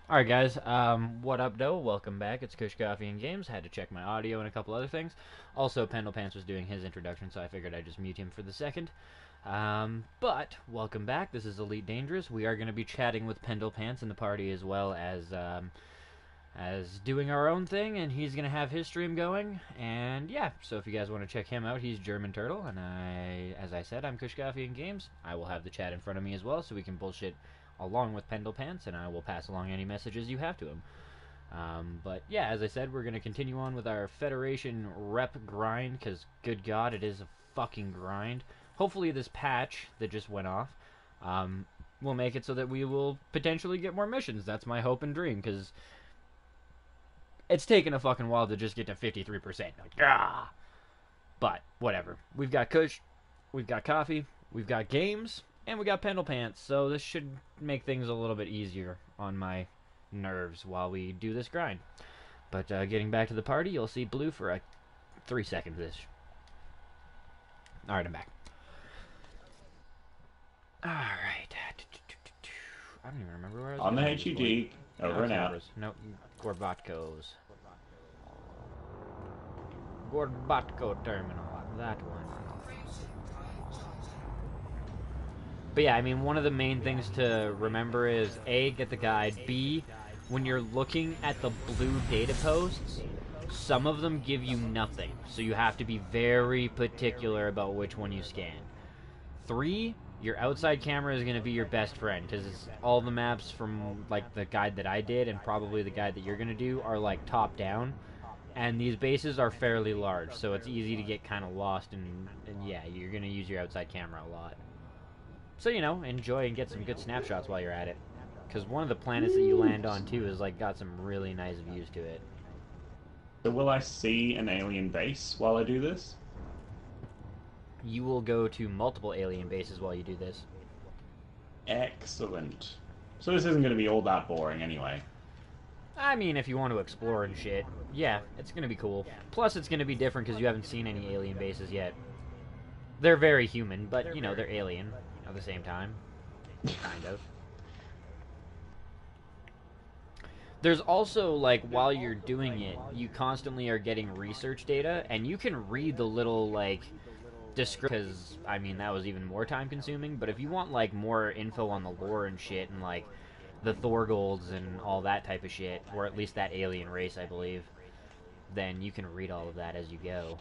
Alright guys, what up though? Welcome back. It's Kush Coffee and Games. Had to check my audio and a couple other things. Also, Pendle Pants was doing his introduction, so I figured I'd just mute him for the second. But, welcome back. This is Elite Dangerous. We are going to be chatting with Pendle Pants in the party as well as doing our own thing, and he's going to have his stream going. And yeah, so if you guys want to check him out, he's German Turtle, and as I said, I'm Kush Coffee and Games. I will have the chat in front of me as well, so we can bullshit along with Pendle Pants, and I will pass along any messages you have to him. But yeah, as I said, we're going to continue on with our Federation rep grind, because good god, it is a fucking grind. Hopefully this patch that just went off will make it so that we will potentially get more missions. That's my hope and dream, because it's taken a fucking while to just get to 53%. Like, ah! But, whatever. We've got Kush, we've got coffee, we've got games, and we got Pendle Pants, so this should make things a little bit easier on my nerves while we do this grind. But getting back to the party, you'll see blue for 3 seconds-ish. Alright, I'm back. Alright. I don't even remember where I was on the going HUD, over and out. No, Gorbatkos. Gorbatko terminal, that one. But yeah, I mean, one of the main things to remember is A, get the guide, B, when you're looking at the blue data posts, some of them give you nothing, so you have to be very particular about which one you scan. 3, your outside camera is going to be your best friend, because all the maps from like the guide that I did and probably the guide that you're going to do are like top down, and these bases are fairly large, so it's easy to get kind of lost, and yeah, you're going to use your outside camera a lot. So, you know, enjoy and get some good snapshots while you're at it. Because one of the planets that you land on, too, is, like, got some really nice views to it. So will I see an alien base while I do this? You will go to multiple alien bases while you do this. Excellent. So this isn't going to be all that boring anyway. I mean, if you want to explore and shit, yeah, it's going to be cool. Plus, it's going to be different because you haven't seen any alien bases yet. They're very human, but, you know, they're alien at the same time. Kind of. There's also, like, while you're doing it, you constantly are getting research data, and you can read the little, like, description, because, I mean, that was even more time-consuming, but if you want, like, more info on the lore and shit, and, like, the Thorgolds and all that type of shit, or at least that alien race, I believe, then you can read all of that as you go.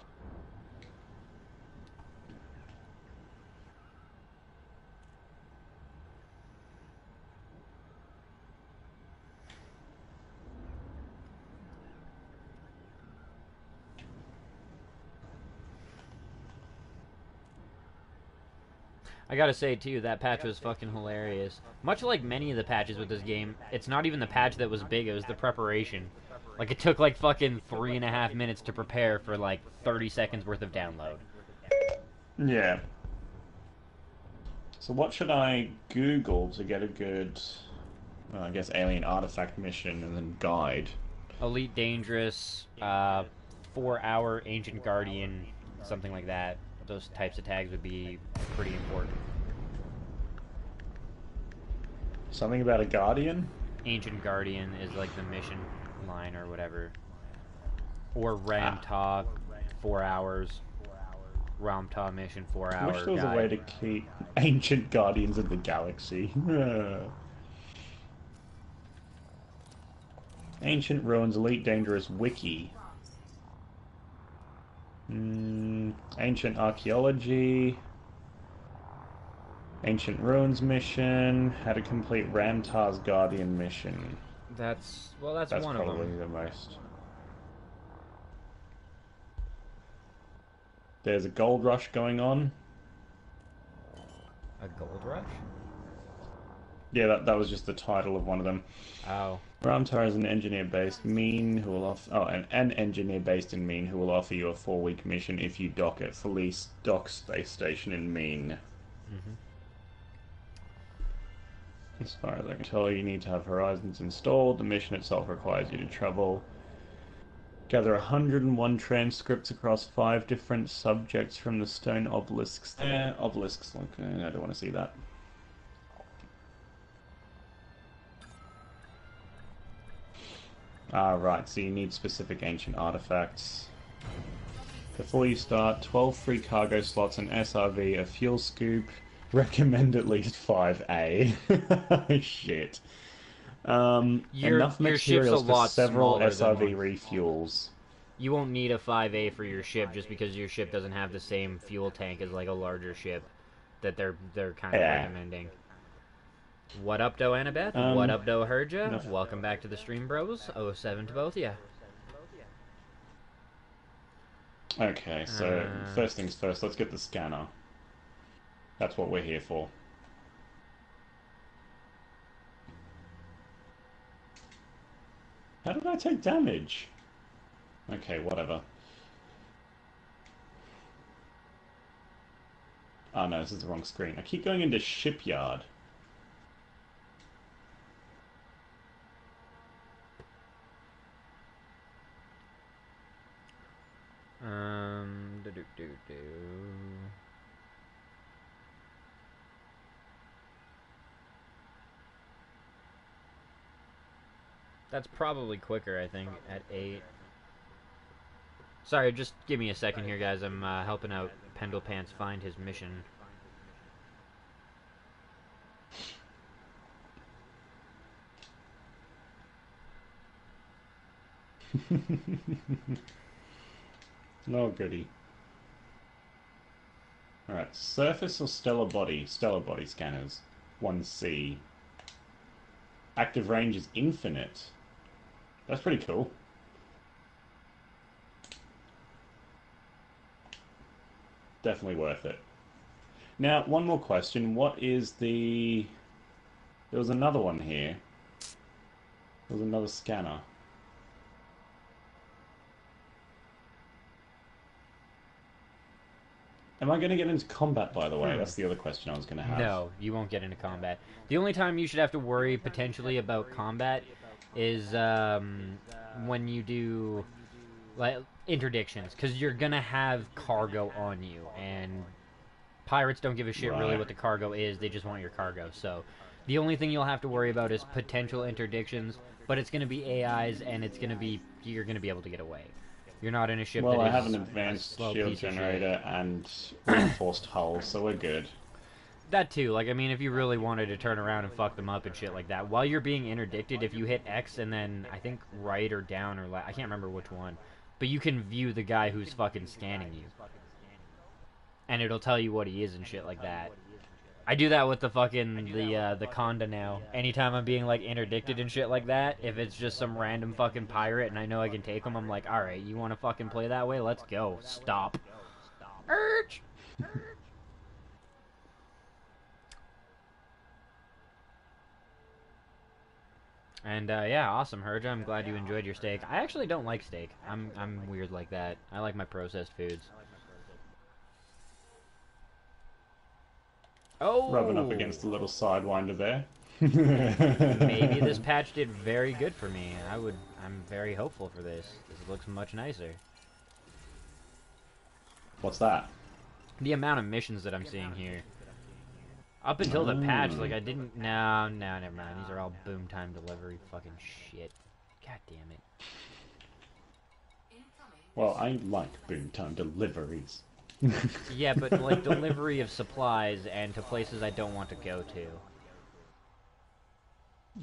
I gotta say, too, that patch was fucking hilarious. Much like many of the patches with this game, it's not even the patch that was big, it was the preparation. Like, it took, like, fucking 3.5 minutes to prepare for, like, 30 seconds worth of download. Yeah. So what should I Google to get a good, well, I guess, alien artifact mission and then guide? Elite Dangerous, 4-hour Ancient Guardian, something like that. Those types of tags would be pretty important. Something about a guardian? Ancient Guardian is like the mission line or whatever. Or Ramtah, 4 hours. Ramtah mission, 4 I hour wish there was guide. a way to keep ancient guardians of the galaxy. Ancient Ruins Elite Dangerous Wiki. Ancient Archaeology. Ancient Ruins mission. How to complete Ramtah's Guardian mission. That's one of That's probably them. the most. There's a gold rush going on. A gold rush? Yeah, that was just the title of one of them. Oh. Ramtar is an engineer-based mean who will offer. Oh, an engineer based in Mean who will offer you a 4-week mission if you dock at Felice Dock Space Station in Mean. As far as I can tell, you need to have Horizons installed. The mission itself requires you to travel. Gather 101 transcripts across 5 different subjects from the stone obelisks there. Obelisks, okay, I don't want to see that. Ah, right, so you need specific ancient artifacts. Before you start, 12 free cargo slots, an SRV, a fuel scoop. Recommend at least 5A. Shit. Enough Your ship's a materials for lot several smaller than SRV one. refuels. You won't need a 5A for your ship just because your ship doesn't have the same fuel tank as like a larger ship that they're kind of Yeah. recommending. What up, Do Annabeth? What Um, up, Do Herja? enough. Welcome back to the stream, bros. Oh 07 to both ya. Okay, so first things first, let's get the scanner. That's what we're here for. How did I take damage? Okay, whatever. Oh no, this is the wrong screen. I keep going into shipyard. Do do do do. That's probably quicker, I think, at 8. Sorry, just give me a second here, guys. I'm helping out Pendlepants find his mission. Oh, goody. Alright, surface or stellar body? Stellar body scanners. 1C. Active range is infinite. That's pretty cool. Definitely worth it. Now, one more question. What is the... There was another one here. There was another scanner. Am I going to get into combat, by the way? That's the other question I was going to have. No, you won't get into combat. The only time you should have to worry potentially about combat is when you do like interdictions, because you're gonna have cargo on you, and pirates don't give a shit really Right. what the cargo is. They just want your cargo. So the only thing you'll have to worry about is potential interdictions, but it's gonna be AIs, and you're gonna be able to get away. You're not in a ship Well, that I have an is a advanced slow shield piece of shit. generator and reinforced hull, so we're good. That too, like I mean, if you really wanted to turn around and fuck them up and shit like that, while you're being interdicted, if you hit X and then I think right or down or left, I can't remember which one, but you can view the guy who's fucking scanning you, and it'll tell you what he is and shit like that. I do that with the Conda now. Anytime I'm being like interdicted and shit like that, if it's just some random fucking pirate and I know I can take him, I'm like, all right, you want to fucking play that way? Let's go. Stop. Urge. And yeah, awesome, Herja. I'm glad you enjoyed your steak. I actually don't like steak. I'm weird like that. I like my processed foods. Rubbing up Oh, against the little sidewinder there. maybe this patch did very good for me. I'm very hopeful for this. This looks much nicer. What's that? The amount of missions that I'm seeing here. Up until the patch, like I didn't. No, never mind. These are all boom time delivery fucking shit. God damn it. Well, I like boom time deliveries. Yeah, but like delivery of supplies and to places I don't want to go to.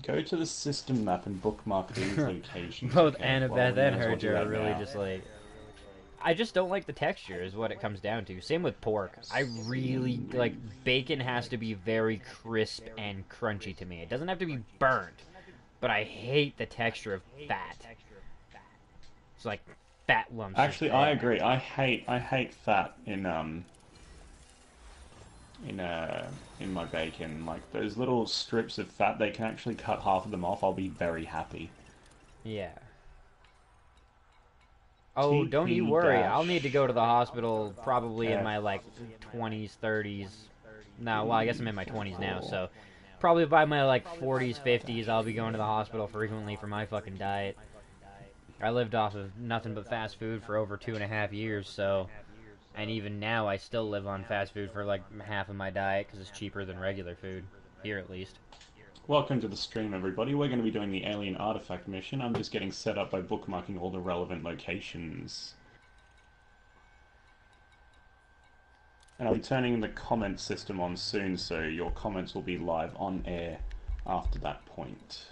Go to the system map and bookmark these locations. Both Okay? Annabeth we and may as well do Herja are that really now. just like. I just don't like the texture, is what it comes down to. Same with pork. I really like bacon has to be very crisp and crunchy to me. It doesn't have to be burnt, but I hate the texture of fat. It's like fat lumps. Actually, I agree. I hate fat in my bacon. Like those little strips of fat, they can actually cut half of them off. I'll be very happy. Yeah. Oh, don't you worry. I'll need to go to the TP-F. hospital probably in my like 20s, 30s. No, well, I guess I'm in my 20s now, so probably by my like 40s, 50s, I'll be going to the hospital frequently for my fucking diet. I lived off of nothing but fast food for over 2.5 years, so, and even now I still live on fast food for like half of my diet because it's cheaper than regular food here, at least. Welcome to the stream, everybody. We're going to be doing the alien artifact mission. I'm just getting set up by bookmarking all the relevant locations. And I'll be turning the comment system on soon, so your comments will be live on air after that point.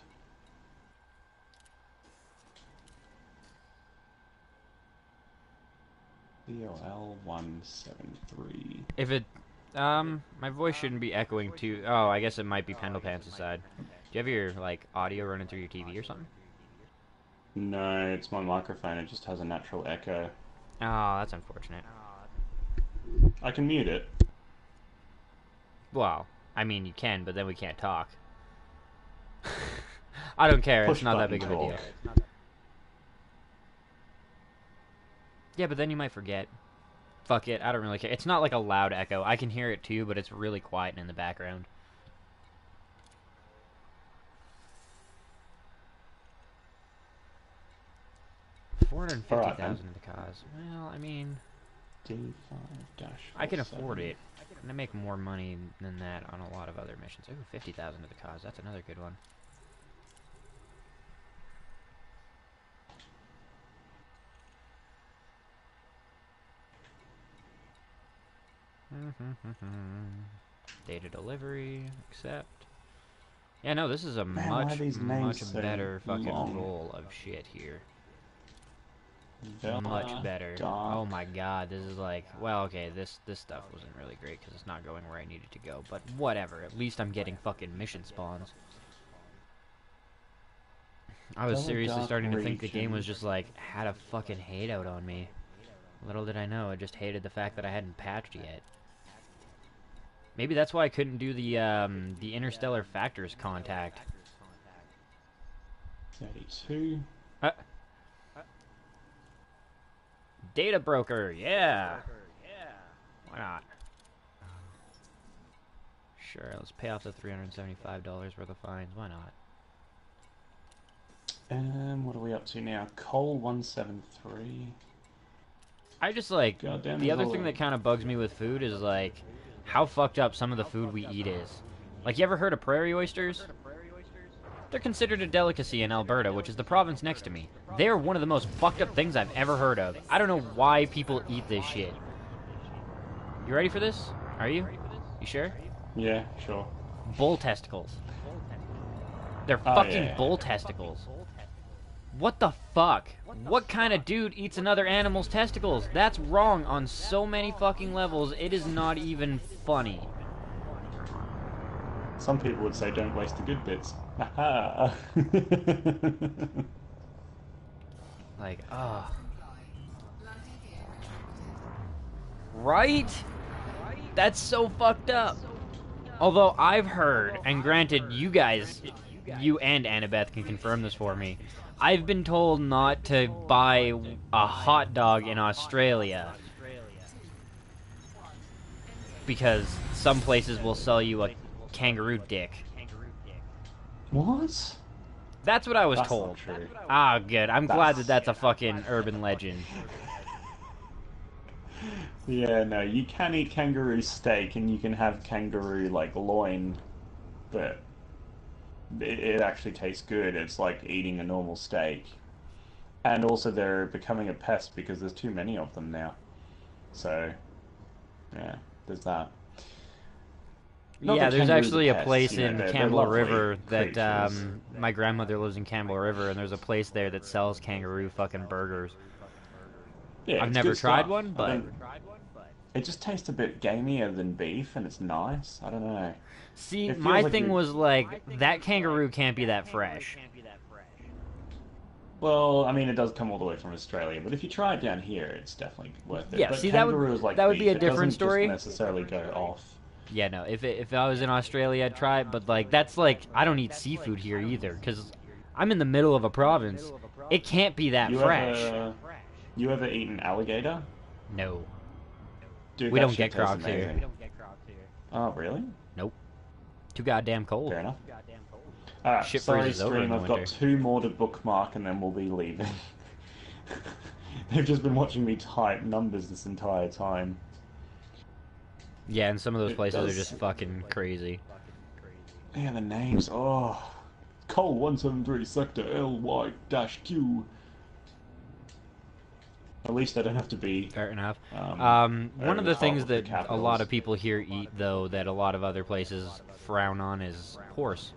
VOL 173. If it, my voice shouldn't be echoing too. Oh, I guess it might be Pendle Pants' side. Do you have your like audio running through your TV or something? No, it's my microphone. It just has a natural echo. Oh, that's unfortunate. I can mute it. Well, I mean you can, but then we can't talk. I don't care. Push It's not that button big of a deal. talk. Yeah, but then you might forget. Fuck it, I don't really care. It's not like a loud echo. I can hear it too, but it's really quiet in the background. $450,000 of the cause. Well, I mean, D5-. I can afford it. And I make more money than that on a lot of other missions. Ooh, 50,000 of the cause. That's another good one. Data delivery, accept. Yeah, no, this is a much better fucking roll of shit here. Much better. Oh my god, this is like, well, okay, this stuff wasn't really great because it's not going where I needed to go, but whatever. At least I'm getting fucking mission spawns. I was seriously starting to think the game was just like, had a fucking hate out on me. Little did I know, I just hated the fact that I hadn't patched yet. Maybe that's why I couldn't do the Interstellar Factors contact. 32. Data broker, yeah. Why not? Sure, let's pay off the $375 worth of fines. Why not? What are we up to now? Coal 173. I just like, Goddamn, the other thing that kind of bugs me with food is like, how fucked up some of the food we eat is. Like, you ever heard of prairie oysters? They're considered a delicacy in Alberta, which is the province next to me. They're one of the most fucked up things I've ever heard of. I don't know why people eat this shit. You ready for this? Are you? You sure? Yeah, sure. Bull testicles. They're fucking bull testicles. What the fuck? What kind of dude eats another animal's testicles? That's wrong on so many fucking levels, it is not even funny. Some people would say don't waste the good bits. Haha. Like, ugh. Right? That's so fucked up. Although I've heard, and granted, you guys, you and Annabeth can confirm this for me, I've been told not to buy a hot dog in Australia because some places will sell you a kangaroo dick. What? That's what I was told. Not true. Ah, good. I'm glad that that's a fucking urban legend. Yeah, no, you can eat kangaroo steak and you can have kangaroo, like, loin, but it actually tastes good. It's like eating a normal steak. And also they're becoming a pest because there's too many of them now. So, yeah, there's that. Yeah, there's actually a place in they're Campbell River creatures. that my grandmother lives in Campbell River, and there's a place there that sells kangaroo fucking burgers. Yeah, I've never tried one, but it just tastes a bit gamier than beef, and it's nice. I don't know. see, my thing was like that kangaroo can't be that fresh. Well, I mean, it does come all the way from Australia, but if you try it down here, it's definitely worth it. Yeah, but see, kangaroo is like that would be beef. a different It story. doesn't just necessarily go off. Yeah, no. If I was in Australia, I'd try it. But like, that's like, I don't eat seafood here either because I'm in the middle of a province. It can't be that fresh. You ever eaten alligator? No. Dude, We that don't shit get crocs tastes here. amazing. Oh, really? Nope. Too goddamn cold. Fair enough. Alright, Shit sorry freezes over in stream, the I've got winter. 2 more to bookmark and then we'll be leaving. They've just been watching me type numbers this entire time. Yeah, and some of those It places are does. just fucking crazy. Yeah, the names. Oh, Col 173 Sector LY-Q. At least I don't have to be Fair enough. One over of the the top things with the that a lot capitals. of people here eat, though, that a lot of other places frown on is horse.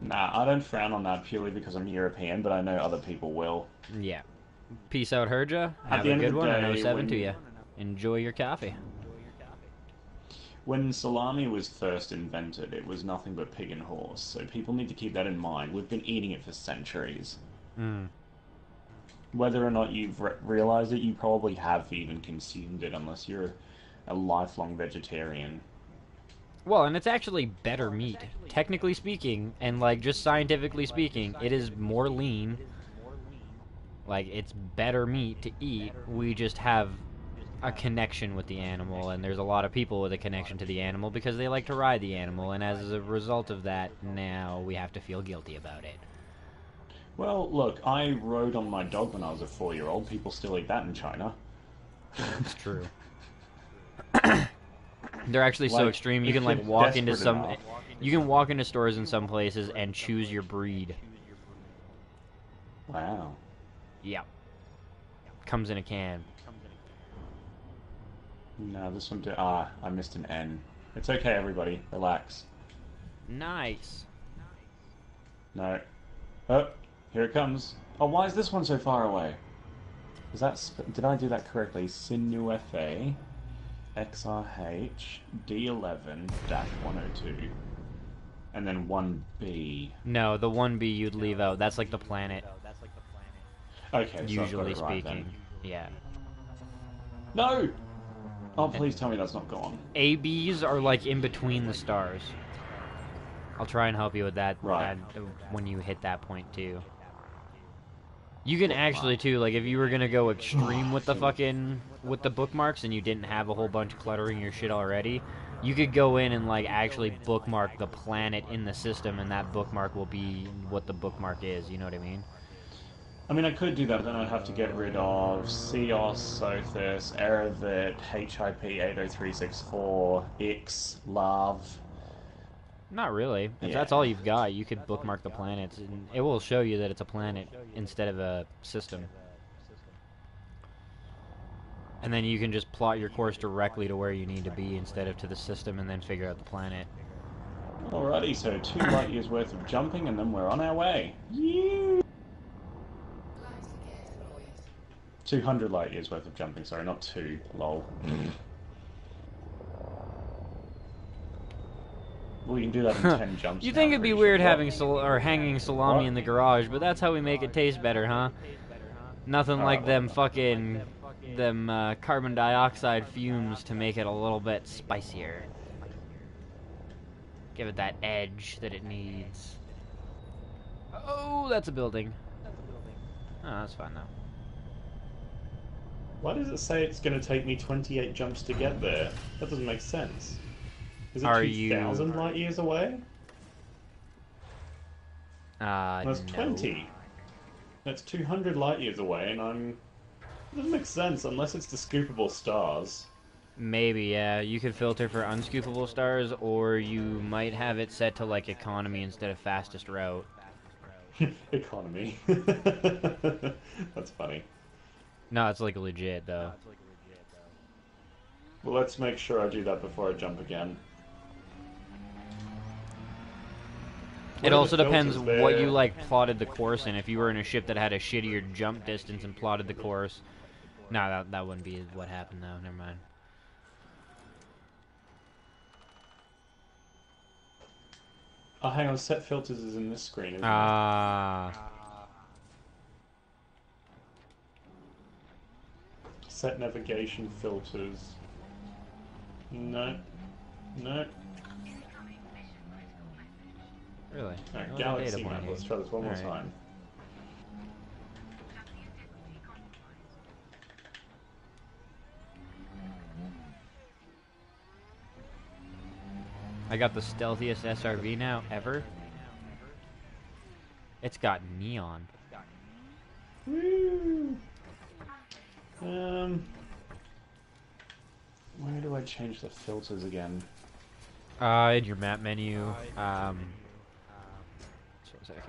Nah, I don't frown on that purely because I'm European, but I know other people will. Yeah. Peace out, Herja. At Have the a end of good the one, and oh day, 07 to you. Enjoy your coffee. when salami was first invented, it was nothing but pig and horse, so people need to keep that in mind. We've been eating it for centuries. Mm. Whether or not you've realized it, you probably have even consumed it, unless you're a lifelong vegetarian. Well, and it's actually better meat. Technically speaking, and like just scientifically speaking, it is more lean. Like, it's better meat to eat. We just have a connection with the animal, and there's a lot of people with a connection to the animal because they like to ride the animal, and as a result of that, now we have to feel guilty about it. Well, look, I rode on my dog when I was a 4-year-old. People still eat that in China. It's true. They're actually so Like, extreme. You can if like you're walk into desperate some, enough. you can walk into stores in some places and choose your breed. Wow. Yeah, comes in a can. No, this one did. Ah, I missed an N. It's okay, everybody. Relax. Nice. No. Oh, here it comes. Oh, why is this one so far away? Is that... Did I do that correctly? Sinuefe XRH D11-102. And then 1B. No, the 1B you'd leave out. That's like the planet, Okay, so I've got usually it right speaking. then. Yeah. No! Oh, And please tell me that's not gone. ABs are like in between the stars. I'll try and help you with that Right. when you hit that point too. You can actually too, like if you were gonna go extreme with the fucking with the bookmarks and you didn't have a whole bunch cluttering your shit already, you could go in and like actually bookmark the planet in the system, and that bookmark will be what the bookmark is. You know what I mean? I mean, I could do that, but then I'd have to get rid of Ceos, Sothis, Erebit, HIP 80364, X, Lav. Not really. If Yeah. that's all you've got, you could bookmark the planets, and it will show you that it's a planet instead of a system. And then you can just plot your course directly to where you need to be instead of to the system and then figure out the planet. Alrighty, so 2 light years worth of jumping, and then we're on our way. Yeah. 200 light years worth of jumping, sorry, not 2. Lol. We can do that in 10 jumps. You now, think I'm it'd be pretty weird sure. having hanging salami What? in the garage, but that's how we make it taste better, huh? Nothing like Alright, them whatever. fucking carbon dioxide fumes to make it a little bit spicier. Give it that edge that it needs. Oh, that's a building. Oh, that's fine though. Why does it say it's going to take me 28 jumps to get there? That doesn't make sense. Is it Are 2,000 you? light years away? That's No. 20. That's 200 light years away, and I'm... It doesn't make sense unless it's the scoopable stars. Maybe, yeah. You could filter for unscoopable stars, or you might have it set to like economy instead of fastest route. Economy. That's funny. No, it's like legit though. Well, let's make sure I do that before I jump again. It What are the also depends filters what you there? like plotted the course in. If you were in a ship that had a shittier jump distance and plotted the course, no, that wouldn't be what happened though. Never mind. Oh, hang on. Set filters is in this screen, isn't it? Ah, Set navigation filters. No. No. really? Alright, Another galaxy data map. point Let's here. try this one more Alright. time. I got the stealthiest SRV now ever. It's got neon. Woo! Where do I change the filters again? In your map menu, just 1 second.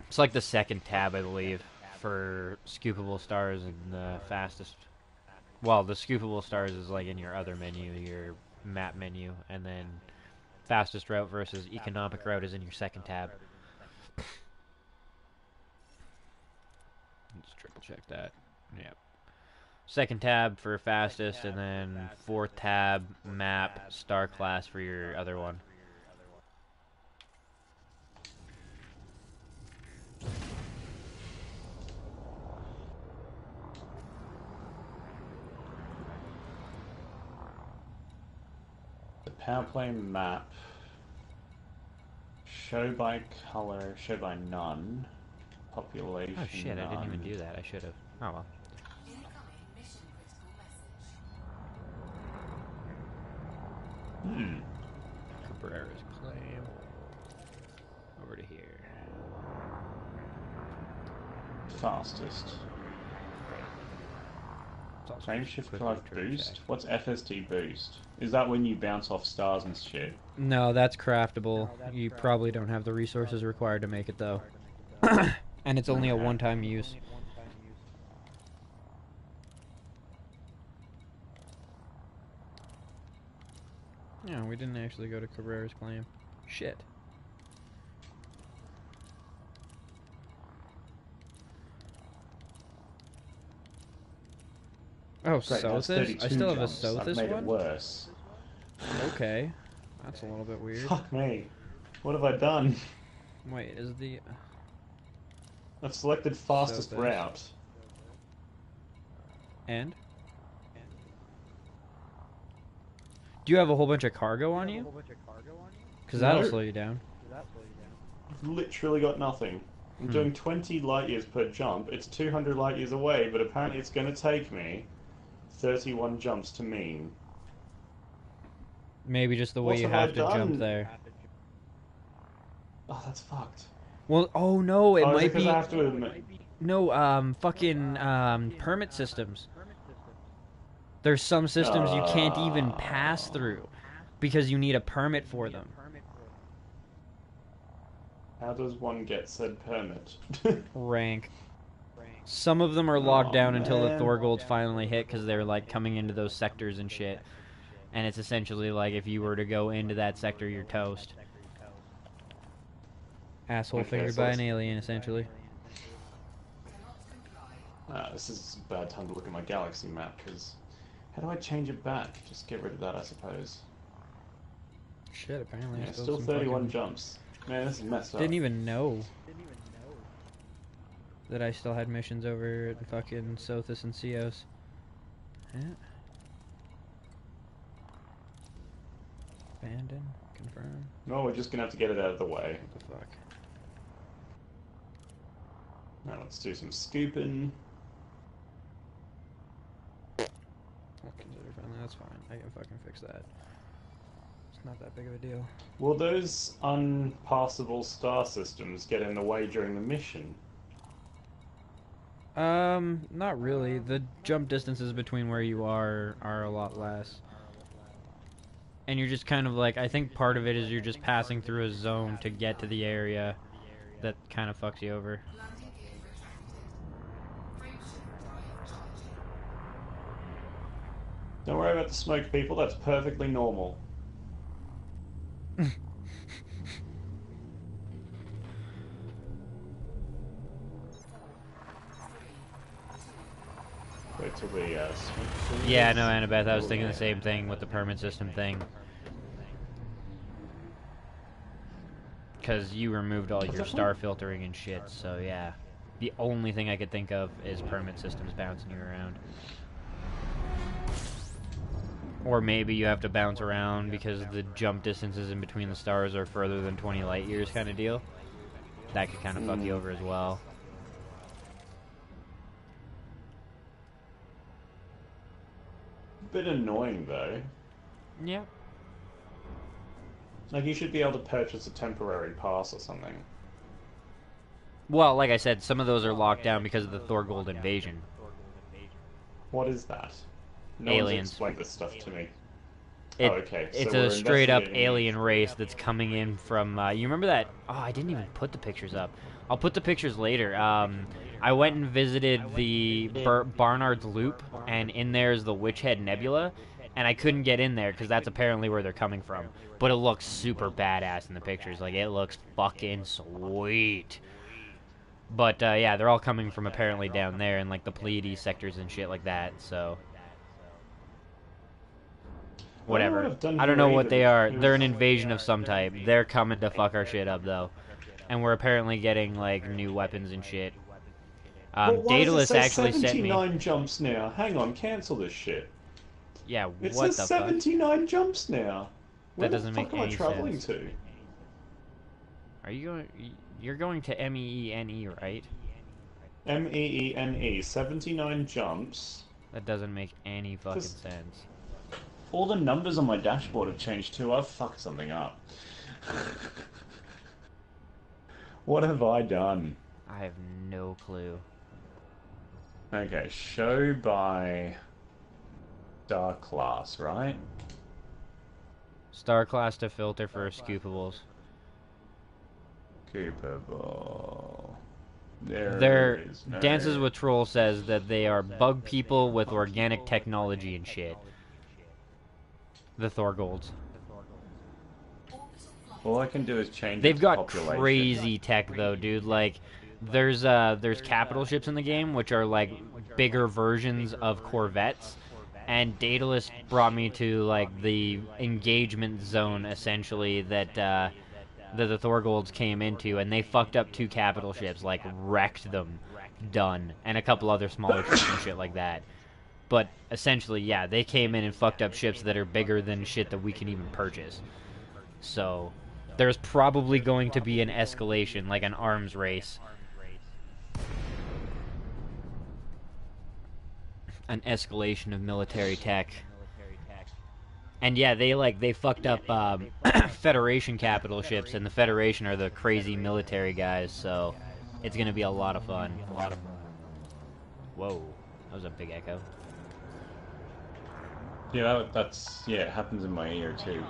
It's like the second tab, I believe, for scoopable stars and the fastest. Well, the scoopable stars is like in your other menu, your map menu, and then fastest route versus economic route is in your second tab. Let's triple check that. Yep. Second tab for fastest, and then fourth tab map star class for your other one. The power play map. Show by color, show by none. Population. Oh shit! None. I didn't even do that. I should have. Oh well. Cabrera's claim. Over to here. Fastest. Frame shift drive boost? What's FSD boost? Is that when you bounce off stars and shit? No, that's craftable. You probably don't have the resources required to make it, though. And it's only a one-time use. Yeah, we didn't actually go to Cabrera's claim. Shit. Oh, Great, that's Sothis? 32 I still have a jumps. I've Sothis made one? it worse. Okay. That's a little bit weird. Fuck me. What have I done? Wait, is the... I've selected fastest Sothis. route. And? Do you have a whole bunch of cargo on you? Because that'll No. slow you down. I've literally got nothing. I'm doing 20 light years per jump. It's 200 light years away, but apparently it's going to take me 31 jumps to mean. Maybe just the way What you have I have to jump done? there. Oh, that's fucked. Well, oh no, it Oh, is might because be... I have to admit... No, fucking, permit systems. There's some systems you can't even pass through because you need a permit for them. How does one get said permit? Rank. Some of them are locked down until the man. Thorgolds finally hit because they're, like, coming into those sectors and shit. And it's essentially like if you were to go into that sector, you're toast. Asshole Okay, fingered so by it's- an alien, essentially. This is a bad time to look at my galaxy map, because... How do I change it back? Just get rid of that, I suppose. Shit, apparently Yeah, I still some 31 fucking... jumps. Man, this is messed up. Didn't even know that I still had missions over at fucking Sothis and Ceos. Yeah. Abandon. Confirm. No, we're just gonna have to get it out of the way. What the fuck? Now let's do some scooping. I'll consider friendly. That's fine. I can fucking fix that. It's not that big of a deal. Will those unpassable star systems get in the way during the mission? Not really. The jump distances between where you are a lot less. And you're just kind of like, I think part of it is you're just passing through a zone to get to the area that kind of fucks you over. Don't worry about the smoke, people. That's perfectly normal. Wait till the smoke clears. Yeah, no, Annabeth, I was thinking the same thing with the permit system thing. Because you removed all your star filtering and shit, so yeah. The only thing I could think of is permit systems bouncing you around. Or maybe you have to bounce around because the jump distances in between the stars are further than 20 light years kind of deal. That could kind of fuck you over as well. Bit annoying though. Yeah. Like you should be able to purchase a temporary pass or something. Well, like I said, some of those are locked down because of the Thorgold invasion. What is that? No one's aliens. explained this stuff to me. It, Oh, okay. it's So a we're straight up investigating. alien race that's coming in from. You remember that? Oh, I didn't even put the pictures up. I'll put the pictures later. I went and visited the Barnard's Loop, and in there is the Witch Head Nebula, and I couldn't get in there because that's apparently where they're coming from. But it looks super badass in the pictures. Like, it looks fucking sweet. But yeah, they're all coming from apparently down there in like the Pleiades sectors and shit like that. So I don't know what whatever. I've done I don't here know what either they are. because They're an invasion of some type. They're coming to fuck our shit up though, and we're apparently getting like new weapons and shit. well, why does it Daedalus say actually sent me. 79 jumps now? Hang on, cancel this shit. Yeah, It what says the fuck? 79 jumps now. Where That the doesn't fuck make am I any traveling sense. to? Are you going? You're going to MEENE, right? MEENE, 79 jumps. That doesn't make any fucking Just sense. all the numbers on my dashboard have changed too. I've fucked something up. What have I done? I have no clue. Okay, show by star class, right? Star class to filter for scoopables. Capable. There Their is no... Dances with Trolls says that they are bug people with organic technology and shit. The Thorgolds. All I can do is change They've its got population. crazy tech though, dude. Like, there's capital ships in the game which are like bigger versions of corvettes, and Daedalus brought me to like the engagement zone essentially that the Thorgolds came into, and they fucked up 2 capital ships, like wrecked them, done, and a couple other smaller ships and shit like that. But essentially, yeah, they came in and fucked up ships that are bigger than shit that we can even purchase. So there's probably going to be an escalation, like an arms race. An escalation of military tech. And yeah, they fucked up Federation capital ships, and the Federation are the crazy military guys, so it's gonna be a lot of fun. Whoa, that was a big echo. Yeah, yeah, it happens in my ear too.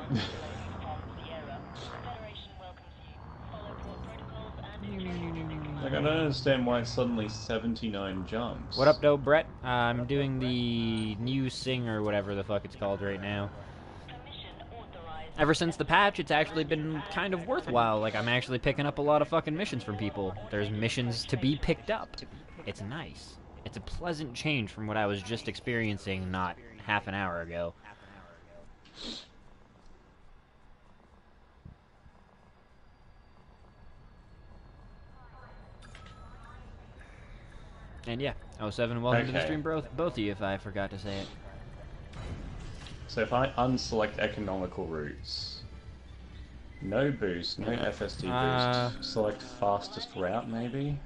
Like, I don't understand why it's suddenly 79 jumps. What up, though, Brett? I'm doing the new Sing or whatever the fuck it's called right now. Ever since the patch, it's actually been kind of worthwhile. Like, I'm actually picking up a lot of fucking missions from people. There's missions to be picked up. It's nice. It's a pleasant change from what I was just experiencing not half an hour ago. And yeah, 07, welcome to the stream, both of you, if I forgot to say it. So if I unselect economical routes, no boost, no FSD boost, select fastest route maybe?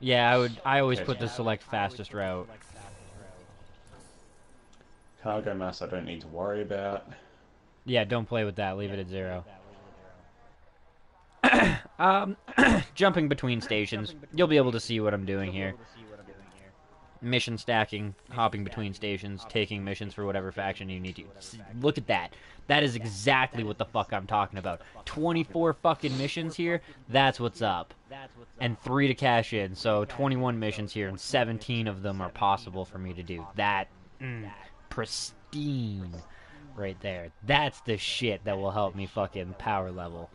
Yeah, I always put the select fastest route. Cargo mass I don't need to worry about. Yeah, don't play with that, leave it at 0. Jumping between stations. You'll be able to see what I'm doing here. Mission stacking, hopping between stations, taking missions for whatever faction you need to. Look at that. That is exactly what the fuck I'm talking about. 24 fucking missions here, that's what's up. And 3 to cash in, so 21 missions here, and 17 of them are possible for me to do. That, pristine right there. That's the shit that will help me fucking power level.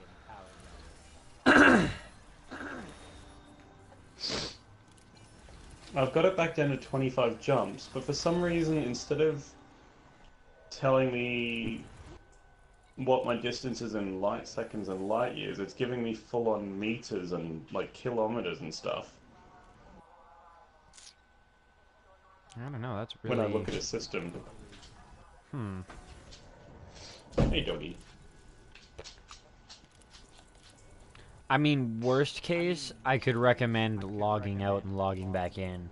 I've got it back down to 25 jumps, but for some reason, instead of telling me what my distance is in light seconds and light years, it's giving me full-on meters and, like, kilometers and stuff. I don't know, that's really... When I look at a system. Hey, doggy. I mean, worst case, I could recommend logging out and logging back in.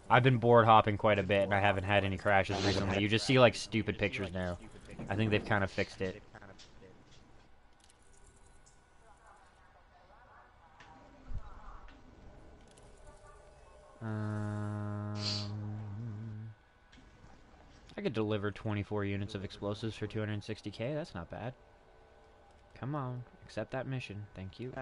I've been board hopping quite a bit, and I haven't had any crashes recently. You just see, like, stupid pictures now. I think they've kind of fixed it. could deliver 24 units of explosives for 260k. That's not bad. Come on, accept that mission. Thank you.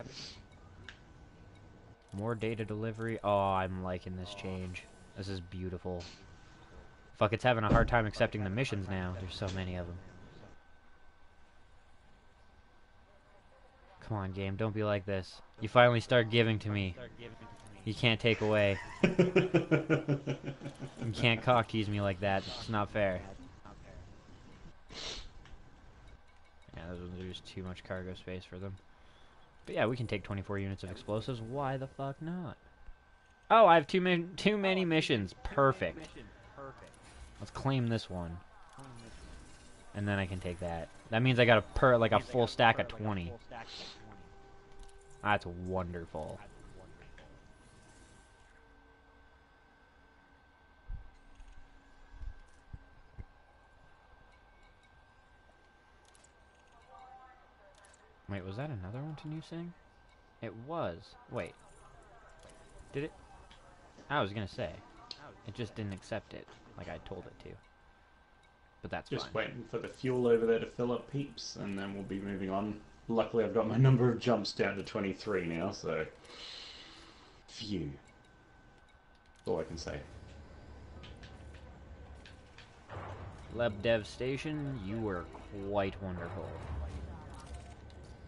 More data delivery. Oh, I'm liking this change. This is beautiful. Fuck, it's having a hard time accepting the missions now. There's so many of them. Come on, game, don't be like this. You finally start giving to me. You can't take away. You can't cock tease me like that. It's not fair. Yeah, there's too much cargo space for them. But yeah, we can take 24 units of explosives. Why the fuck not? Oh, I have too many missions. Perfect. Let's claim this one. And then I can take that. That means I got a full stack of 20. That's wonderful. Wait, was that another one to New Sing? It was. Wait. Did it? I was gonna say. It just didn't accept it, like I told it to. But that's just fine. waiting for the fuel over there to fill up, peeps, and then we'll be moving on. Luckily, I've got my number of jumps down to 23 now, so... Phew. That's all I can say. Leb Dev Station, you were quite wonderful.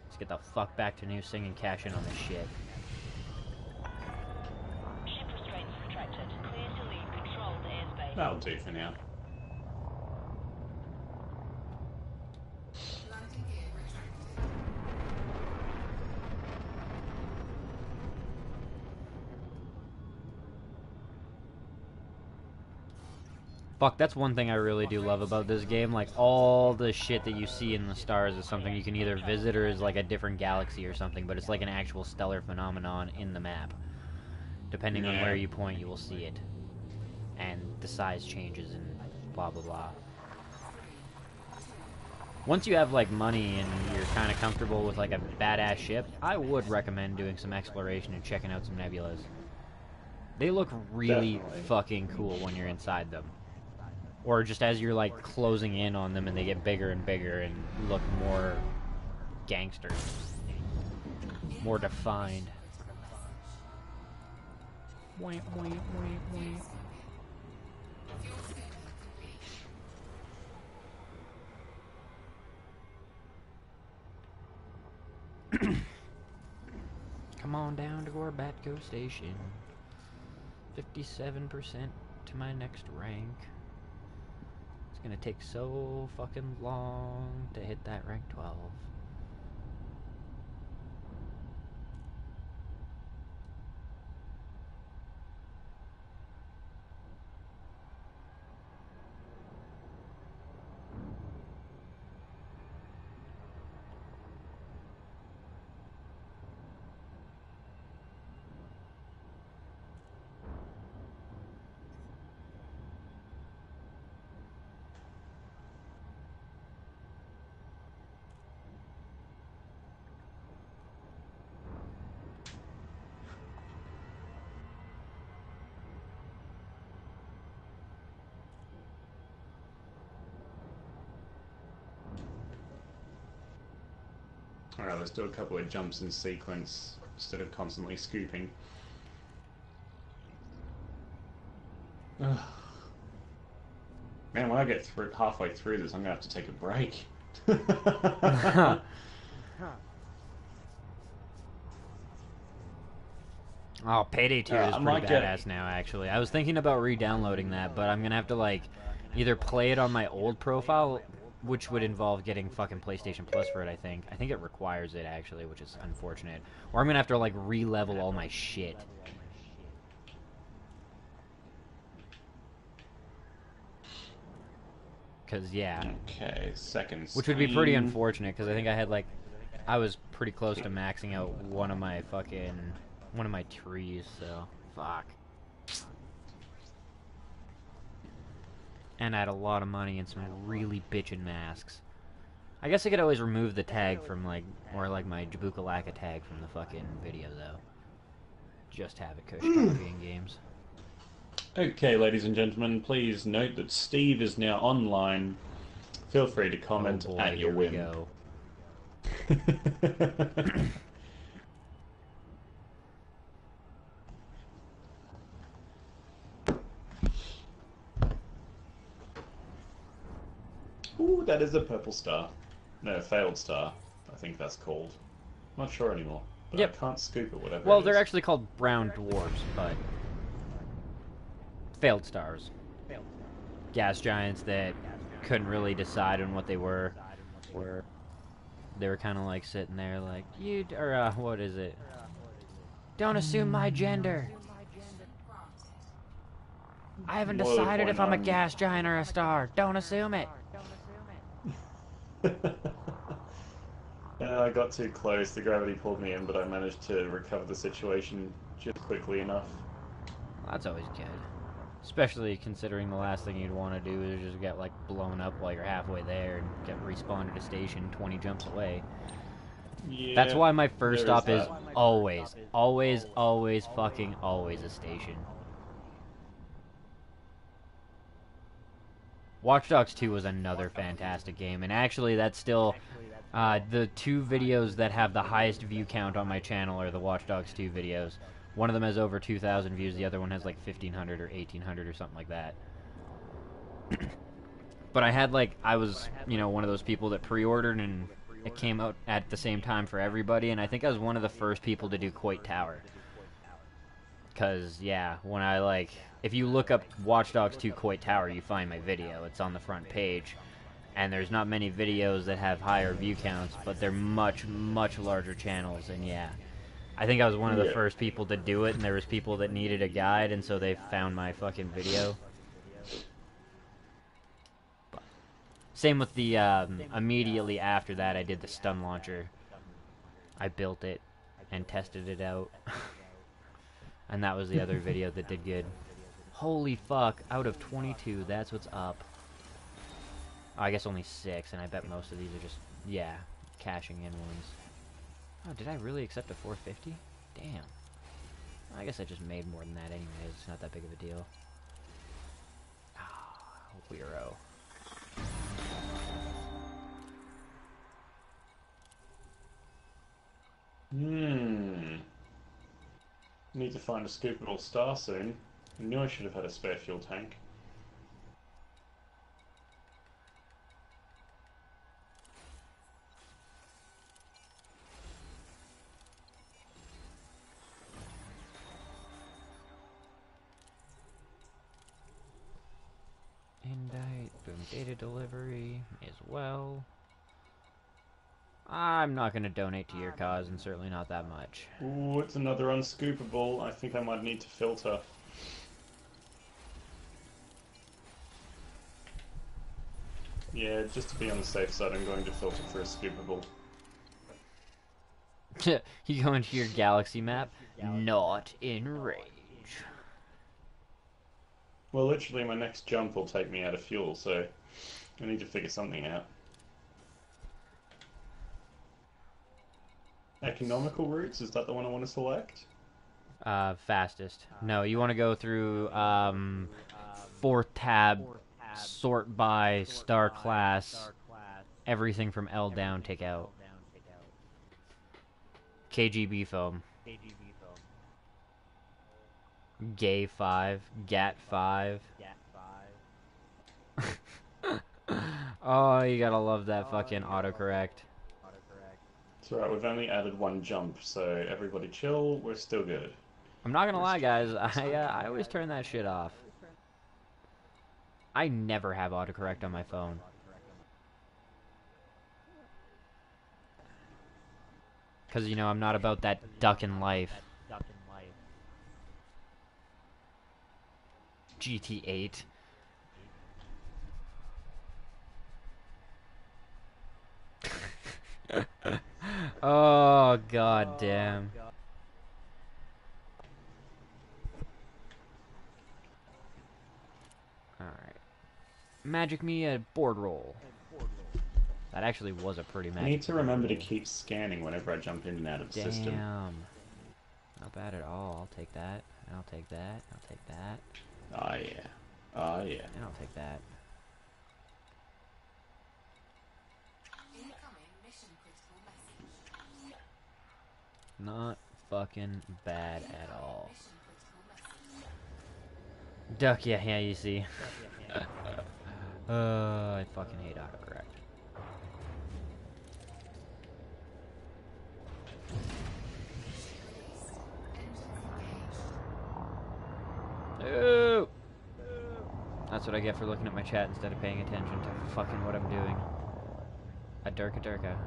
Let's get the fuck back to New Sing and cash in on this shit. Ship restraints retracted. Clear to leave controlled airspace. That'll do for now. Fuck, that's one thing I really do love about this game. Like, all the shit that you see in the stars is something you can either visit or is like a different galaxy or something, but it's like an actual stellar phenomenon in the map. Depending on where you point, you will see it. And the size changes and blah blah blah. Once you have, like, money and you're kind of comfortable with, like, a badass ship, I would recommend doing some exploration and checking out some nebulas. They look really fucking cool when you're inside them. Or just as you're, like, closing in on them and they get bigger and bigger and look more gangster. More defined. Come on down to Gorbatko Station. 57% to my next rank. It's gonna take so fucking long to hit that rank 12. Alright, let's do a couple of jumps in sequence instead of constantly scooping. Ugh. Man, when I get halfway through this, I'm gonna have to take a break. Oh, Payday 2 is I pretty might get- badass now, actually. I was thinking about re-downloading that, but I'm gonna have to, like, either play it on my old profile, which would involve getting fucking PlayStation Plus for it, I think. I think it requires it, actually, which is unfortunate. Or I'm gonna have to, like, re-level all my shit. Because, yeah. Okay, second Which would be pretty screen. unfortunate, because I think I had, like... I was pretty close to maxing out one of my trees, so... Fuck. And I had a lot of money and some really bitchin' masks. I guess I could always remove the tag from, like... Or, like, my Jabukalaka tag from the fucking video, though. Just have it, Kush Coffee in games. Okay, ladies and gentlemen, please note that Steve is now online. Feel free to Oh comment boy, at your here we whim. go. Ooh, that is a purple star. No, a failed star. I think that's called. Not sure anymore. But Yep. I can't scoop it, whatever Well, it they're is. actually called brown dwarfs, but failed stars. Gas giants that couldn't really decide on what they were. They were kind of like sitting there, like what is it? Don't assume my gender. I haven't More decided when if I'm a gas giant or a star. Don't assume it. I got too close, the gravity pulled me in, but I managed to recover the situation just quickly enough. Well, that's always good. Especially considering the last thing you'd want to do is just get like blown up while you're halfway there and get respawned at a station 20 jumps away. Yeah, That's why my first there stop is that. always fucking always a station. Watch Dogs 2 was another fantastic game, and actually that's still the two videos that have the highest view count on my channel are the Watch Dogs 2 videos. One of them has over 2,000 views, the other one has like 1,500 or 1,800 or something like that. But I was, one of those people that pre-ordered and it came out at the same time for everybody, and I think I was one of the first people to do Quake Tower. Because, yeah, if you look up Watch Dogs 2 Quake Tower, you find my video. It's on the front page. And there's not many videos that have higher view counts, but they're much, much larger channels, and yeah. I think I was one of the first people to do it, and there was people that needed a guide, and so they found my fucking video. Same with the, immediately after that, I did the stun launcher. I built it and tested it out. And that was the other video that did good. Holy fuck, out of 22, that's what's up. Oh, I guess only 6, and I bet most of these are just, yeah, cashing in ones. Oh, did I really accept a 450? Damn. I guess I just made more than that anyways. It's not that big of a deal. Ah, weirdo. Need to find a scoopable star soon. I knew I should have had a spare fuel tank. Indite, boom, data delivery as well. I'm not going to donate to your cause, and certainly not that much. Ooh, it's another unscoopable. I think I might need to filter. Yeah, just to be on the safe side, I'm going to filter for a scoopable. You go into your galaxy map, not in range. Well, literally, my next jump will take me out of fuel, so I need to figure something out. Economical routes, is that the one I want to select? Fastest. No, you want to go through, 4th tab, sort by, star class, everything from L down, take out. KGB foam. Gay 5, GAT 5. Oh, you gotta love that fucking autocorrect. It's alright, we've only added one jump, so everybody chill, we're still good. I'm not gonna lie, guys, I always turn that shit off. I never have autocorrect on my phone. Because, I'm not about that ducking life. GT8. Oh, god damn. Alright. Magic me a board roll. That actually was a pretty magic. I need to remember to keep scanning whenever I jump in and out of the system. Damn. Not bad at all. I'll take that. I'll take that. I'll take that. Oh yeah. Oh yeah. And I'll take that. Not fucking bad at all. Duck, yeah, you see. I fucking hate autocorrect. Oh! That's what I get for looking at my chat instead of paying attention to fucking what I'm doing. A durka.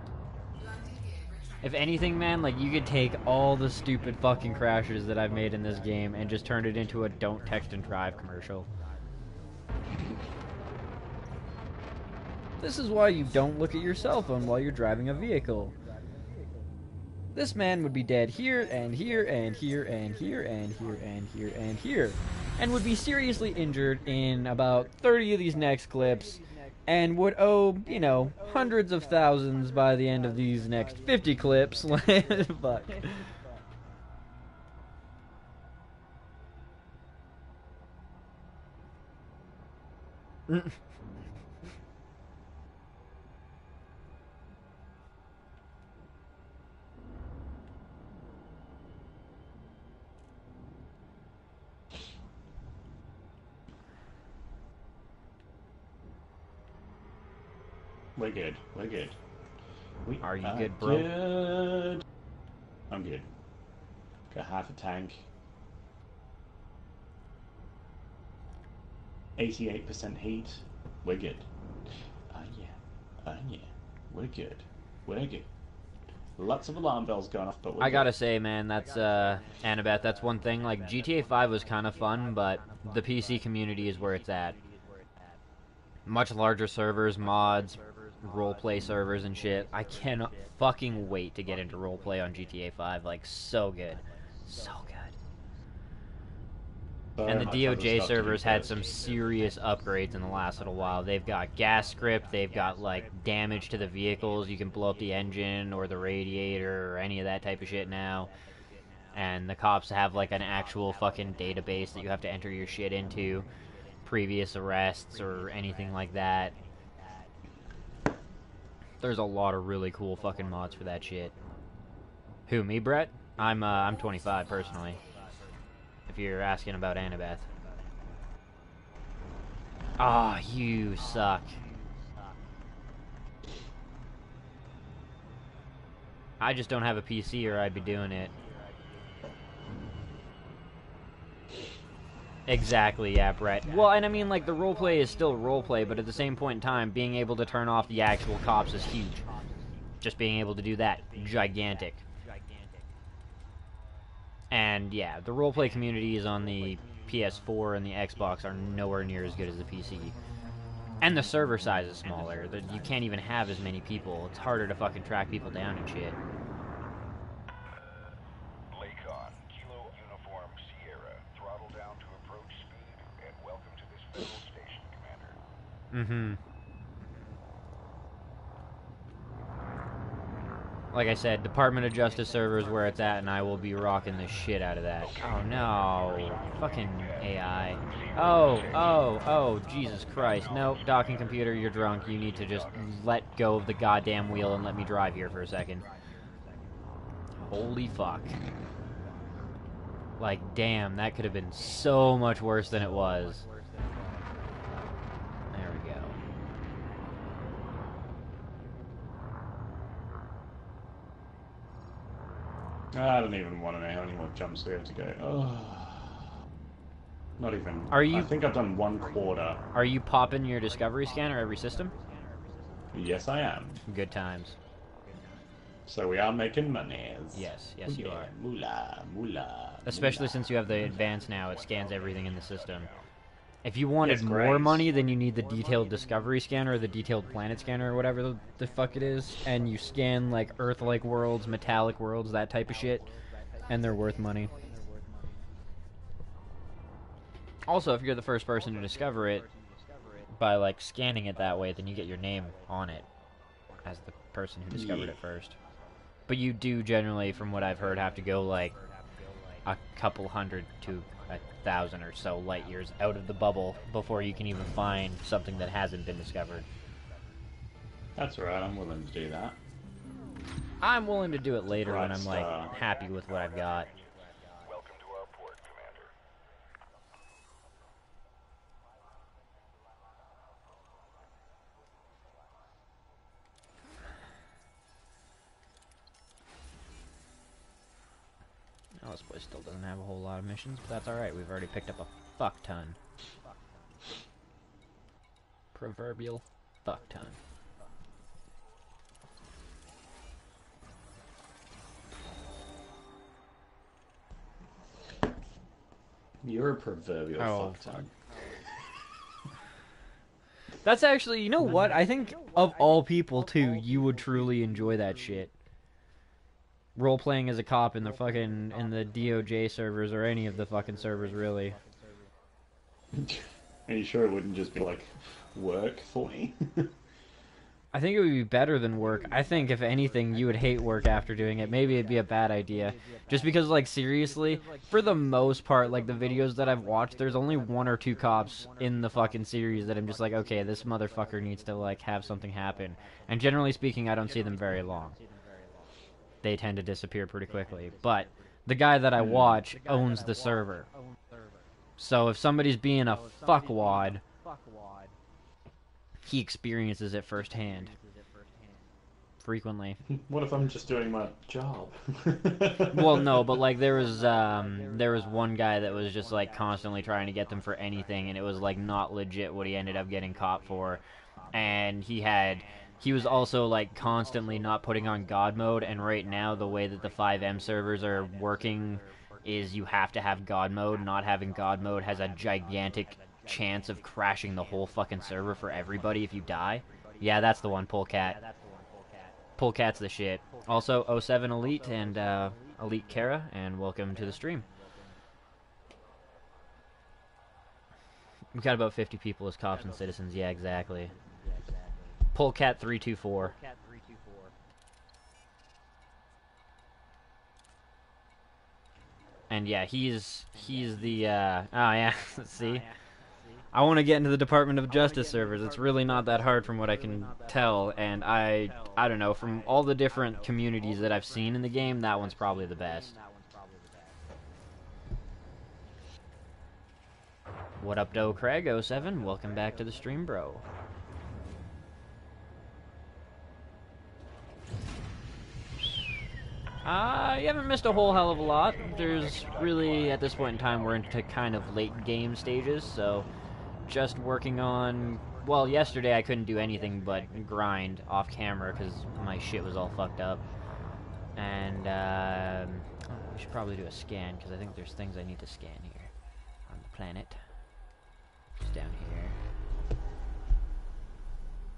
If anything, man, like, you could take all the stupid fucking crashes that I've made in this game and just turn it into a don't text and drive commercial. This is why you don't look at your cell phone while you're driving a vehicle. This man would be dead here, and here, and here, and here, and here, and here, and here. And would be seriously injured in about 30 of these next clips, and would owe, you know, hundreds of thousands by the end of these next 50 clips. Fuck. We're good. We're good. We Are you good, bro? Good. I'm good. Got half a tank. 88% heat. We're good. Yeah. We're good. We're good. Lots of alarm bells going off, but we're I good. gotta say, man, that's, Annabeth, that's one thing. Like, GTA 5 was kind of fun, but the PC community is where it's at. Much larger servers, mods, roleplay servers and shit. I cannot fucking wait to get into roleplay on GTA 5. Like, so good. So good. So And the much other DOJ stuff to do servers had first. some serious upgrades in the last little while. They've got gas script, they've got, like, damage to the vehicles. You can blow up the engine or the radiator or any of that type of shit now. And the cops have, like, an actual fucking database that you have to enter your shit into. Previous arrests or anything like that. There's a lot of really cool fucking mods for that shit. Who, me, Brett? I'm 25 personally. If you're asking about Annabeth. Ah, oh, you suck. I just don't have a PC or I'd be doing it. Exactly, yeah, Brett. Well, and I mean, like, the roleplay is still roleplay, but at the same point in time, being able to turn off the actual cops is huge. Just being able to do that, gigantic. And, yeah, the roleplay communities on the PS4 and the Xbox are nowhere near as good as the PC. And the server size is smaller. You can't even have as many people. It's harder to fucking track people down and shit. Mm-hmm. Like I said, Department of Justice servers where it's at, and I will be rocking the shit out of that. Oh no. Fucking AI. Oh, Jesus Christ. No, docking computer, you're drunk. You need to just let go of the goddamn wheel and let me drive here for a second. Holy fuck. Like, damn, that could have been so much worse than it was. There we go. I don't even want to know how many more jumps we have to go. Oh. Not even. Are you- I think I've done 1/4. Are you popping your discovery scanner every system? Yes, I am. Good times. So we are making money. Yes, you Yeah, are. moolah. Especially since you have the advanced now, it scans everything in the system. If you wanted Yes, more great. money, then you need the detailed discovery scanner or the detailed planet scanner or whatever the fuck it is, and you scan like Earth-like worlds, metallic worlds, that type of shit, and they're worth money. Also, if you're the first person to discover it by like scanning it that way, then you get your name on it as the person who discovered it first. But you do generally, from what I've heard, have to go like a couple hundred to 1,000 or so light years out of the bubble before you can even find something that hasn't been discovered. That's right, I'm willing to do that. I'm willing to do it later when Bright I'm like star. happy with what I've got. Welcome to our port, Commander. Oh, this place still doesn't have a whole lot of missions, but that's alright. We've already picked up a fuck ton. Proverbial fuck ton. You're a proverbial Oh, fucktard. That's actually, you know what? I think of all people too, you would truly enjoy that shit. Role playing as a cop in the DOJ servers or any of the fucking servers, really. Are you sure it wouldn't just be like work for me? I think it would be better than work. I think, if anything, you would hate work after doing it. Maybe it'd be a bad idea. Just because, like, seriously, for the most part, like, the videos that I've watched, there's only 1 or 2 cops in the fucking series that I'm just like, okay, this motherfucker needs to, like, have something happen. And generally speaking, I don't see them very long. They tend to disappear pretty quickly. But the guy that I watch owns the server. So if somebody's being a fuckwad, he experiences it firsthand. Frequently. What if I'm just doing my job? Well, no, but like there was one guy that was just like constantly trying to get them for anything, and it was like not legit what he ended up getting caught for. And he was also like constantly not putting on God mode, and right now the way that the 5M servers are working is you have to have God mode. Not having God mode has a gigantic chance of crashing the whole fucking server for everybody if you die. Yeah, that's the one, Polecat. Polecat's the shit. Also, 07 Elite and Elite Kara, and welcome to the stream. We've got about 50 people as cops and citizens. Yeah, exactly. Polecat 324. And yeah, he's the oh yeah, see? I want to get into the Department of Justice servers. It's really not that hard from what I can tell, and I don't know, from all the different communities that I've seen in the game, that one's probably the best. What up, Doe Craig 07? Welcome back to the stream, bro. You haven't missed a whole hell of a lot. There's really, at this point in time, we're into kind of late game stages, so just working on... Well, yesterday I couldn't do anything but grind off camera because my shit was all fucked up. And, we should probably do a scan, because I think there's things I need to scan here on the planet. Just down here.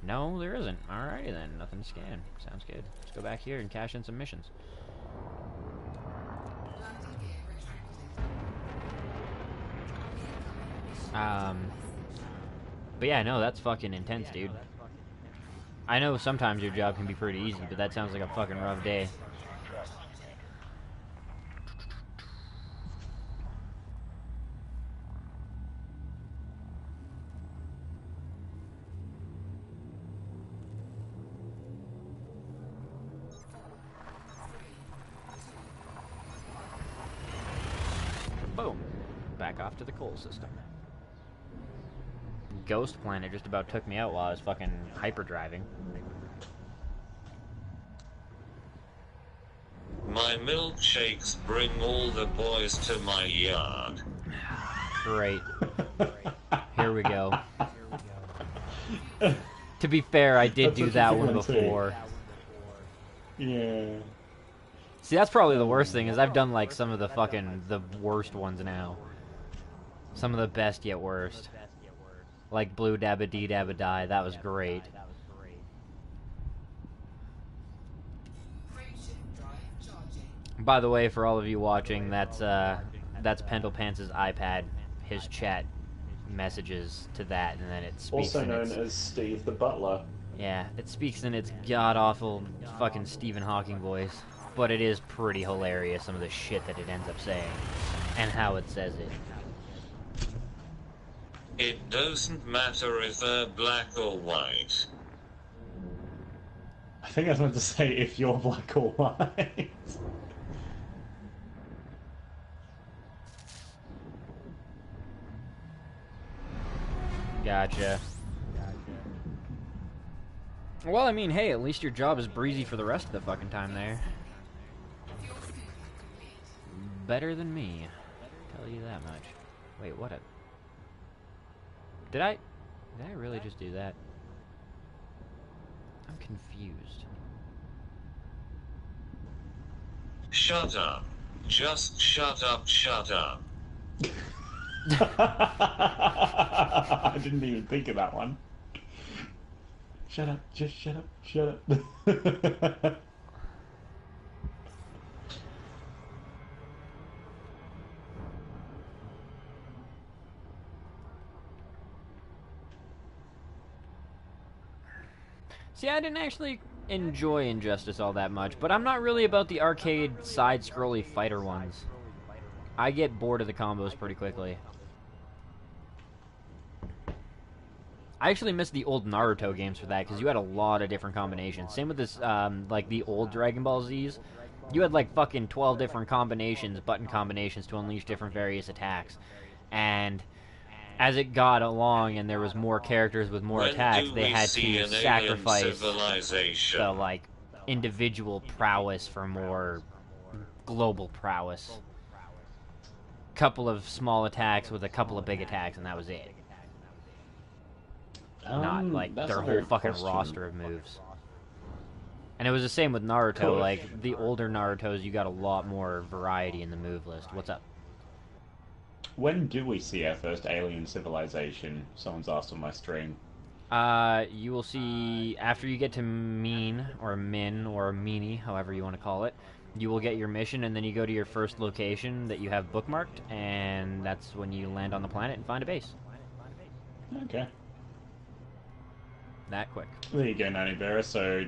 No, there isn't. Alrighty then, nothing to scan. Sounds good. Let's go back here and cash in some missions. But yeah, no, that's fucking intense, dude. I know sometimes your job can be pretty easy, but that sounds like a fucking rough day. Boom. Back off to the coal system. Ghost Planet just about took me out while I was fucking hyperdriving. My milkshakes bring all the boys to my yard. Great. Here we go. To be fair, I did That's do what that you one want to before. Yeah. See, that's probably the worst thing, is I've done like some of the worst ones now. Some of the best yet worst. Like Blue Dabba Dee Dabba Die, that was great. By the way, for all of you watching, that's Pendle Pants' iPad, his chat messages to that, and then it speaks. Also known as Steve the Butler. Yeah, it speaks in its god-awful fucking Stephen Hawking voice. But it is pretty hilarious, some of the shit that it ends up saying. And how it says it. It doesn't matter if they're black or white. I think I was meant to say if you're black or white. Gotcha. Well, I mean, hey, at least your job is breezy for the rest of the fucking time there. Better than me. Tell you that much. Wait, what a... Did I really just do that? I'm confused. Shut up. Just shut up, shut up. I didn't even think of that one. Shut up, just shut up, shut up. See, I didn't actually enjoy Injustice all that much, but I'm not really about the arcade side-scrolly fighter ones. I get bored of the combos pretty quickly. I actually miss the old Naruto games for that, because you had a lot of different combinations. Same with this, like, the old Dragon Ball Zs. You had, like, fucking 12 different combinations, button combinations, to unleash different various attacks. And as it got along and there was more characters with more attacks, they had to sacrifice the, like, individual prowess for more global prowess. Couple of small attacks with a couple of big attacks, and that was it. Not like their whole fucking roster of moves. And it was the same with Naruto. Cool. Like the older Narutos, you got a lot more variety in the move list. What's up? When do we see our first alien civilization? Someone's asked on my stream. You will see after you get to Min or Meanie, however you want to call it. You will get your mission, and then you go to your first location that you have bookmarked, and that's when you land on the planet and find a base. Okay. That quick. There you go, Nanny Bearer. So,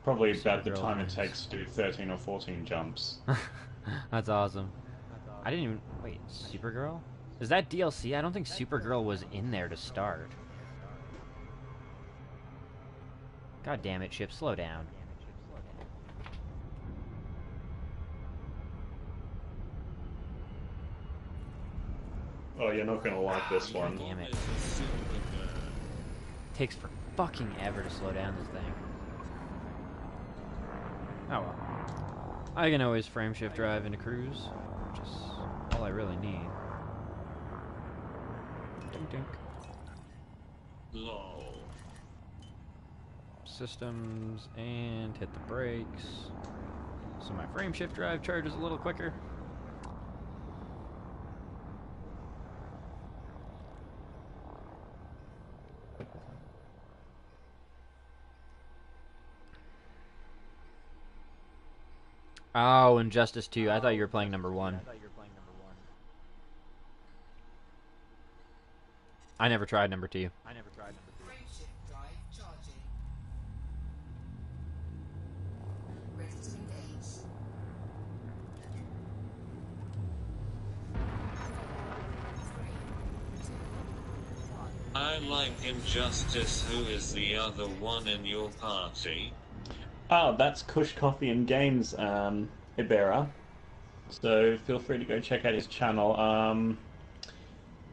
probably about the Supergirl time it is- takes to do 13 or 14 jumps. That's awesome. I didn't even... Wait, Supergirl? Is that DLC? I don't think Supergirl was in there to start. God damn it, ship, slow down. Oh, you're not gonna like this one. Damn it. Takes for fucking ever to slow down this thing. Oh well. I can always frame shift drive into cruise, which is all I really need. Dink dink. Lol. Systems and hit the brakes. So my frame shift drive charges a little quicker. Oh, Injustice 2. I thought you were playing number 1. I never tried number 2. Frameshift drive charging. Ready to engage. I like Injustice. Who is the other one in your party? Oh, that's Kush Coffee and Games, Ibera. So feel free to go check out his channel.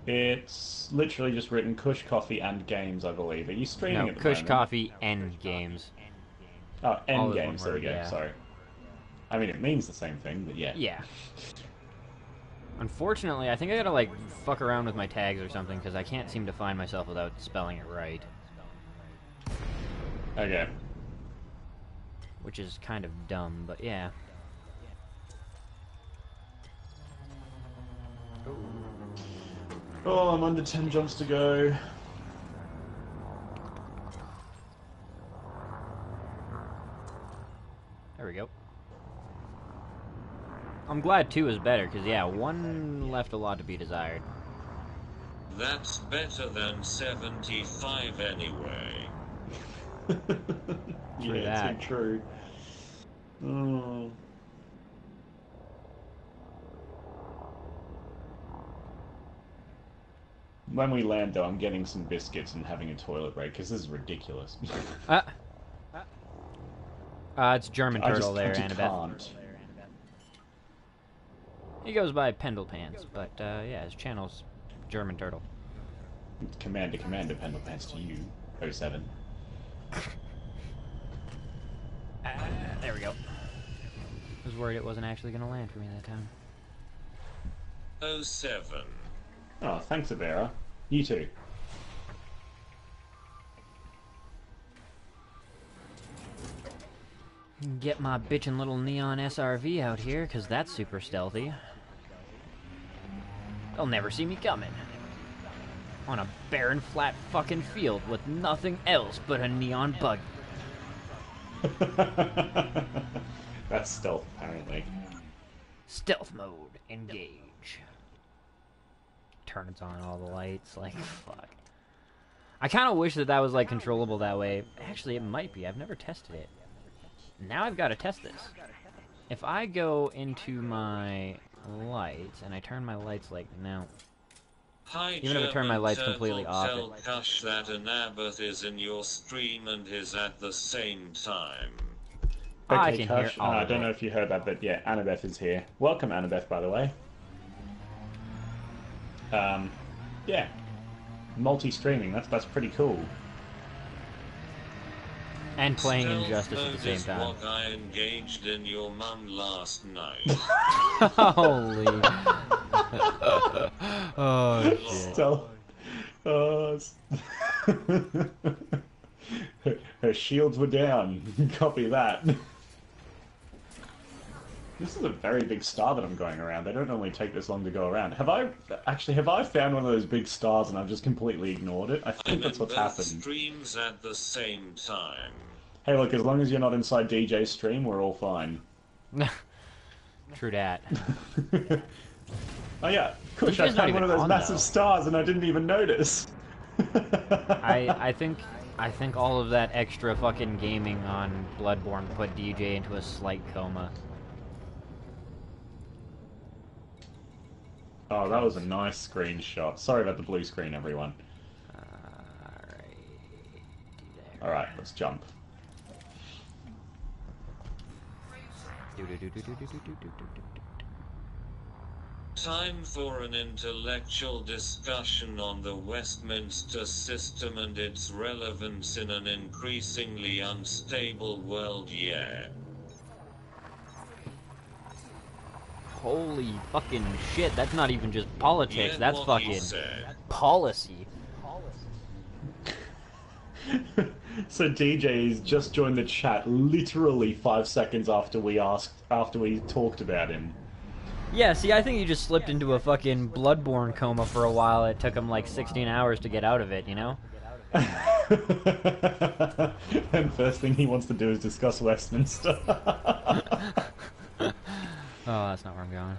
It's literally just written Kush Coffee and Games, I believe. Are you streaming No, at the Kush moment? Coffee End Games. Oh, All End is one Games, there we word, go, yeah. sorry. I mean, it means the same thing, but yeah. Yeah. Unfortunately, I think I gotta, like, fuck around with my tags or something, because I can't seem to find myself without spelling it right. Okay. Which is kind of dumb, but yeah. Oh, I'm under 10 jumps to go. There we go. I'm glad 2 is better, because, yeah, 1 left a lot to be desired. That's better than 75 anyway. True Yeah, that. too true. Oh. When we land, though, I'm getting some biscuits and having a toilet break, because this is ridiculous. Uh, it's German I turtle just there, can't. Annabeth. He goes by Pendlepants, but yeah, his channel's German turtle. Commander, Pendlepants to you, 07. There we go. I was worried it wasn't actually going to land for me that time. 07. Oh, thanks, Avera. You too. Get my bitchin' little neon SRV out here, because that's super stealthy. They'll never see me coming. On a barren, flat fucking field with nothing else but a neon buggy. That's stealth, apparently. Stealth mode, engage. Turns on all the lights, like, fuck. I kind of wish that that was, like, controllable that way. Actually, it might be. I've never tested it. Now I've got to test this. If I go into my lights, and I turn my lights, like, now... Hi, Even if I turn my German lights completely turtle, off, tell Kush that Annabeth is in your stream and is at the same time. I Okay, can hear Kush, all I of don't it. know if you heard that, but yeah, Annabeth is here. Welcome, Annabeth, by the way. Yeah. Multi-streaming, that's pretty cool. And playing Stealth Injustice at the mode same is time. what I engaged in your mum last night. Holy. Oh, shit. Stealth. Her shields were down. Copy that. This is a very big star that I'm going around. They don't normally take this long to go around. Have I found one of those big stars and I've just completely ignored it? I think I'm that's in what's both happened. streams at the same time. Hey, look, as long as you're not inside DJ's stream, we're all fine. True dat. Oh yeah, Kush, I DJ's not found one even of those on, massive though. stars and I didn't even notice. I think all of that extra fucking gaming on Bloodborne put DJ into a slight coma. Oh, that was a nice screenshot. Sorry about the blue screen, everyone. Alright, let's jump. Time for an intellectual discussion on the Westminster system and its relevance in an increasingly unstable world, yeah. Holy fucking shit, that's not even just politics, Yeah, that's what he fucking said. policy. So DJ's just joined the chat literally 5 seconds after we talked about him. Yeah, see, I think he just slipped into a fucking Bloodborne coma for a while. It took him like 16 hours to get out of it, you know? And first thing he wants to do is discuss Westminster. Oh, that's not where I'm going.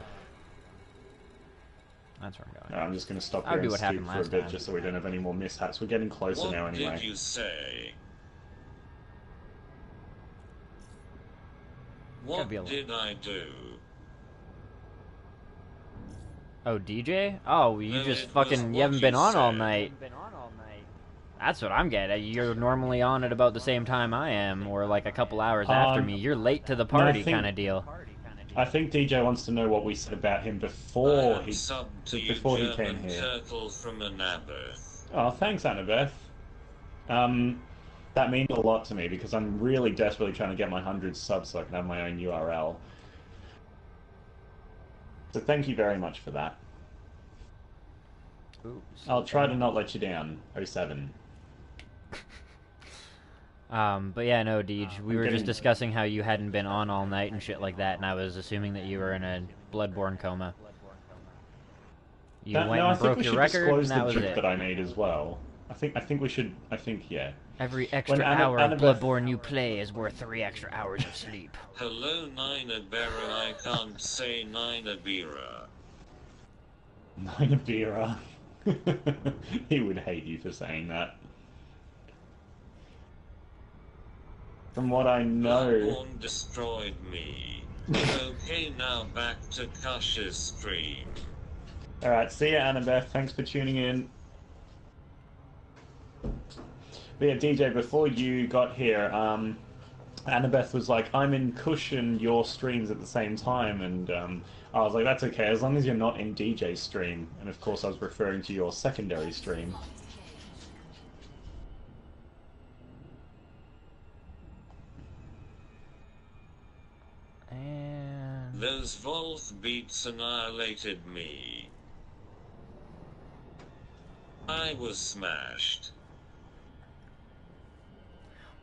That's where I'm going. I'm just going to stop I'll here do and what scoot happened for a last bit time. just so we don't have any more mishaps. We're getting closer What now anyway. did you say? What be a- did I do? Oh, DJ? Oh, you No, just it was fucking, you what haven't been you on all said. night. That's what I'm getting. You're normally on at about the same time I am, or like a couple hours after me. You're late to the party think- kind of deal. I think DJ wants to know what we said about him before I he subbed to you, before he German came here. turtle from Annabeth. Oh, thanks, Annabeth. That means a lot to me because I'm really desperately trying to get my 100 subs so I can have my own URL. So thank you very much for that. Ooh, I'll try to not let you down, 07. But yeah, no, Deej, we were getting- just discussing how you hadn't been on all night and shit like that, and I was assuming that you were in a Bloodborne coma. You went I and think broke we your should record, disclose and that the was joke it. that I made as well. I think we should. Yeah. Every extra Anna- hour of Annabeth- Bloodborne you play is worth 3 extra hours of sleep. Hello, Nina Bera. I can't say Nina Bera. Ninabira. He would hate you for saying that. From what I know. Bloodborne destroyed me. Okay, now back to Kush's stream. Alright, see ya, Annabeth. Thanks for tuning in. But yeah, DJ, before you got here, Annabeth was like, "I'm in Kush and your streams at the same time," and I was like, "That's okay, as long as you're not in DJ's stream." And of course, I was referring to your secondary stream. And Those Volth beats annihilated me. I was smashed.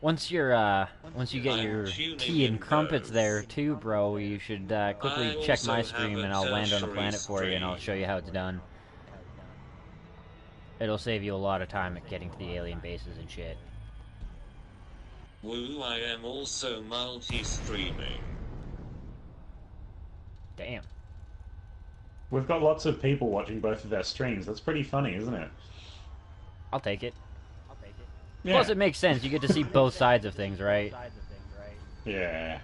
once you get I'm your tuning tea and in crumpets both. there too, bro, you should quickly I check my also have stream a and I'll land on a tertiary planet for you and I'll show stream. you how it's done. It'll save you a lot of time at getting to the alien bases and shit. Woo, I am also multi-streaming. Damn. We've got lots of people watching both of their streams. That's pretty funny, isn't it? I'll take it. Yeah. Plus, it makes sense. You get to see both sides of things, right? Yeah.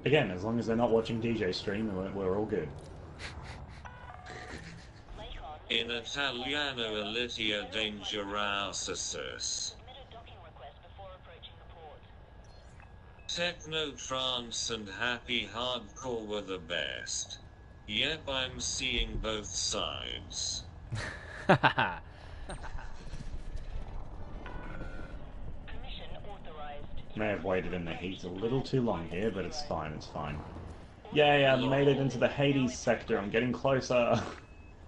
Again, as long as they're not watching DJ stream, we're all good. In Italiano Alitia Dangerous. Techno trance and happy hardcore were the best. Yep, I'm seeing both sides. May have waited in the heat a little too long here, but it's fine, it's fine. Yay, I made it into the Hades sector. I'm getting closer.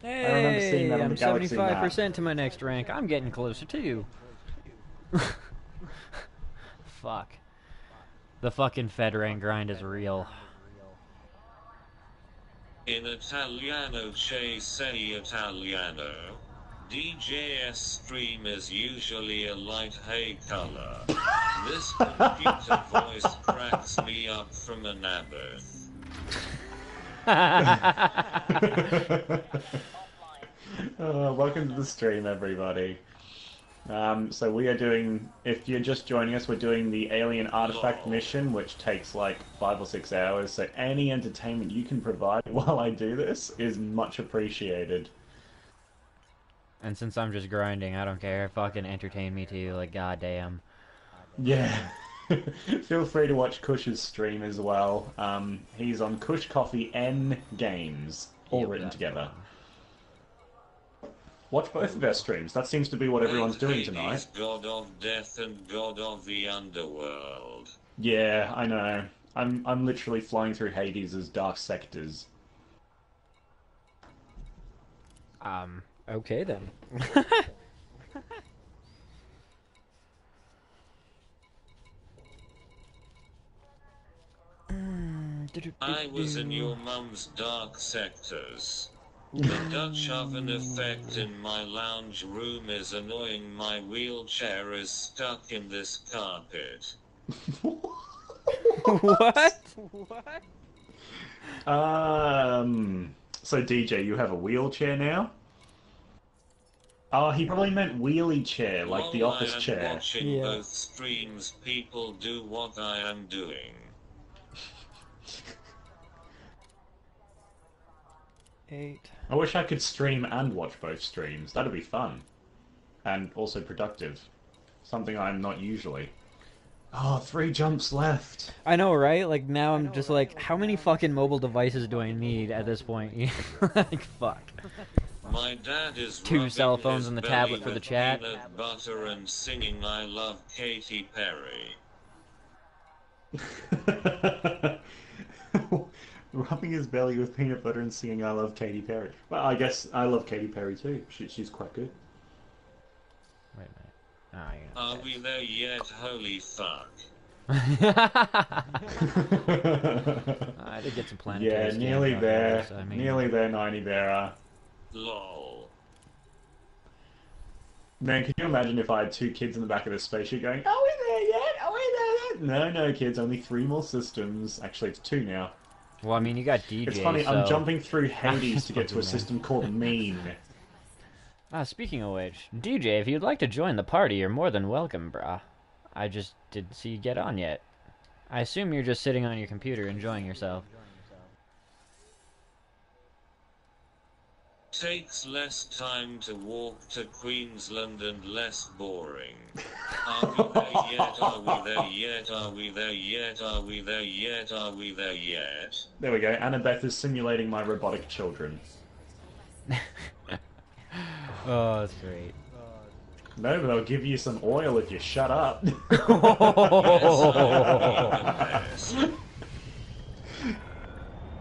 Hey, I remember seeing that on I'm the Galaxy map. 75% to my next rank. I'm getting closer too. Fuck. The fucking Fed rank grind is real. In Italiano che sei Italiano, DJ's stream is usually a light hay color. This computer voice cracks me up from a nabbeth. Welcome to the stream, everybody. So we are doing, if you're just joining us, we're doing the alien artifact mission, which takes like 5 or 6 hours. So any entertainment you can provide while I do this is much appreciated. And since I'm just grinding, I don't care. Fucking entertain me too, like goddamn. Yeah. Feel free to watch Kush's stream as well. He's on Kush Coffee N Games, all written together. Watch both of our streams. That seems to be what everyone's doing tonight. Hades, god of death and god of the underworld. Yeah, I know. I'm literally flying through Hades' dark sectors. Okay then. I was in your mum's dark sectors. The Dutch oven effect in my lounge room is annoying. My wheelchair is stuck in this carpet. What? So DJ, you have a wheelchair now? Oh, he probably meant wheelie chair, like the While office I am chair. watching Yeah. both streams, people do what I am doing. 8. I wish I could stream and watch both streams. That'd be fun. And also productive. Something I'm not usually. Oh, 3 jumps left. I know, right? Like, now I'm just like, how many fucking mobile devices do I need at this point? Like, fuck. My dad is 2 rubbing cell phones his and the belly tablet for the with chat. peanut butter and singing I love Katy Perry. Rubbing his belly with peanut butter and singing I love Katy Perry. Well, I guess I love Katy Perry too. She's quite good. Wait a minute. Oh, you're Are not we there yet? Holy fuck. I did get some planetary Yeah, scans nearly out there. so I mean, Nearly there, 90 Bearer. Lol. Man, could you imagine if I had 2 kids in the back of the spaceship going, "Are we there yet? Are we there yet?" No, kids, only 3 more systems. Actually, it's 2 now. Well, I mean, you got DJ. It's funny, so... I'm jumping through Hades to get to a Fucking man. system called Mean. Speaking of which, DJ, if you'd like to join the party, you're more than welcome, brah. I just didn't see you get on yet. I assume you're just sitting on your computer enjoying yourself. Takes less time to walk to Queensland and less boring. Are we there yet? Are we there yet? Are we there yet? Are we there yet? Are we there yet? There we go. Annabeth is simulating my robotic children. Oh, that's great. No, but I'll give you some oil if you shut up. Yes,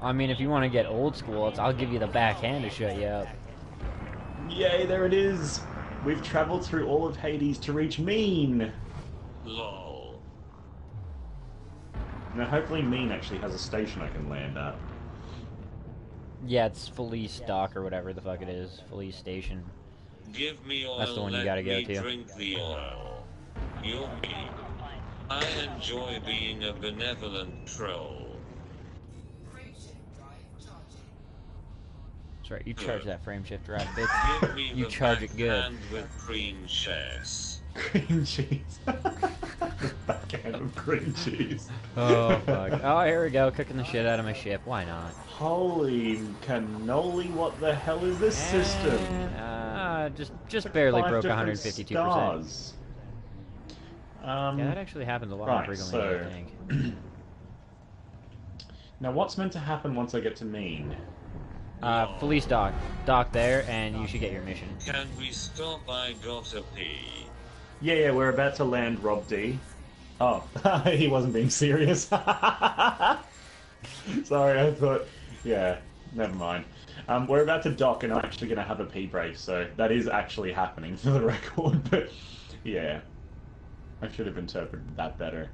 I mean, if you want to get old school, I'll give you the backhand to shut you up. Yay, there it is. We've travelled through all of Hades to reach Mean. lol. Now, hopefully Mean actually has a station I can land at. Yeah, it's Felice Dock or whatever the fuck it is. Felice Station. Give me oil, That's the one you let gotta go me to. drink the oil. You're me. I enjoy being a benevolent troll. Frameshift drive charging. That's right, you charge that frame shift drive, bitch. Give me You the charge it good. backhand with cream chess. Cream cheese. The backhand of cream cheese. Oh, fuck. Oh, here we go, cooking the shit out of my ship. Why not? Holy cannoli, what the hell is this system? Just barely 5 broke different 152%. stars. Yeah, that actually happens a lot Right, more frequently than I think. Now, what's meant to happen once I get to Mean? Felice Dock. Dock there, and you should get your mission. Can we stop? I gotta pee. Yeah, we're about to land Rob D. Oh, he wasn't being serious. Sorry, I thought... Yeah, never mind. We're about to dock, and I'm actually going to have a pee break, so that is actually happening for the record, but yeah. I should have interpreted that better.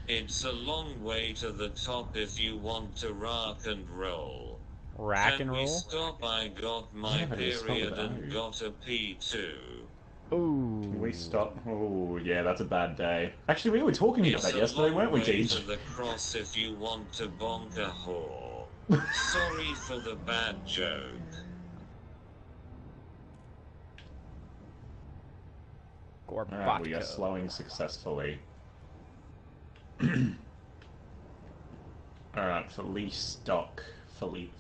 It's a long way to the top if you want to rock and roll. Rack Can and we roll? stop? I got my Yeah, but it's not period about and you. got a P2. Ooh. We stop. Oh, yeah, that's a bad day. Actually, we were talking about It's that a yesterday, long weren't we, way Deej? to the cross if you want to bonk a whore. Sorry for the bad joke. Alright, we are Gorbatko. slowing successfully. Alright, Felice Dock. Felice?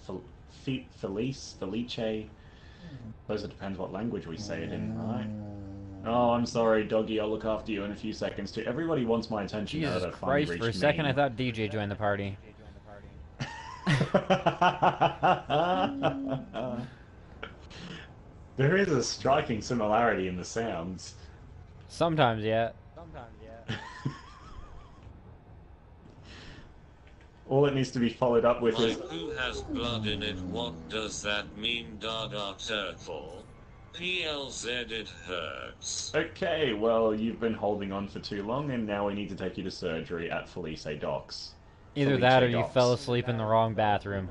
Felice? Suppose it depends what language we say it in, right? Oh, I'm sorry, doggy, I'll look after you in a few seconds too. Everybody wants my attention now Jesus that I've finally Christ, for a reached second I Mean. thought DJ joined the party. There is a striking similarity in the sounds. Sometimes, yeah. All it needs to be followed up with My is... poo has blood in it. What does that mean, Dada Turtle? PLZ, it hurts. Okay, well, you've been holding on for too long, and now we need to take you to surgery at Felice Docks. Either Felice that or you Docks. fell asleep in the wrong bathroom.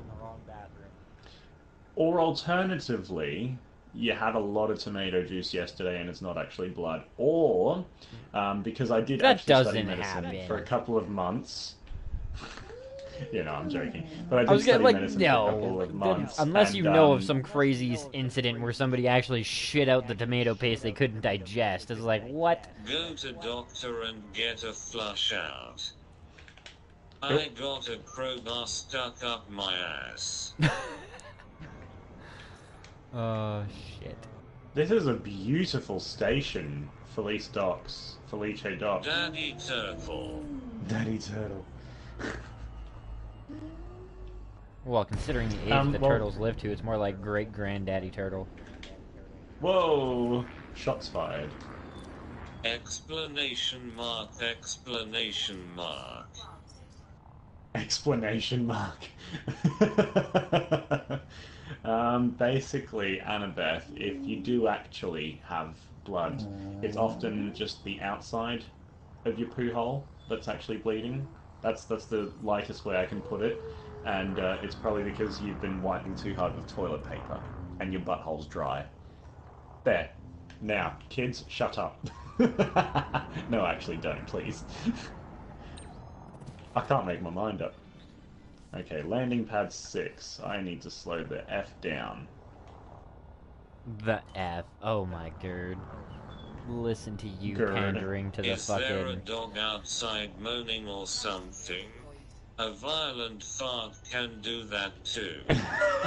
Or alternatively, you had a lot of tomato juice yesterday and it's not actually blood. Or, because I did That actually study doesn't medicine happen. for a couple of months. You know, I'm joking. But I did I was study getting like, medicine for a couple no. of months. Unless and, you know of some crazy incident where somebody actually shit out the tomato paste they couldn't digest. It's like, what? Go to doctor and get a flush out. I got a crowbar stuck up my ass. Oh, shit. This is a beautiful station, Felice Docks. Felice Docks. Daddy Turtle. Daddy Turtle. Well, considering the age the well- turtles live to, it's more like great-granddaddy turtle. Whoa! Shots fired. Explanation mark, explanation mark. Explanation mark. Basically, Annabeth, if you do actually have blood, it's often just the outside of your poo hole that's actually bleeding. That's the lightest way I can put it, and it's probably because you've been wiping too hard with toilet paper, and your butthole's dry. There. Now, kids, shut up. No, actually, don't, please. I can't make my mind up. Okay, landing pad 6. I need to slow the F down. The F. Oh my god. Listen to you Gerd. pandering to the Is there a fucking... dog outside moaning or something? A violent fart can do that too.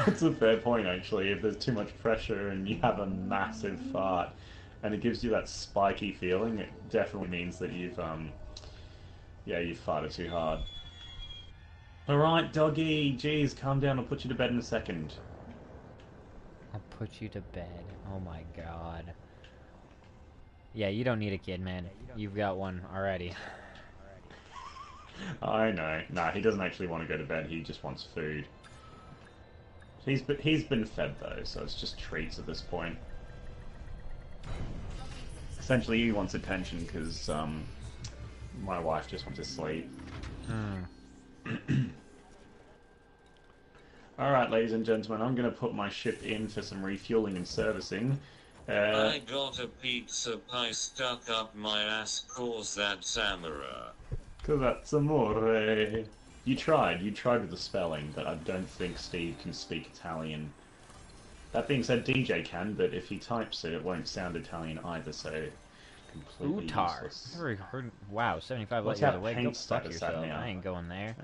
That's a fair point, actually. If there's too much pressure and you have a massive fart, and it gives you that spiky feeling, it definitely means that yeah, you've farted too hard. Alright, doggy, jeez, calm down, I'll put you to bed in a second. I'll put you to bed. Oh my god. Yeah, you don't need a kid, man. You've got one already. I know. Nah, he doesn't actually want to go to bed, he just wants food. He's been fed though, so it's just treats at this point. Essentially, he wants attention because my wife just wants to sleep. Alright, ladies and gentlemen, I'm going to put my ship in for some refueling and servicing. I got a pizza pie stuck up my ass cause that's Samura. Cause that's amore. You tried with the spelling, but I don't think Steve can speak Italian. That being said, DJ can, but if he types it, it won't sound Italian either, so completely Utar. useless. Never heard. Wow, 75 light What's years our away. Go paint fuck status at yourself. now? I ain't going there.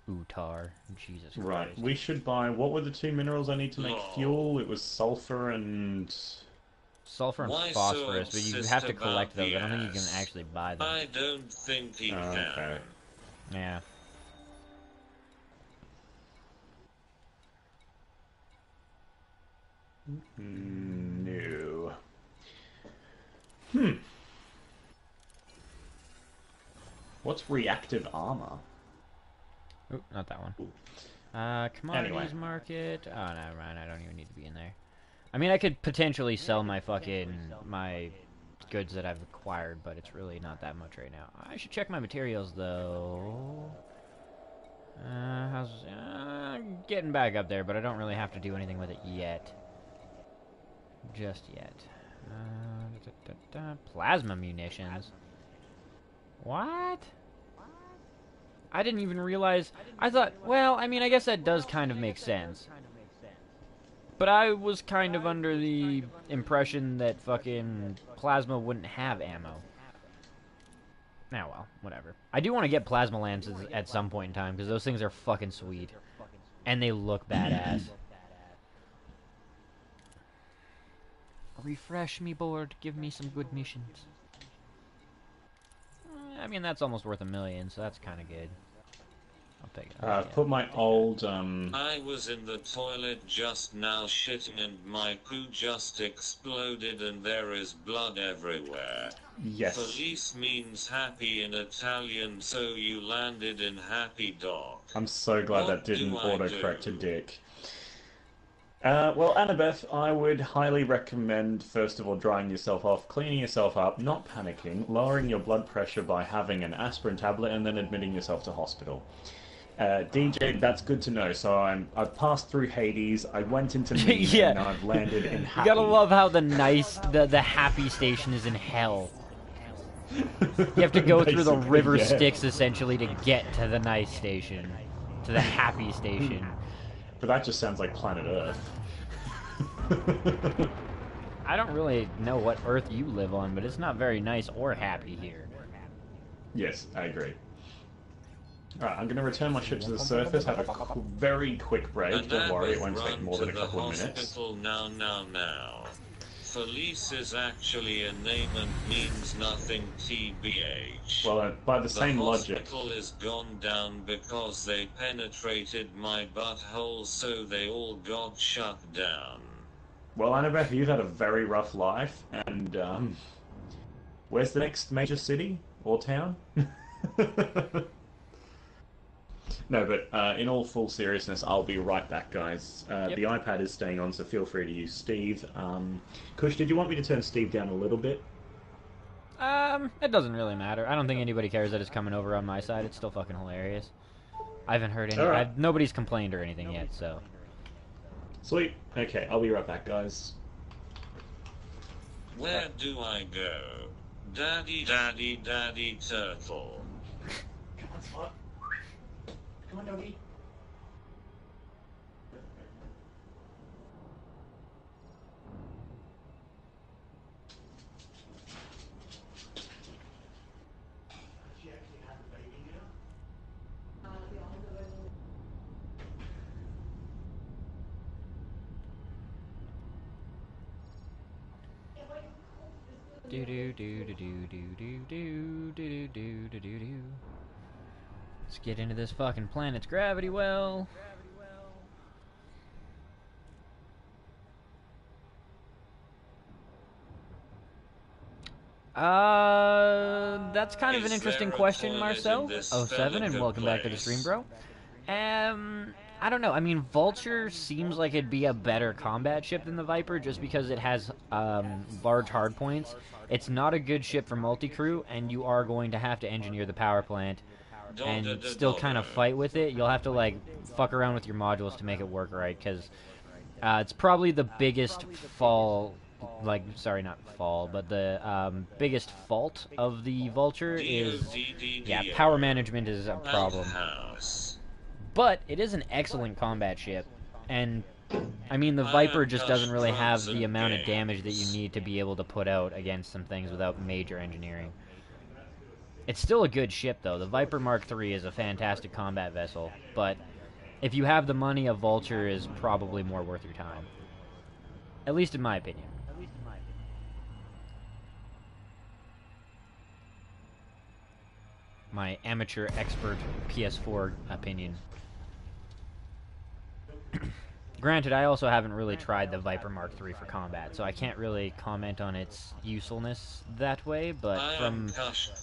Utar. Jesus Christ. Right, we should buy... What were the two minerals I need to make fuel? It was sulfur and... Sulfur and Why so phosphorus, but you have to obsessed collect about those. I don't think you can the actually buy them. I don't think he can. Okay. Yeah. No. What's reactive armor? Oop, not that one. Commodities market. Oh, never mind. I don't even need to be in there. I mean, I could potentially sell my my goods that I've acquired, but it's really not that much right now. I should check my materials, though. How's... getting back up there, but I don't really have to do anything with it yet. Just yet. Plasma munitions. What? I didn't even realize... I thought... Well, I mean, I guess that does kind of make sense. But I was kind of under the impression that fucking plasma wouldn't have ammo. Now, well, whatever. I do want to get plasma lances at some point in time, because those things are fucking sweet. And they look badass. Refresh me board, give me some good missions. I mean, that's almost worth $1 million, so that's kind of good. I'll take it. I've put my old, I was in the toilet just now shitting and my poo just exploded and there is blood everywhere. Yes. Felice means happy in Italian, so you landed in happy dog. I'm so glad What that didn't do I autocorrect to do? Dick. Well, Annabeth, I would highly recommend, first of all, drying yourself off, cleaning yourself up, not panicking, lowering your blood pressure by having an aspirin tablet, and then admitting yourself to hospital. DJ, that's good to know. So I've passed through Hades, I went into Mean, Yeah. and now I've landed in Happy. You gotta love how the happy station is in hell. You have to go through the Basically, river yeah. Styx, essentially, to get to the nice station. To the happy station. But that just sounds like planet Earth. I don't really know what Earth you live on, but it's not very nice or happy here. Yes, I agree. Alright, I'm going to return my ship to the surface, have a very quick break, don't worry, it won't take more than a couple of minutes. Now. Felice is actually a name and means nothing, TBH. Well, by the same The logic... hospital is gone down because they penetrated my butthole, so they all got shut down. Well, Annabeth, you've had a very rough life, and, where's the next major city? Or town? No, but in all full seriousness, I'll be right back, guys. Yep. The iPad is staying on, so feel free to use Steve. Kush, did you want me to turn Steve down a little bit? It doesn't really matter. I don't think anybody cares that it's coming over on my side. It's still fucking hilarious. I haven't heard any... Alright. Nobody's complained or anything yet, so... Sweet. Okay, I'll be right back, guys. Where do I go? Daddy, daddy, daddy turtle. Come on, Spot. Come on, doggy. Do do do do do do do do do do do do do. Let's get into this fucking planet's gravity well. That's kind of an Is interesting there a question, toilet Marcel. in this 07, and Felica welcome back to the stream, place? bro. I don't know. I mean, Vulture seems like it'd be a better combat ship than the Viper just because it has large hard points. It's not a good ship for multi-crew, and you are going to have to engineer the power plant and still kind of fight with it. You'll have to, like, fuck around with your modules to make it work right, because it's probably the biggest fall... Like, sorry, not fall, but the biggest fault of the Vulture is... Yeah, power management is a problem. But it is an excellent combat ship, and I mean the Viper just doesn't really have the amount of damage that you need to be able to put out against some things without major engineering. It's still a good ship though. The Viper Mark III is a fantastic combat vessel, but if you have the money, a Vulture is probably more worth your time. At least in my opinion. My amateur expert PS4 opinion. Granted, I also haven't really tried the Viper Mark III for combat, so I can't really comment on its usefulness that way, but from...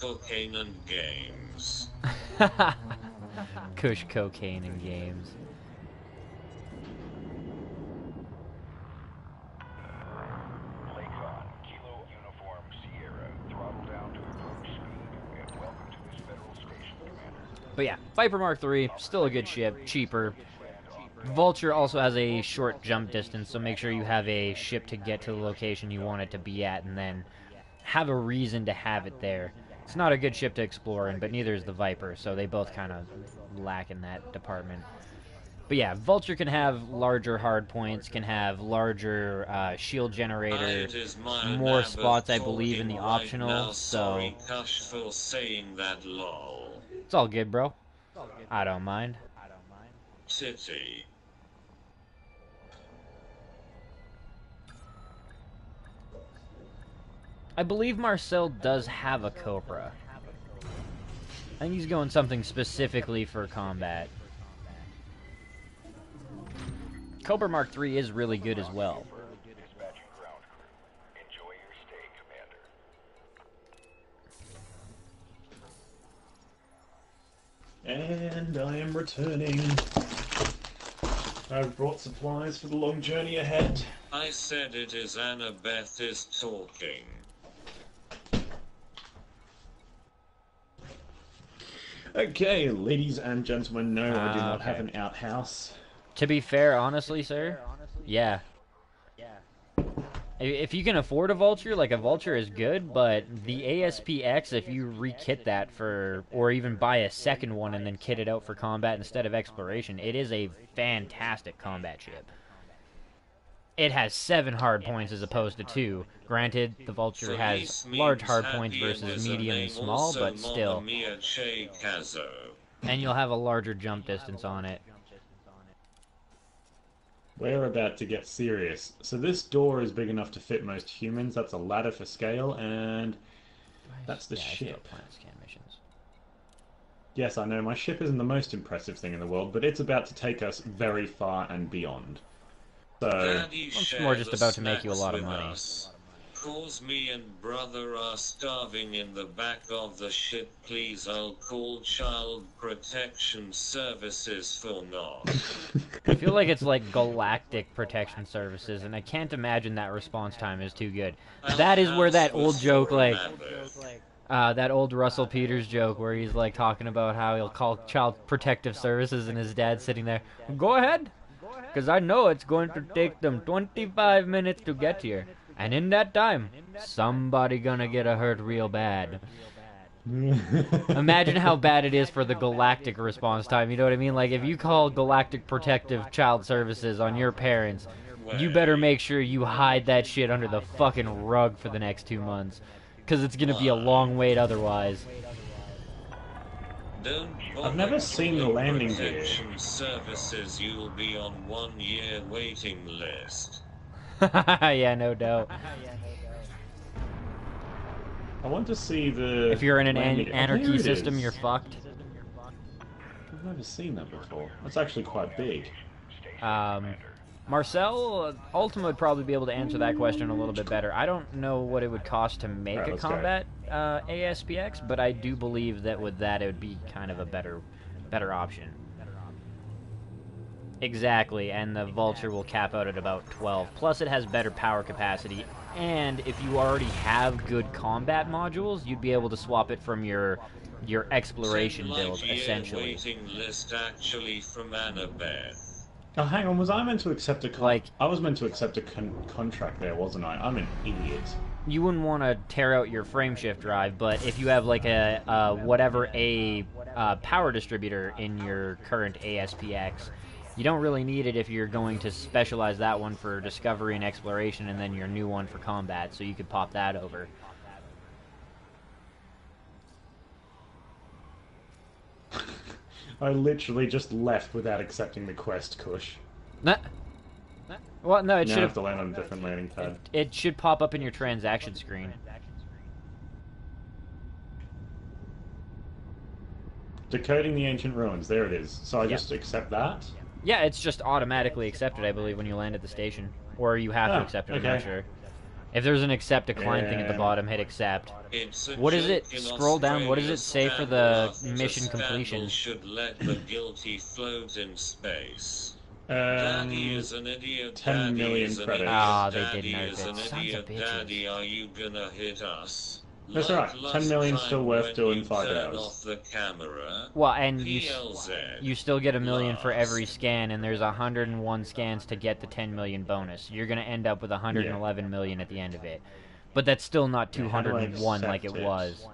cocaine and games. Kush cocaine and games. Lakon, Kilo Uniform Sierra, throttle down to approach speed, and welcome to this federal station, Commander. But yeah, Viper Mark III, still a good ship, cheaper. Vulture also has a short jump distance, so make sure you have a ship to get to the location you want it to be at, and then have a reason to have it there. It's not a good ship to explore in, but neither is the Viper, so they both kind of lack in that department. But yeah, Vulture can have larger hard points, can have larger shield generator, more spots, I believe, in the optional, so... Kush for saying that, lol. It's all good, bro. I don't mind. City. I believe Marcel does have a Cobra. I think he's going something specifically for combat. Cobra Mark III is really good as well. Dispatching ground crew. Enjoy your stay, Commander. And I am returning. I've brought supplies for the long journey ahead. I said it is Annabeth is talking. Okay, ladies and gentlemen, no, I do not okay. have an outhouse. To be fair, honestly, sir, yeah. If you can afford a Vulture, like a Vulture is good, but the ASPX, if you re-kit that for, or even buy a second one and then kit it out for combat instead of exploration, it is a fantastic combat ship. It has 7 hard points as opposed to 2. Granted, the Vulture has large hard points versus medium and small, but still. And you'll have a larger jump distance on it. We're about to get serious. So this door is big enough to fit most humans. That's a ladder for scale, and that's the ship. Planet scan missions. Yes, I know my ship isn't the most impressive thing in the world, but it's about to take us very far and beyond. So It's more just about to make you a lot of money. Cause me and brother are starving in the back of the ship, please. I'll call Child Protection Services for not. I feel like it's like Galactic Protection Services, and I can't imagine that response time is too good. That is where that old joke, like, that old Russell Peters joke where he's like talking about how he'll call Child Protective Services and his dad's sitting there, go ahead, because I know it's going to take them 25 minutes to get here. And in that time, somebody gonna get hurt real bad. Imagine how bad it is for the galactic response time, you know what I mean? Like, if you call Galactic Protective Child Services on your parents, you better make sure you hide that shit under the fucking rug for the next 2 months. Because it's gonna be a long wait otherwise. I've never seen the landing gear. Services, you'll be on 1-year waiting list. Yeah, no doubt. I want to see the. If you're in an landing- oh, anarchy there it system, is. you're fucked. I've never seen that before. That's actually quite big. Marcel, Ultima would probably be able to answer that question a little bit better. I don't know what it would cost to make Alright, a let's go. combat ASPX, but I do believe that with that it would be kind of a better option. Exactly, and the Vulture will cap out at about 12. Plus, it has better power capacity, and if you already have good combat modules, you'd be able to swap it from your exploration build, essentially. Waiting list actually from Annabeth. Oh, hang on. Was I meant to accept a Like- I was meant to accept a contract there, wasn't I? I'm an idiot. You wouldn't want to tear out your frameshift drive, but if you have like a power distributor in your current ASPX, you don't really need it if you're going to specialize that one for discovery and exploration, and then your new one for combat. So you could pop that over. I literally just left without accepting the quest, Kush. Nah. Well, no, it Now I should have to land on a different landing pad. It should pop up in your transaction screen. Decoding the ancient ruins. There it is. So I Yep. just accept that? Yeah, it's just automatically accepted, I believe, when you land at the station. Or you have to Oh, accept it, I'm okay. not sure. If there's an accept decline thing at the Yeah. bottom, hit accept. It's a What is it? joke in Scroll down, what does it say for the Australia, mission scandal completion? should let the guilty float in space. Daddy is an idiot. 10 Daddy million is an credits. idiot. Ah, they Daddy did nerf is it. an Sons of idiot. bitches. Daddy, are you gonna hit us? That's Like alright. 10 last million time still worth when doing you 5 turn hours. off the camera. Well, and PLZ. you still get 1 million for every Lost. scan, and there's 101 scans to get the 10 million bonus. You're going to end up with 111 million at the end of it. But that's still not Yeah, how do I 201 like it accept it? was.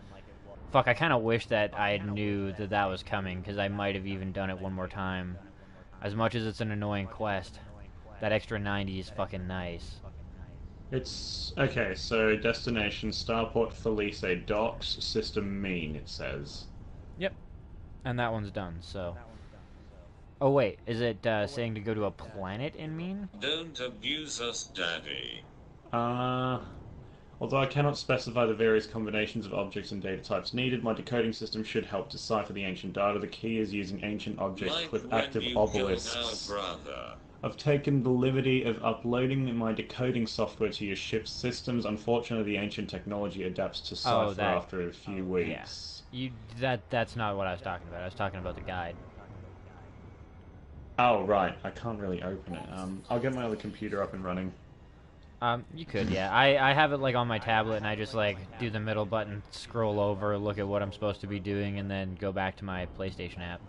Fuck, I kind of wish that I knew that that was coming, because I might have even done it one more time. As much as it's an annoying quest, that extra 90 is fucking nice. It's... Okay, so destination Starport Felice Docks, System Mean, it says. Yep. And that one's done, so... Oh wait, is it saying to go to a planet in Mean? Don't abuse us, Daddy. Although I cannot specify the various combinations of objects and data types needed, my decoding system should help decipher the ancient data. The key is using ancient objects Like with when active you killed obelisks. our brother. I've taken the liberty of uploading my decoding software to your ship's systems. Unfortunately, the ancient technology adapts to cipher that- after a few weeks. That's not what I was talking about. I was talking about the guide. Oh, right. I can't really open it. I'll get my other computer up and running. You could, yeah. I have it like on my tablet, and I just like do the middle button, scroll over, look at what I'm supposed to be doing, and then go back to my PlayStation app.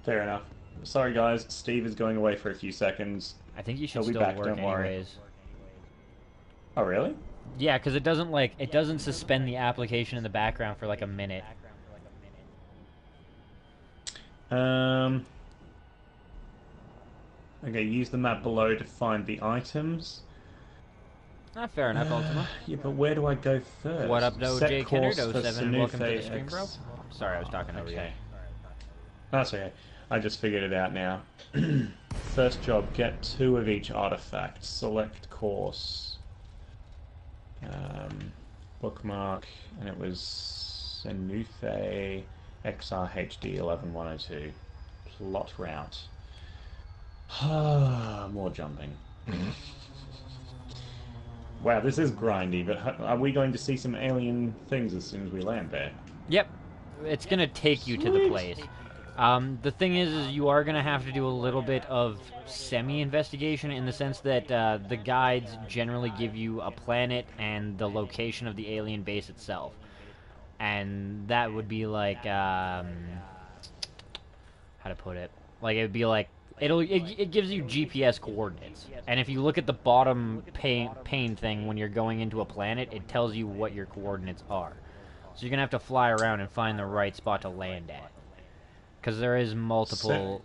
Fair enough. Sorry, guys. Steve is going away for a few seconds. I think you should He'll be still back, work don't worry. anyways. Oh, really? Yeah, because it doesn't suspend the application in the background for like a minute. Okay, use the map below to find the items. Fair enough, Ultima. Yeah, but where do I go first? What up, though, Set Jay course Kennard, for 07, and welcome to the Sanufe stream, bro. X. Sorry, I was talking over Okay. you. That's okay. I just figured it out now. First job, get 2 of each artifact. Select course. Bookmark, and it was Sanufe XRHD 11102. Plot route. More jumping. Wow, this is grindy, but are we going to see some alien things as soon as we land there? Yep, it's gonna take you to the Sweet. place. The thing is you are gonna have to do a little bit of semi-investigation in the sense that the guides generally give you a planet and the location of the alien base itself, and that would be like how to put it? Like it would be like it gives you GPS coordinates, and if you look at the bottom pane thing when you're going into a planet, it tells you what your coordinates are. So you're gonna have to fly around and find the right spot to land at, because there is multiple.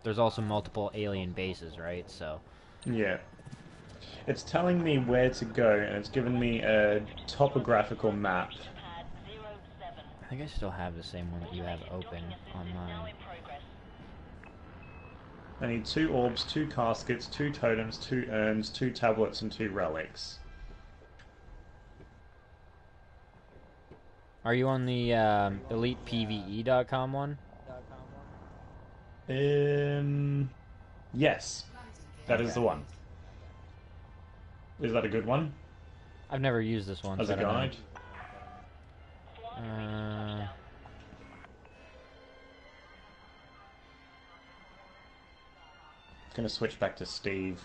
There's also multiple alien bases, right? So. Yeah. It's telling me where to go, and it's given me a topographical map. I think I still have the same one that you have open on mine. I need 2 orbs, 2 caskets, 2 totems, 2 urns, 2 tablets, and 2 relics. Are you on the elitepve.com one? Yes, that is Okay. the one. Is that a good one? I've never used this one. As So a I don't guide? know. Gonna switch back to Steve.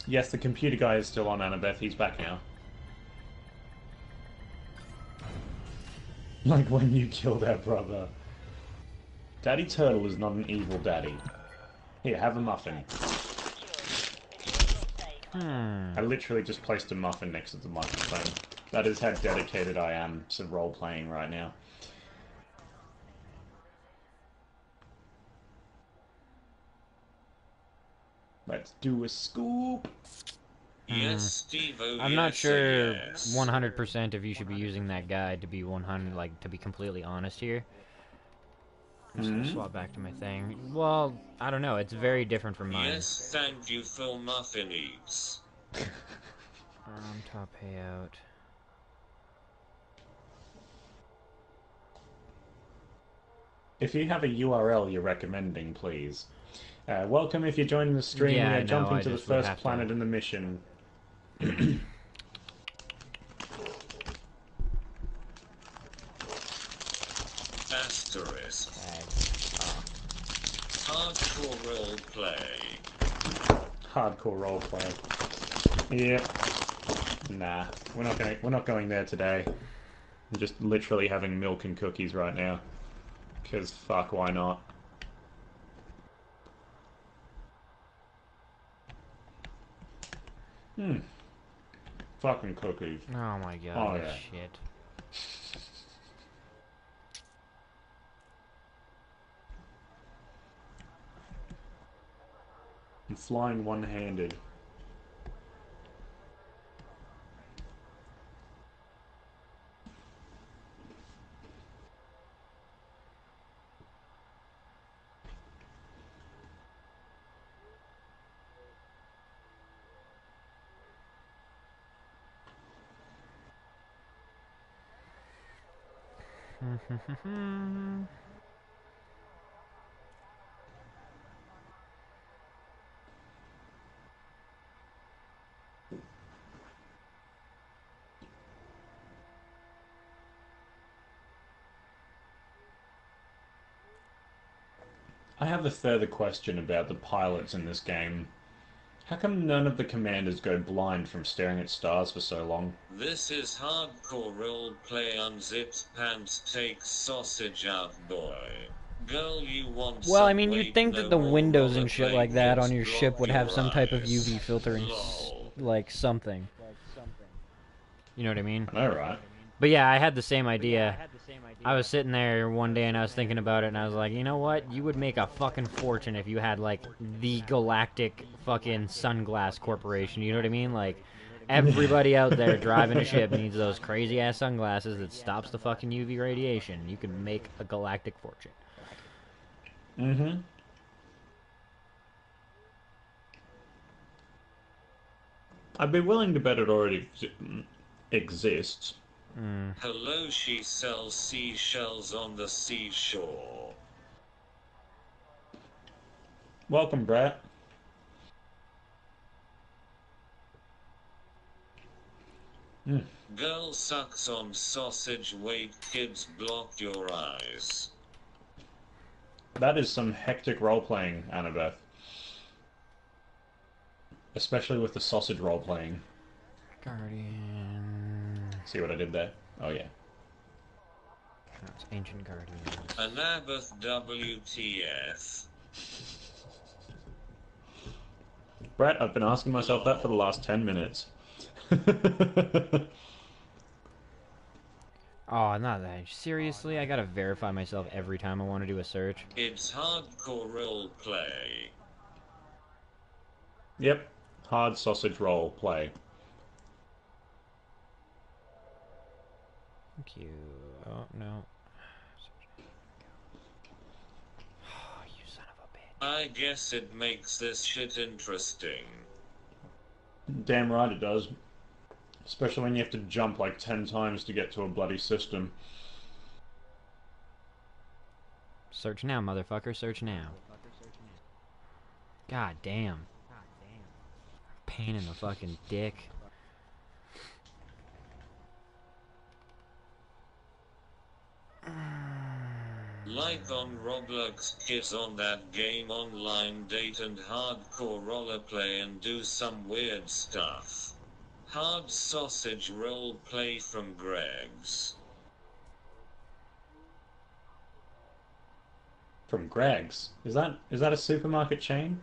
Yes, the computer guy is still on, Annabeth. He's back now. Like when you killed our brother. Daddy Turtle is not an evil daddy. Here, have a muffin. I literally just placed a muffin next to the microphone. That is how dedicated I am to role-playing right now. Let's do a scoop. Yes, Steve. I'm not sure 100% if you should be using that guide to be 100, like, to be completely honest here. I'm just gonna swap back to my thing. Well, I don't know. It's very different from mine. Yes, thank you for muffin eats. Top payout. If you have a URL you're recommending, please. Welcome if you're joining the stream. Yeah, we I are know, jumping I to the just would first have to- planet in the mission. Asterisk. Hardcore roleplay. Hardcore roleplay. Yep. Nah, we're not going there today. I'm just literally having milk and cookies right now. 'Cause fuck, why not? Fucking cookies. Oh my god, Oh, this yeah. shit. I'm flying one-handed. I have a further question about the pilots in this game. How come none of the commanders go blind from staring at stars for so long? This is hardcore roleplay. Unzipped pants, take sausage out, boy. Girl, you want Well, I some mean, weight, you'd think no that the more windows and shit like that on rollerblades, your ship block would have your some type of eyes. UV filter and Lol. like something. You know what I mean? I know, right? But yeah, I had the same idea. I was sitting there one day and I was thinking about it and I was like, you know what? You would make a fucking fortune if you had like the galactic fucking sunglass corporation. You know what I mean? Like everybody out there driving a ship needs those crazy ass sunglasses that stops the fucking UV radiation. You could make a galactic fortune. Mm-hmm. I'd be willing to bet it already exists. Hello, she sells seashells on the seashore. Welcome, Brett. Girl sucks on sausage, wait, kids, block your eyes. That is some hectic role-playing, Annabeth. Especially with the sausage role-playing. Guardian. See what I did there? Oh, yeah. That's Ancient Guardian. Annabeth WTF. Brett, I've been asking myself that for the last 10 minutes. Oh, not that. Seriously? I gotta verify myself every time I want to do a search. It's hardcore roleplay. Yep. Hard sausage roll play. Thank you. Oh, no. Oh, you son of a bitch. I guess it makes this shit interesting. Damn right it does. Especially when you have to jump like 10 times to get to a bloody system. Search now, motherfucker. Search now. God damn. Pain in the fucking dick. Like on Roblox, get on that game online, date and hardcore rollerplay and do some weird stuff. Hard sausage role play from Greg's. From Greg's. Is that a supermarket chain?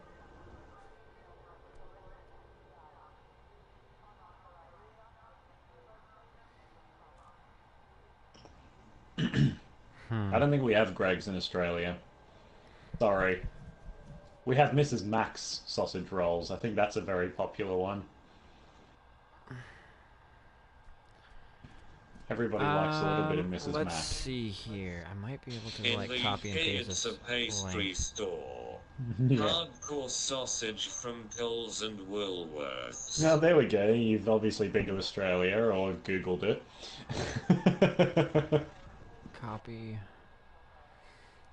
I don't think we have Greg's in Australia. Sorry. We have Mrs. Max sausage rolls. I think that's a very popular one. Everybody likes a little bit of Mrs. Let's Max. see here. I might be able to In like the copy and UK, paste it's this a pastry link. store. Yeah. Hardcore sausage from Coles and Woolworths. Now there we go. You've obviously been to Australia or Googled it. Copy.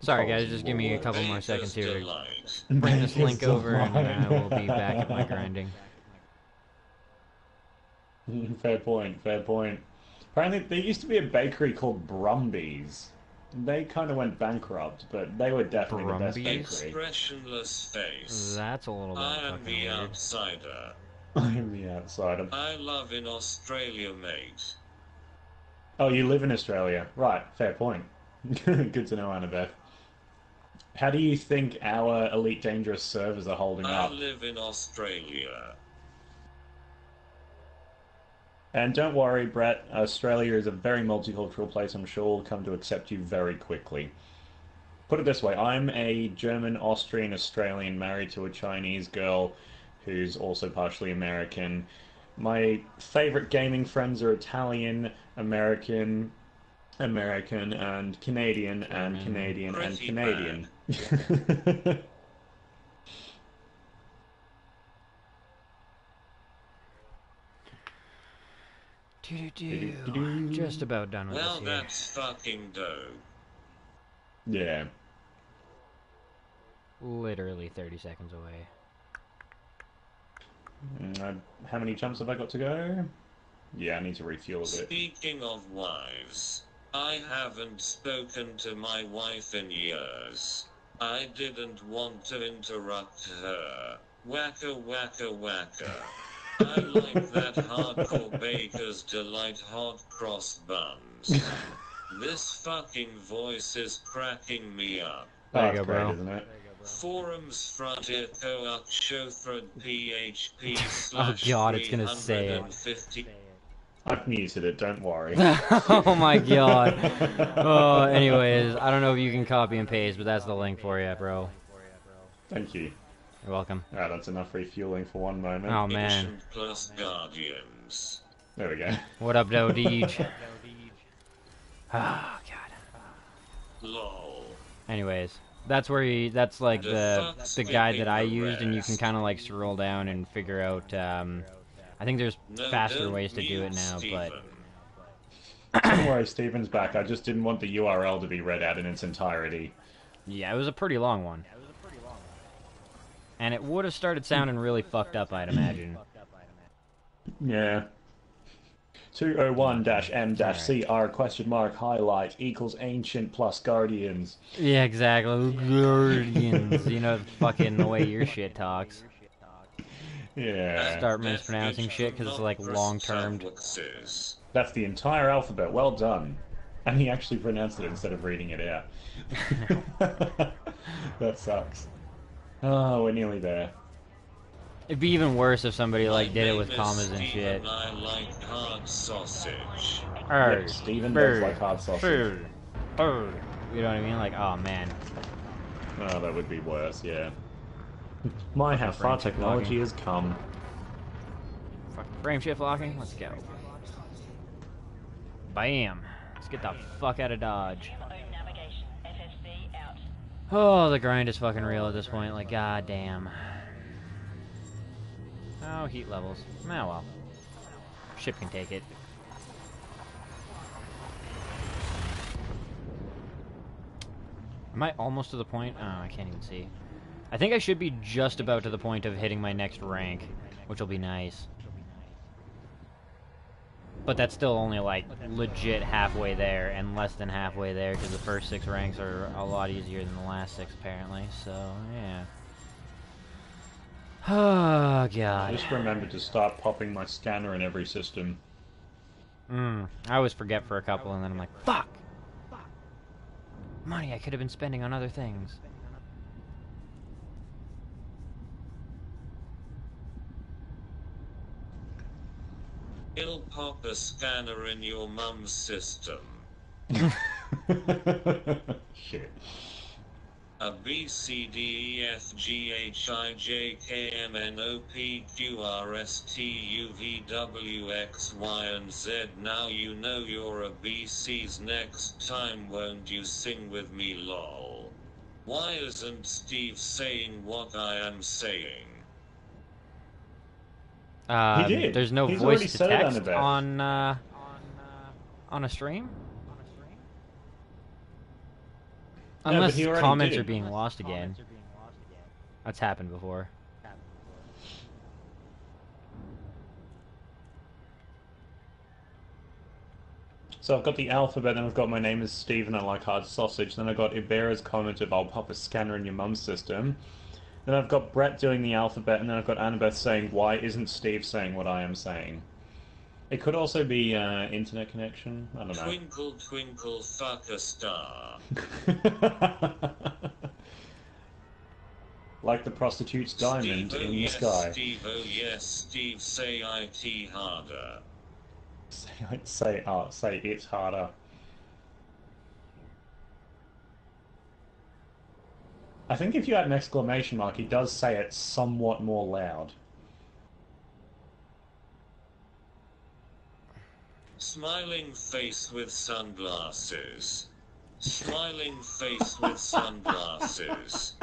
Sorry guys, just give me a couple more Baker's seconds here to Delight. bring this link Baker's over, and then I will be Delight. back at my grinding. Fair point, fair point. Apparently, there used to be a bakery called Brumby's. They kind of went bankrupt, but they were definitely the best Brumby's? bakery. Expressionless face. That's a little bit I am fucking the weird. outsider. I'm the outsider. I love in Australia, mate. Oh, you live in Australia. Right, fair point. Good to know, Annabeth. How do you think our Elite Dangerous servers are holding I up? live in Australia. And don't worry, Brett, Australia is a very multicultural place. I'm sure we'll come to accept you very quickly. Put it this way, I'm a German, Austrian, Australian married to a Chinese girl who's also partially American. My favorite gaming friends are Italian, American, and Canadian, and Canadian, and Pretty Canadian. Just about done with Well, this here. that's fucking dope. Yeah. Literally 30 seconds away. How many jumps have I got to go? Yeah, I need to refuel a bit. Speaking of wives, I haven't spoken to my wife in years. I didn't want to interrupt her. Wacka wacka wacka. I like that hardcore Baker's Delight hot cross buns. This fucking voice is cracking me up. There you That's go, great, bro. isn't it? Forums frontier coac showthread php Oh god, it's gonna say it. 350. I've muted it, don't worry. Oh my god. Oh, anyways, I don't know if you can copy and paste, but that's the link for you, bro. Thank you. You're welcome. Alright, that's enough refueling for one moment. Oh man. Ancient plus Guardians. There we go. What up, Dodeej? Oh god. Lol. Anyways, that's where you, that's like the fuck's guide that I taking the used, and you can rest? kind of like scroll down and figure out, I think there's No, faster don't ways to do it mute now, but Steven. Don't worry, Steven's back. I just didn't want the URL to be read out in its entirety. yeah, it was a pretty long one. And it would have started sounding really fucked up, I'd imagine. Yeah. 201-M-CR question mark highlight equals ancient plus guardians. Yeah, exactly. Guardians. You know, fucking the way your shit talks. Yeah. Start mispronouncing shit because it's like long-termed. That's the entire alphabet. Well done. And he actually pronounced it instead of reading it out. That sucks. Oh, we're nearly there. It'd be even worse if somebody like did it with My name is commas and Steven, shit. I like hard sausage. Arr, Steven brr, does like hard sausage. brr, brr. You know what I mean? Like, oh man. Oh, that would be worse, yeah. My, how far Frame shift technology locking. has come. Fucking frame shift locking. Let's go. Bam. Let's get the fuck out of Dodge. Own navigation. FFC out. Oh, the grind is fucking real at this point. Like, goddamn. Oh, heat levels. Oh well. Ship can take it. Am I almost to the point? Oh, I can't even see. I think I should be just about to the point of hitting my next rank, which will be nice. But that's still only, like, legit halfway there, and less than halfway there, because the first 6 ranks are a lot easier than the last 6, apparently, so, yeah. Oh, God. Just remember to start popping my scanner in every system. I always forget for a couple, and then I'm like, fuck! Money I could have been spending on other things. He'll pop a scanner in your mum's system. Shit. A B C D E F G H I J K M N O P Q R S T U V W X Y and Z. Now you know you're a BC's. Next time won't you sing with me, lol? Why isn't Steve saying what I am saying? He did. There's no He's already voice to said it, text Annabeth. on a stream? but Unless he already comments did. are being lost again. That's happened before. So I've got the alphabet, then I've got my name is Steve and I like hard sausage, then I've got Ibera's comment of I'll pop a scanner in your mum's system. Then I've got Brett doing the alphabet, and then I've got Annabeth saying, why isn't Steve saying what I am saying? It could also be internet connection. I don't know. Twinkle, twinkle, fuck a star. Like the prostitute's diamond Steve, oh in the yes, sky. Steve, oh yes, Steve, say IT harder. Say it harder. I think if you add an exclamation mark, he does say it somewhat more loud. Smiling face with sunglasses. Smiling face with sunglasses.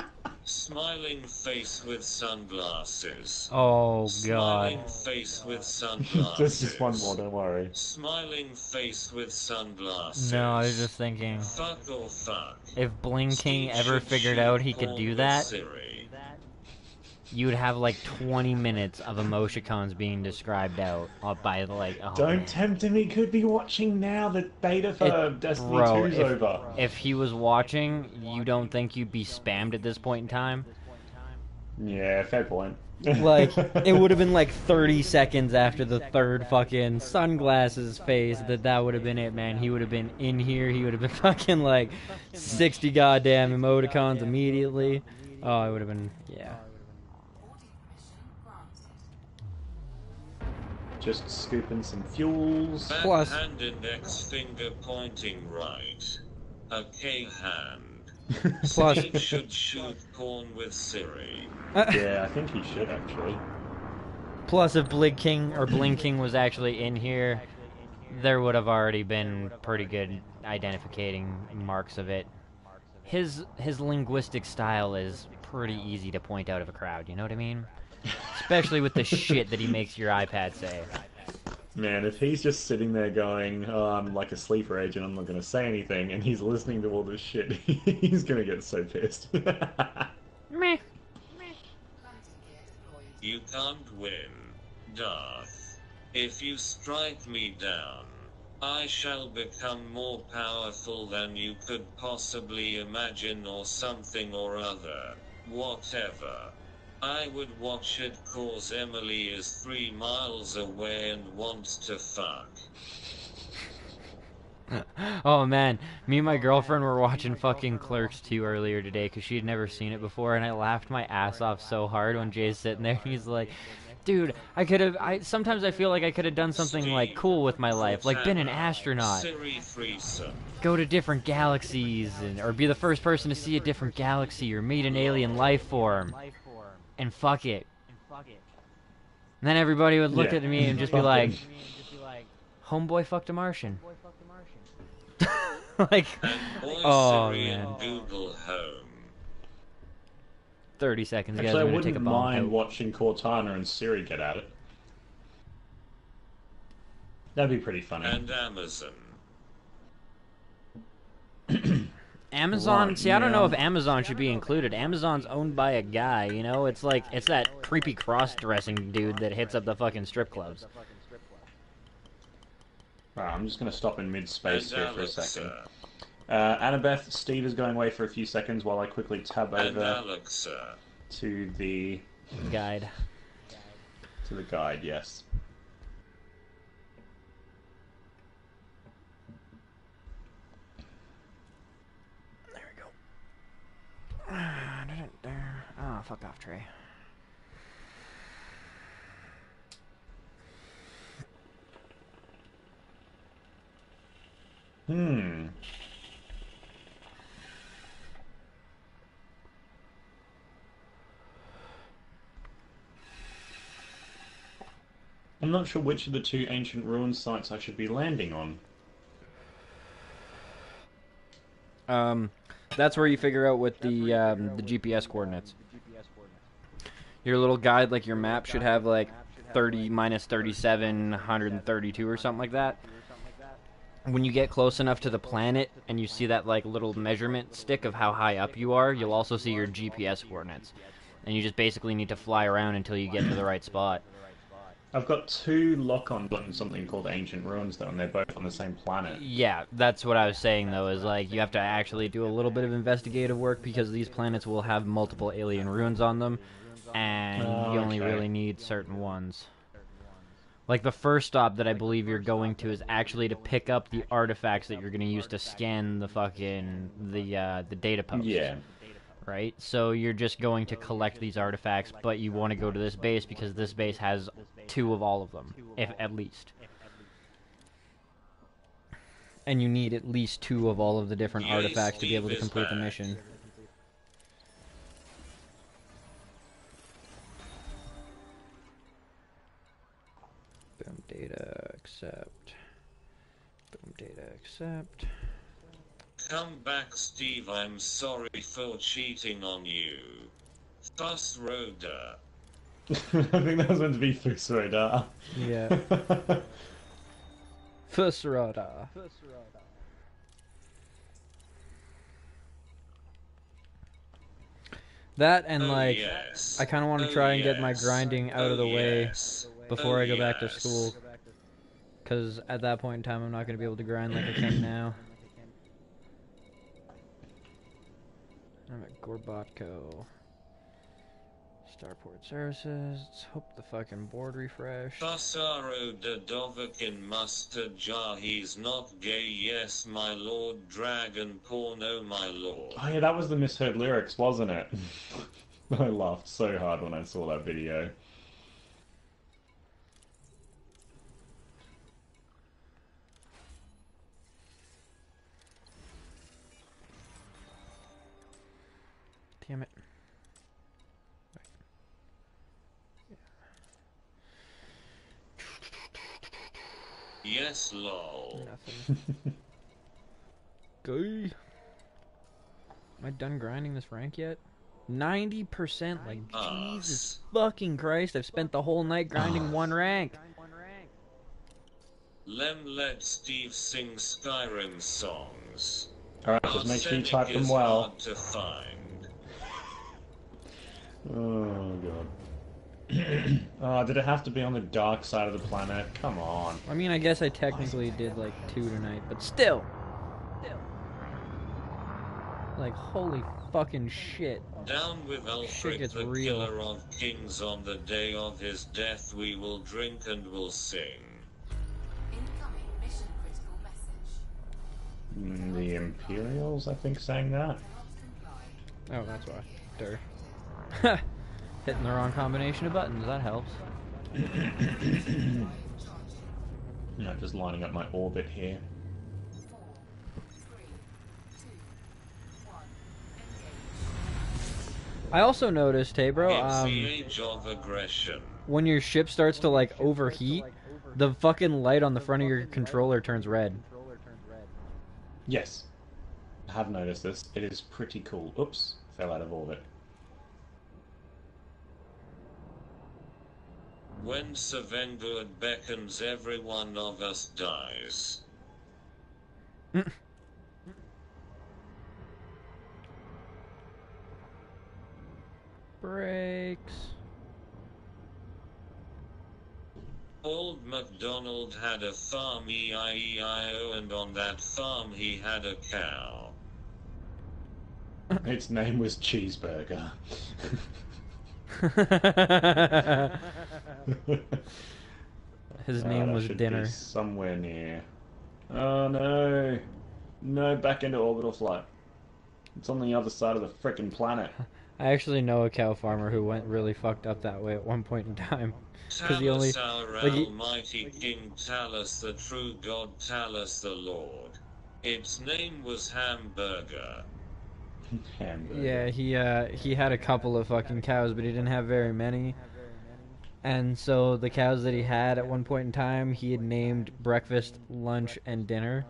Smiling face with sunglasses. Oh, Smiling God. face with sunglasses. There's just one more, don't worry. Smiling face with sunglasses. No, I was just thinking, Fuck or fuck. if Bling King Steve ever should figured shoot out he could porn do with that, Siri. You would have like 20 minutes of emoticons being described out by like. Oh, Don't man. tempt him, he could be watching now. The beta for Destiny Bro, 2's over. if he was watching, you don't think you'd be spammed at this point in time? Yeah, fair point. like, it would have been like 30 seconds after the third fucking sunglasses phase that would have been it, man. He would have been in here, he would have been fucking like 60 goddamn emoticons immediately. Oh, it would have been, yeah. Just scooping some fuels. Plus- Backhand index finger pointing right. A K hand. Plus- Steve should shoot porn with Siri. Yeah, I think he should actually. Plus, if Bling King was actually in here, there would have already been pretty good identificating marks of it. His linguistic style is pretty easy to point out of a crowd, you know what I mean? Especially with the shit that he makes your iPad say. Man, if he's just sitting there going, oh, I'm like a sleeper agent, I'm not going to say anything, and he's listening to all this shit, he's going to get so pissed. Meh. You can't win, Darth. If you strike me down, I shall become more powerful than you could possibly imagine or something or other. Whatever. I would watch it cause Emily is 3 miles away and wants to fuck. Oh man, me and my girlfriend were watching fucking Clerks 2 earlier today because she had never seen it before, and I laughed my ass off so hard when Jay's sitting there. He's like, dude, sometimes I feel like I could have done something like cool with my life, like been an astronaut, Siri threesome. go to different galaxies, or be the first person to see a different galaxy, or meet an alien life form, and fuck it. And then everybody would look Yeah. at me and just be like, homeboy fucked a Martian. Like, And boy oh Siri man. and Google Home. 30 seconds, guys. Actually, I I'm gonna take a wouldn't bomb mind out. watching Cortana and Siri get at it. That'd be pretty funny. And Amazon. Amazon. Right, See, I don't know if yeah. Amazon should be included. Amazon's owned by a guy. You know, it's like it's that creepy cross-dressing dude that hits up the fucking strip clubs. Right, I'm just going to stop in mid-space And here for a Alexa. second. Annabeth, Steve is going away for a few seconds while I quickly tab And over Alexa. to the Guide. guide, yes. There we go. Oh, fuck off, Trey. Hmm. I'm not sure which of the two ancient ruin sites I should be landing on. That's where you figure out what the GPS coordinates. Your little guide, like your map, should have like 30 minus 37, 132 or something like that. When you get close enough to the planet and you see that like little measurement stick of how high up you are, you'll also see your GPS coordinates. And you just basically need to fly around until you get to the right spot. I've got two lock-on buttons, something called Ancient Ruins, though, and they're both on the same planet. Yeah, that's what I was saying, though, is like you have to actually do a little bit of investigative work because these planets will have multiple alien ruins on them, and you only Okay. really need certain ones. Like the first stop that I believe you're going to is actually to pick up the artifacts that you're going to use to scan the fucking the data posts. Yeah. Right? So you're just going to collect these artifacts, but you want to go to this base because this base has 2 of all of them, if at least. And you need at least 2 of all of the different Yes, artifacts to be able to Steve is complete the back. mission. Boom, data, accept. Boom, data, accept. Come back, Steve. I'm sorry for cheating on you. Fuss Roda. I think that was meant to be Fusroda. Yeah. Fusrada. That and Oh, like, yes. I kind of want to Oh, try and get my yes. grinding out of the Oh, way yes. before Oh, I go back to yes. school. Because at that point in time, I'm not going to be able to grind like I can now. I'm at Gorbatko. Starport Services. Let's hope the fucking board refresh. Fasaro de Dovakin mustard jar. He's not gay, yes, my lord. Dragon porno, my lord. Oh yeah, that was the misheard lyrics, wasn't it? I laughed so hard when I saw that video. Damn it. Yes, lol. Nothing. Go. Am I done grinding this rank yet? 90%? Like, Jesus fucking Christ, I've spent the whole night grinding one rank. Lem let Steve sing Skyrim songs. Alright, just make sure you Arsenic type them is well. hard to find. Oh god. Oh, did it have to be on the dark side of the planet? Come on. I mean, I guess I technically did like 2 tonight, but still. Like, holy fucking shit. Down with Alfred, gets the real. killer of kings. On the day of his death we will drink and will sing. Incoming mission critical message. The Imperials, I think, sang that. Not comply. Oh, that's why. Dur. Hitting the wrong combination of buttons, that helps. Yeah, just lining up my orbit here. 4, 3, 2, 1. Engage. I also noticed, hey bro, It's the age of aggression. when your ship starts to like overheat, the fucking light on the front of your controller turns red. Yes. I have noticed this. It is pretty cool. Oops. Fell out of orbit. When Savengood beckons, every one of us dies. Brakes. Old MacDonald had a farm, E-I-E-I-O, and on that farm he had a cow. Its name was Cheeseburger. His name that was should Dinner. be somewhere near. Oh no. No, back into orbital flight. It's on the other side of the frickin' planet. I actually know a cow farmer who went really fucked up that way at one point in time. Because he only, Talus, our like, almighty King Talus, the true god Talus the Lord. Its name was Hamburger. Hamburger. yeah, he had a couple of fucking cows, but he didn't have very many. And so the cows that he had at one point in time, he had named breakfast, lunch, and dinner.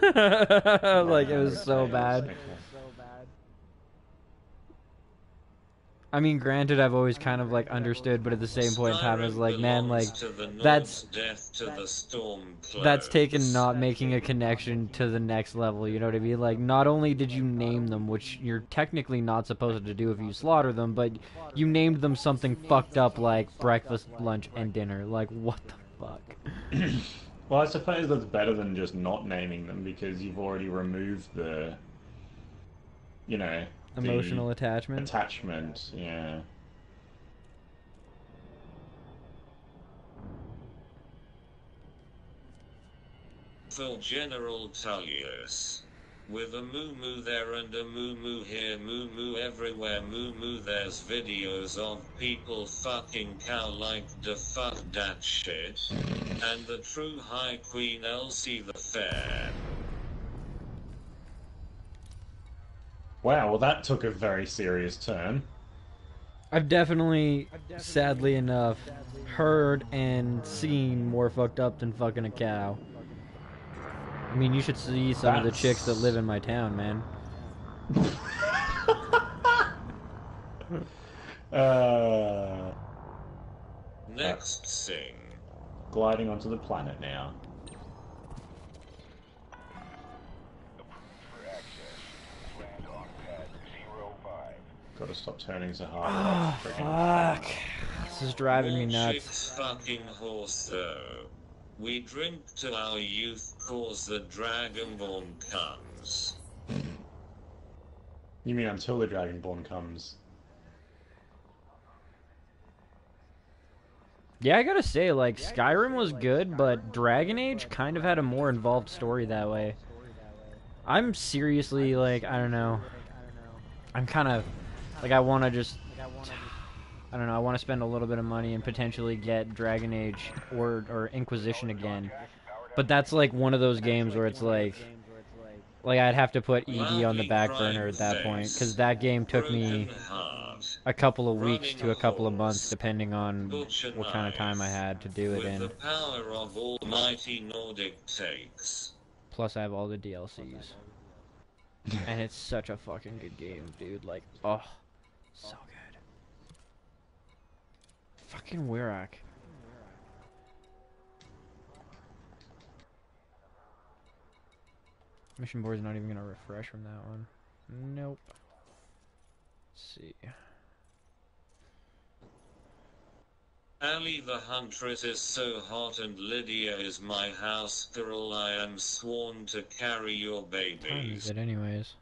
Like, it was so bad. Okay. I mean, granted, I've always kind of, like, understood, but at the same point in time, I was like, man, like, that's taken not making a connection to the next level, you know what I mean? Like, not only did you name them, which you're technically not supposed to do if you slaughter them, but you named them something fucked up like breakfast, lunch, and dinner. Like, what the fuck? Well, I suppose that's better than just not naming them because you've already removed the, the Emotional attachment? attachment, yeah. For General Tullius. With a moo-moo there and a moo-moo here, moo-moo everywhere, moo-moo there's videos of people fucking cow like the fuck that shit. And the true High Queen Elsie the Fair. Wow, well that took a very serious turn. I've definitely, sadly enough, heard and seen more fucked up than fucking a cow. I mean, you should see some of the chicks that live in my town, man. Next sing. Gliding onto the planet now. For access, land on pad 05. Gotta stop turning so hard. Fuck. This is driving me More nuts. chicks fucking horse though. We drink to our youth cause the Dragonborn comes. You mean until the Dragonborn comes? Yeah, I gotta say, like, Skyrim was good, but Dragon Age kind of had a more involved story that way. I'm seriously, like, I don't know. I'm kind of, like, I want to just, I don't know, I want to spend a little bit of money and potentially get Dragon Age or Inquisition again. But that's, like, one of those games where it's, like I'd have to put ED on the back burner at that point, because that game took me a couple of weeks to a couple of months, depending on what kind of time I had to do it in. The power of almighty Nordic takes. Plus, I have all the DLCs. And it's such a fucking good game, dude. Like, oh, so good. Fucking Wirrak. Mission board's not even gonna refresh from that one. Nope. Let's see. Ali the Huntress is so hot and Lydia is my house girl. I am sworn to carry your What time is babies. it anyways?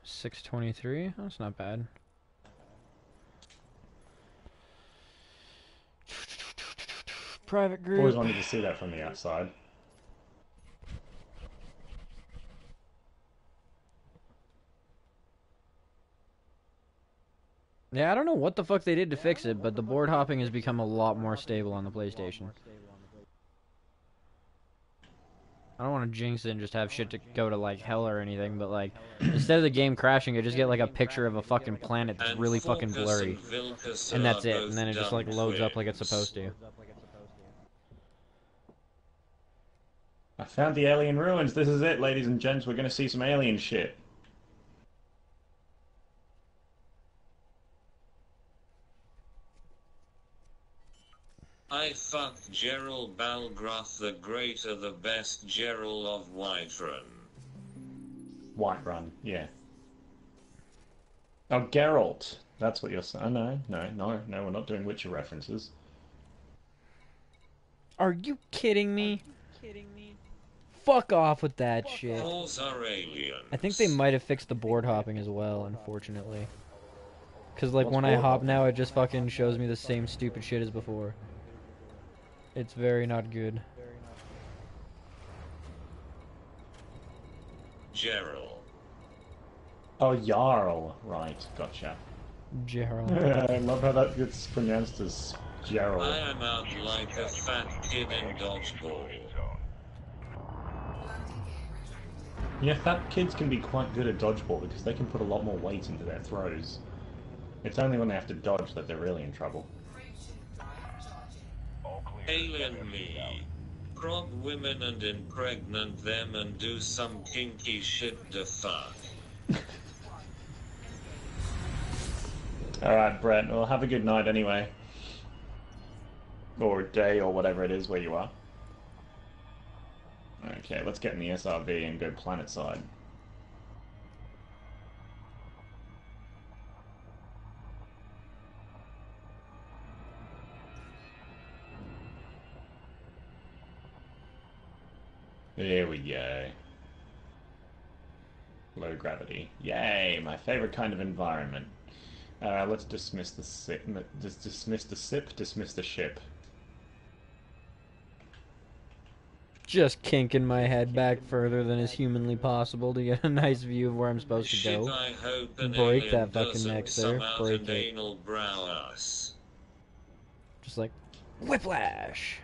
6:23? That's not bad. Private group. Always wanted to see that from the outside. Yeah, I don't know what the fuck they did to fix it, but the board hopping has become a lot more stable on the PlayStation. I don't want to jinx it and just have shit to go to, like, hell or anything, but, like, instead of the game crashing, I just get, like, a picture of a fucking planet that's really fucking blurry. And that's it, and then it just, like, loads up like it's supposed to. I found the alien ruins. This is it, ladies and gents. We're gonna see some alien shit. I fucked Gerald Balgruth the Greater, the best Gerald of Whiterun. Whiterun, yeah. Oh, Geralt. That's what you're saying. Oh, no, we're not doing Witcher references. Are you kidding me? Fuck off with that shit. Those are aliens. I think they might have fixed the board hopping as well, unfortunately. Because, like, What's when I board hop hopping? now, it just fucking shows me the same stupid shit as before. It's very not good. Gerald. Oh, Jarl. Right, gotcha. Gerald. I love how that gets pronounced as Gerald. I am out like a fat kid in dodgeball. Yeah, fat kids can be quite good at dodgeball because they can put a lot more weight into their throws. It's only when they have to dodge that they're really in trouble. All clear. Alien me. Prog women and impregnate them and do some kinky shit the fuck. Alright, Brett, well, have a good night anyway. Or day, or whatever it is where you are. Okay, let's get in the SRV and go planet side. There we go. Low gravity. Yay, my favorite kind of environment. Let's dismiss the dismiss the ship. Just kinking my head back further than is humanly possible to get a nice view of where I'm supposed to Shit, go. I hope an Break alien that fucking doesn't neck there. come out Break and it. anal brow us. Just like, whiplash!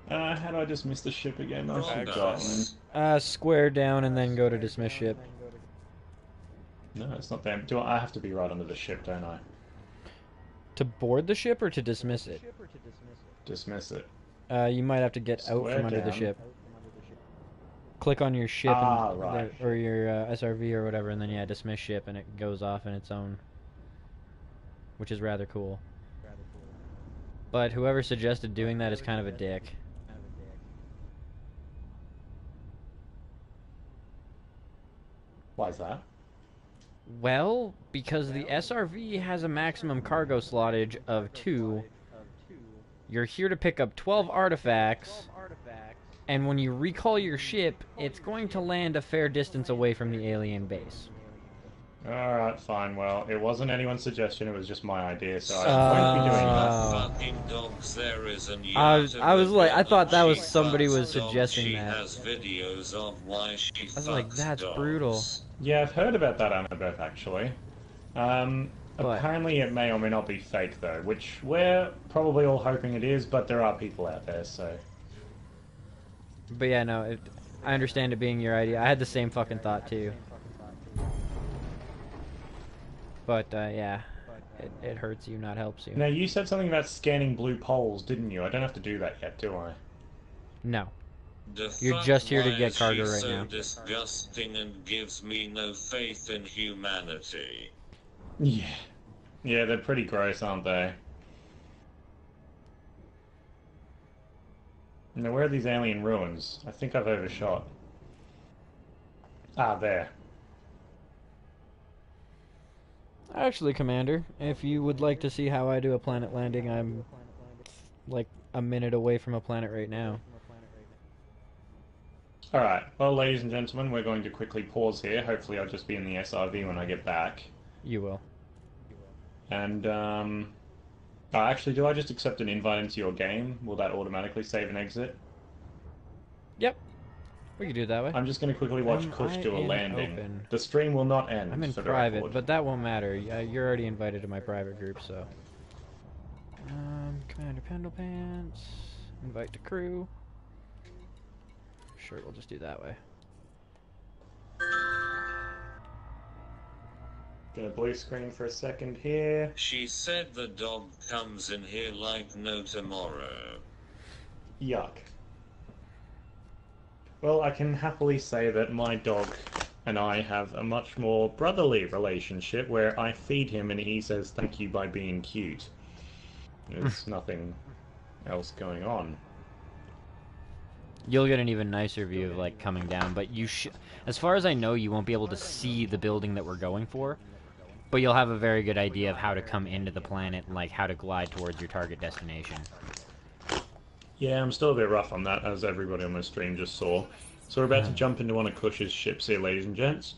How do I dismiss the ship again? I've Wrong forgotten. us. Square down and then go to dismiss ship. No, it's not them. Do I have to be right under the ship, don't I? To board the ship or to dismiss it? Dismiss it. You might have to get out Square from under the down. ship. Click on your ship Right. or your SRV or whatever, and then yeah, dismiss ship, and it goes off in its own, which is rather cool. But whoever suggested doing that is kind of a dick. Why is that? Well, because the SRV has a maximum cargo slottage of 2. You're here to pick up 12 artifacts, and when you recall your ship, it's going to land a fair distance away from the alien base. Alright, fine. Well, it wasn't anyone's suggestion, it was just my idea, so I won't be doing that. Oh. Fucking dogs, there is an I was like, I thought that was she somebody fucks was dogs. suggesting She that. has videos of why she I was like, fucks that's dogs. brutal. Yeah, I've heard about that, Annabeth, actually. But- Apparently it may or may not be fake, though, which we're probably all hoping it is, but there are people out there, so... But yeah, no, I understand it being your idea. I had the same fucking thought too. But yeah, it hurts you, not helps you. Now, you said something about scanning blue poles, didn't you? I don't have to do that yet, do I? No. The You're fuck, just here to why get is cargo she right so now. disgusting and gives me no faith in humanity. Yeah. Yeah, they're pretty gross, aren't they? Now, where are these alien ruins? I think I've overshot. Ah, there. Actually, Commander, if you would like to see how I do a planet landing, I'm like a minute away from a planet right now. Alright, well, ladies and gentlemen, we're going to quickly pause here. Hopefully I'll just be in the SRV when I get back. You will. And, actually, do I just accept an invite into your game? Will that automatically save and exit? Yep. We can do it that way. I'm just going to quickly watch Kush I do a am landing. open. The stream will not end, I'm in for the private, record. but that won't matter. You're already invited to my private group, so. Commander Pendlepants. Invite to crew. Sure, we'll just do that way. Gonna blue screen for a second here. She said the dog comes in here like no tomorrow. Yuck. Well, I can happily say that my dog and I have a much more brotherly relationship where I feed him and he says thank you by being cute. There's nothing else going on. You'll get an even nicer view of like coming down, but as far as I know, you won't be able to see the building that we're going for, but you'll have a very good idea of how to come into the planet and like how to glide towards your target destination. Yeah, I'm still a bit rough on that, as everybody on my stream just saw. So we're about to jump into one of Kush's ships here, ladies and gents.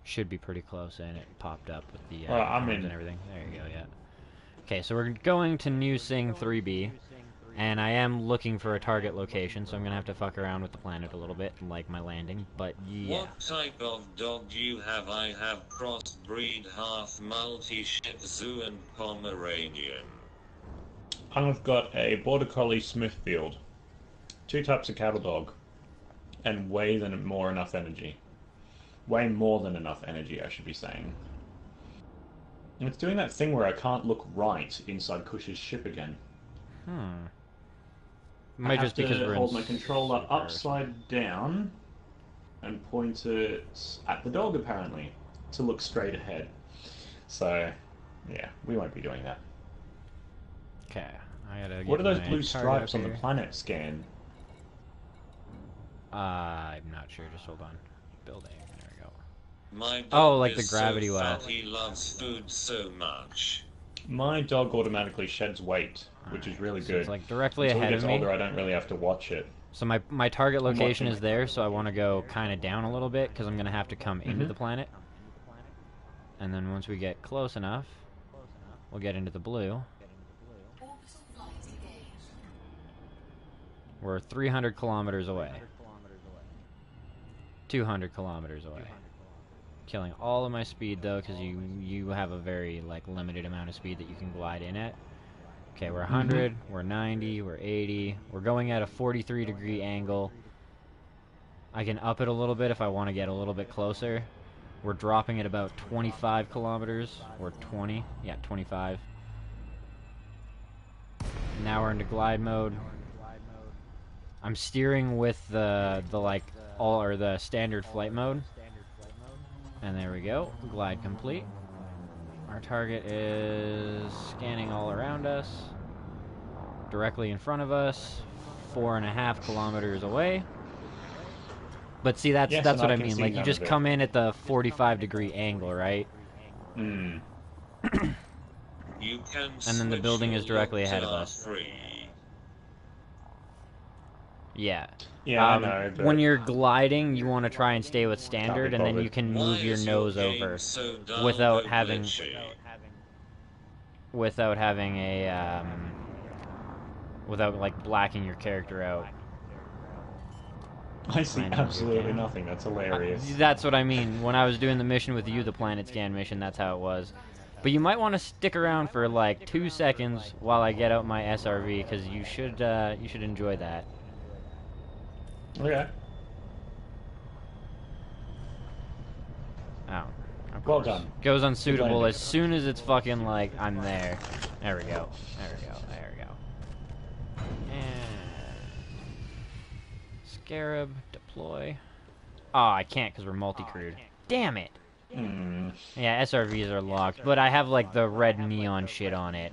Should be pretty close, and it popped up with the I'm comms in. and everything. There you go, yeah. Okay, so we're going to New Sing 3B, and I am looking for a target location, so I'm gonna have to fuck around with the planet a little bit, like my landing, but yeah. What type of dog do you have? I have crossbreed half multi-shih tzu and Pomeranian. I've got a Border Collie Smithfield, 2 types of cattle dog, and way more enough energy. Way more than enough energy, I should be saying. And it's doing that thing where I can't look right inside Kush's ship again. Might I just have because to we're hold in my controller super upside down and point it at the dog, apparently, to look straight ahead. So, yeah, we won't be doing that. Okay, I gotta. What are get those my blue target stripes up on the here. planet scan? I'm not sure. Just hold on. Building. There we go. My dog Oh, like the is gravity so well. fat, he loves food so much. My dog automatically sheds weight, which is really So good. it's like directly Until he ahead gets of me. older, I don't really have to watch it. So my target I'm location watching. is there, so I want to go kind of down a little bit because I'm gonna have to come into the planet. And then once we get close enough, we'll get into the blue. Orbital flight engaged. We're 300 kilometers away. 200 kilometers away. Killing all of my speed though, because you have a very like limited amount of speed that you can glide in at. Okay, we're 100, we're 90, we're 80. We're going at a 43-degree angle. I can up it a little bit if I want to get a little bit closer. We're dropping at about 25 kilometers, or 20. Yeah, 25. Now we're into glide mode. I'm steering with the standard flight mode. And there we go. Glide complete. Our target is scanning all around us. Directly in front of us. 4.5 kilometers away. But see, that's Yes, what and I I can mean. see Like, you none just of it. come in at the 45-degree angle, right? Hmm. You can And then the switch building your is directly look ahead to of us. R3. Yeah, Yeah, I know, but when you're gliding, you want to try and stay with standard, and then bothered. you can Why move your is nose game over so dull without go having glitchy? without having a without like blacking your character out. I see Landing absolutely gear down. nothing. That's hilarious. That's what I mean. When I was doing the mission with you, the planet scan mission, that's how it was. But you might want to stick around for like 2 seconds while I get out my SRV, because you should enjoy that. Okay. Oh. Of Well course. done. Goes unsuitable landing. as soon as it's fucking like I'm there. There we go. There we go. There we go. And Scarab deploy. Oh, I can't because we're multi-crewed. Damn it. Hmm. Yeah, SRVs are locked, but I have like the red neon shit on it.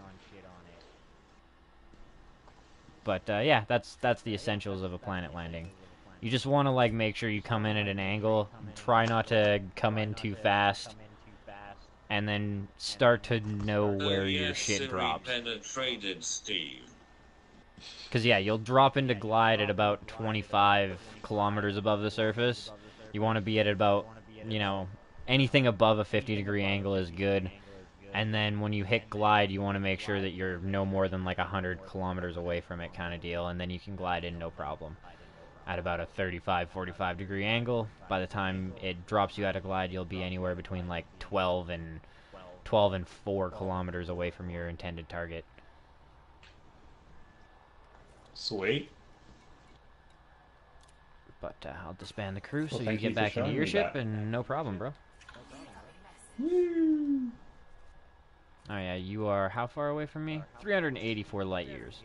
But yeah, that's the essentials of a planet landing. You just want to like make sure you come in at an angle, try not to come in too fast, and then start to know where Oh your yes, shit Siri drops. penetrated Steve. Because yeah, you'll drop into glide at about 25 kilometers above the surface. You want to be at about, anything above a 50-degree angle is good. And then when you hit glide, you want to make sure that you're no more than like 100 kilometers away from it kind of deal, and then you can glide in no problem. At about a 35, 45-degree angle, by the time it drops you out of glide, you'll be anywhere between like 12 and 4 kilometers away from your intended target. Sweet. But I'll disband the crew so Well, you thank get you for back into showing your me ship, that. and no problem, bro. Woo. Oh yeah, you are how far away from me? 384 light years.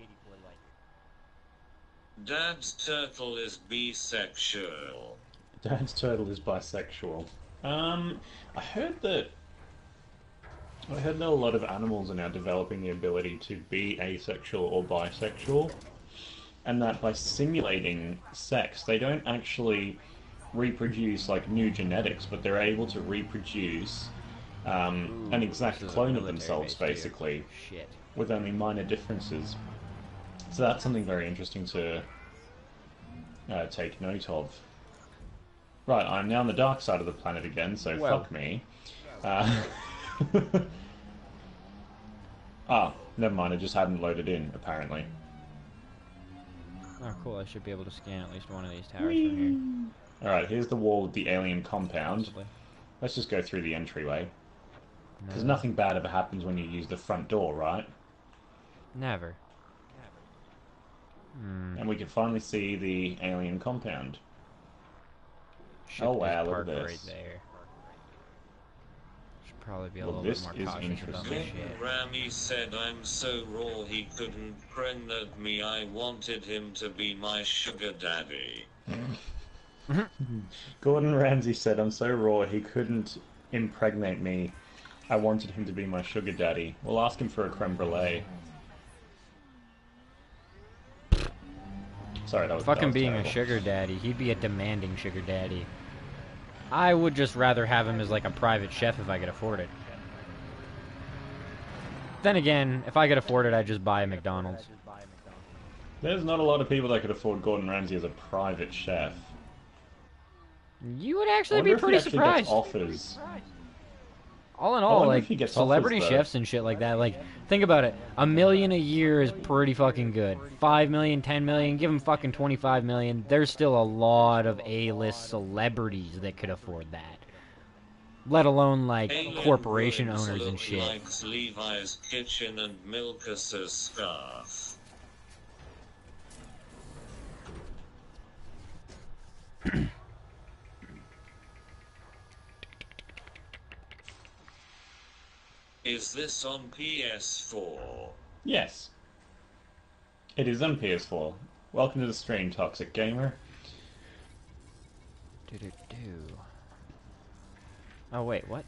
Dad's turtle is bisexual. Dad's turtle is bisexual. I heard that I heard that a lot of animals are now developing the ability to be asexual or bisexual, and that by simulating sex, they don't actually reproduce like new genetics, but they're able to reproduce an exact This is a clone of military themselves, base, too. basically, Shit. with only minor differences. So that's something very interesting to take note of. Right, I'm now on the dark side of the planet again, so Well. fuck me. Uh, ah, never mind, it just hadn't loaded in, apparently. Oh, cool. I should be able to scan at least one of these towers from here. Alright, here's the wall of the alien compound. Possibly. Let's just go through the entryway. Because No. nothing bad ever happens when you use the front door, right? Never. Hmm. And we can finally see the alien compound. Ship Oh, wow, is look at parked right this. there. Should probably be a Well, little this bit more is cautious about my interesting. shit. Rami said I'm so raw he couldn't pregnant me. I wanted him to be my sugar daddy. Gordon Ramsay said, I'm so raw he couldn't impregnate me. I wanted him to be my sugar daddy. We'll ask him for a creme brulee. Sorry, that was Fucking being terrible. a sugar daddy, he'd be a demanding sugar daddy. I would just rather have him as like a private chef if I could afford it. Then again, if I could afford it, I'd just buy a McDonald's. There's not a lot of people that could afford Gordon Ramsay as a private chef. You would I actually wonder be if he pretty actually surprised. gets offers. All in I all, wonder like if he gets celebrity offers, though. chefs and shit like that. Like, think about it. $1 million a year is pretty fucking good. 5 million, 10 million, give them fucking 25 million. There's still a lot of A-list celebrities that could afford that. Let alone like Alien corporation Ruins owners and look shit. likes Levi's kitchen and Milkas's scarf. Is this on PS4? Yes. It is on PS4. Welcome to the stream, Toxic Gamer. Do-do-do. Oh wait, what?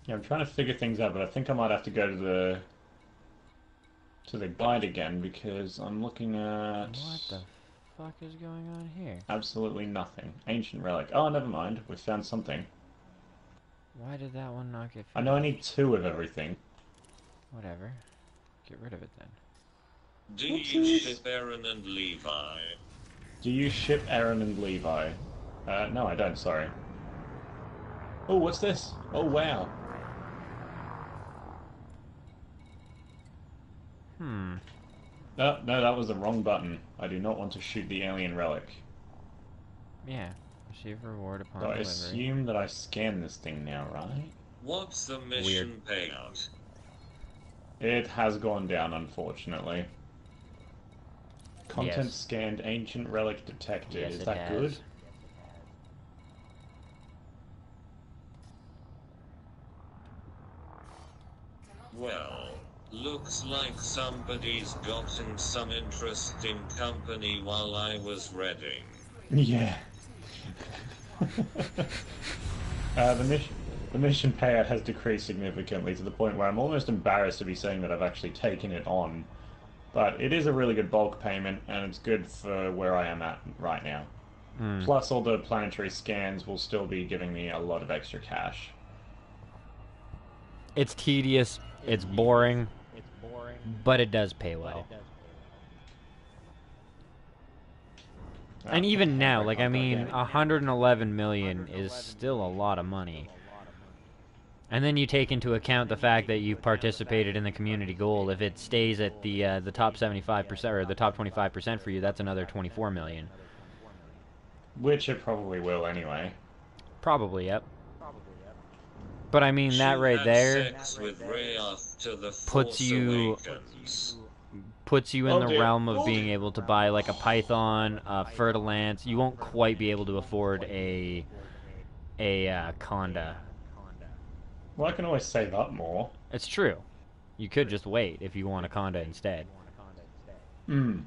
Yeah, I'm trying to figure things out, but I think I might have to go to the guide again because I'm looking at What the fuck is going on here? absolutely nothing. Ancient relic. Oh, never mind. We found something. Why did that one not get I know I finished? need 2 of everything. Whatever. Get rid of it then. Do you Oopsies. ship Aaron and Levi? Do you ship Aaron and Levi? No, I don't. Sorry. Oh, what's this? Oh, wow. Hmm. No, no, that was the wrong button. I do not want to shoot the alien relic. Yeah. Receive reward upon So I delivery. assume that I scan this thing now, right? What's the mission payout? It has gone down, unfortunately. Content Yes. scanned, ancient relic detected. Yes, Is it that has. good? Well, looks like somebody's gotten some interesting company while I was reading. Yeah. The mission payout has decreased significantly to the point where I'm almost embarrassed to be saying that I've actually taken it on. But it is a really good bulk payment, and it's good for where I am at right now. Hmm. Plus, all the planetary scans will still be giving me a lot of extra cash. It's tedious, it's boring, but it does pay well. And even now, like, I mean, 111 million is still a lot of money. And then you take into account the fact that you've participated in the community goal. If it stays at the top 75% or the top 25% for you, that's another 24 million. Which it probably will anyway. Probably, yep. But I mean, that She right had there sex with Rey after the puts Force you Awakens. in Oh, the dear. realm of being able to buy like a Python, Fertilance. You won't quite be able to afford a Conda. Well, I can always save up more. It's true. You could just wait if you want a Conda instead. Hmm.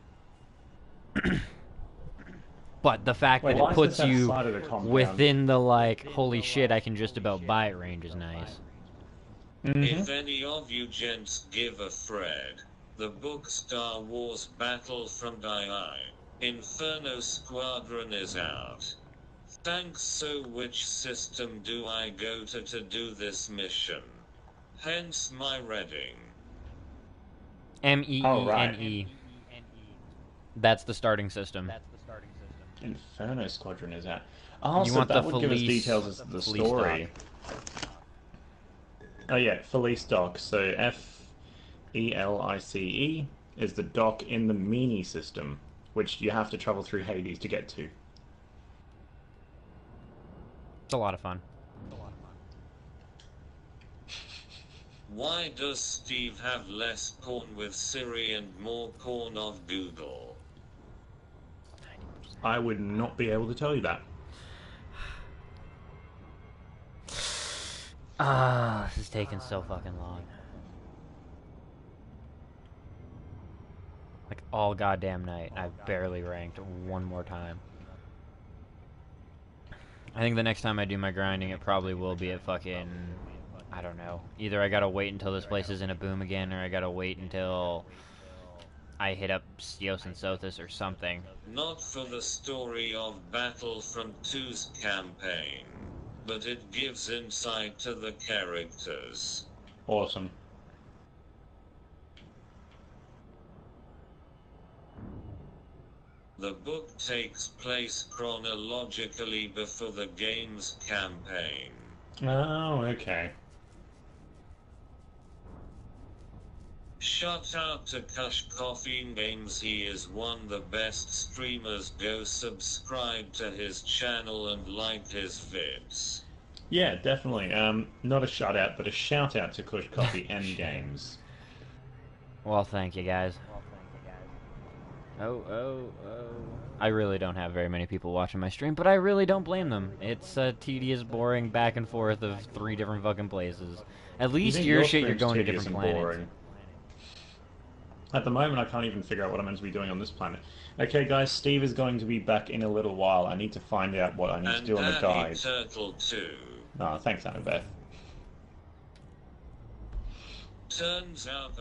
But the fact Wait, that why it is puts this you outside of the compound? within the, like, holy shit, I can just about buy it range is nice. If any of you gents give a Fred, the book Star Wars Battlefront II, Inferno Squadron is out. Thanks. So which system do I go to do this mission? Hence my reading. MEENE. Oh, right. That's the starting system. Inferno Squadron is out. Oh, You so want that the would give us Felice- details as to the Felice story. Oh yeah, Felice dock. So FELICE is the dock in the Meanie system, which you have to travel through Hades to get to. It's a lot of fun. Why does Steve have less porn with Siri and more porn of Google? I would not be able to tell you that. Ah, this is taking so fucking long. Like, all goddamn night, I've barely ranked one more time. I think the next time I do my grinding, it probably will be at fucking... I don't know. Either I gotta wait until this place is in a boom again, or I gotta wait until I hit up Stios and Sothis or something. Not for the story of Battlefront 2's campaign, but it gives insight to the characters. Awesome. The book takes place chronologically before the game's campaign. Oh, okay. Shout out to Kush Coffee Games, he is one the best streamers. Go subscribe to his channel and like his vids. Yeah, definitely. Not a shout out, but a shout out to Kush Coffee and Games. Well, thank you, guys. I really don't have very many people watching my stream, but I really don't blame them. It's a tedious, boring back and forth of 3 different fucking places. At least your shit, you're going to different planets. Boring. At the moment, I can't even figure out what I'm meant to be doing on this planet. Okay, guys, Steve is going to be back in a little while. I need to find out what I need to do on the guide. Turtle 2. Oh, thanks, Annabeth. Turns out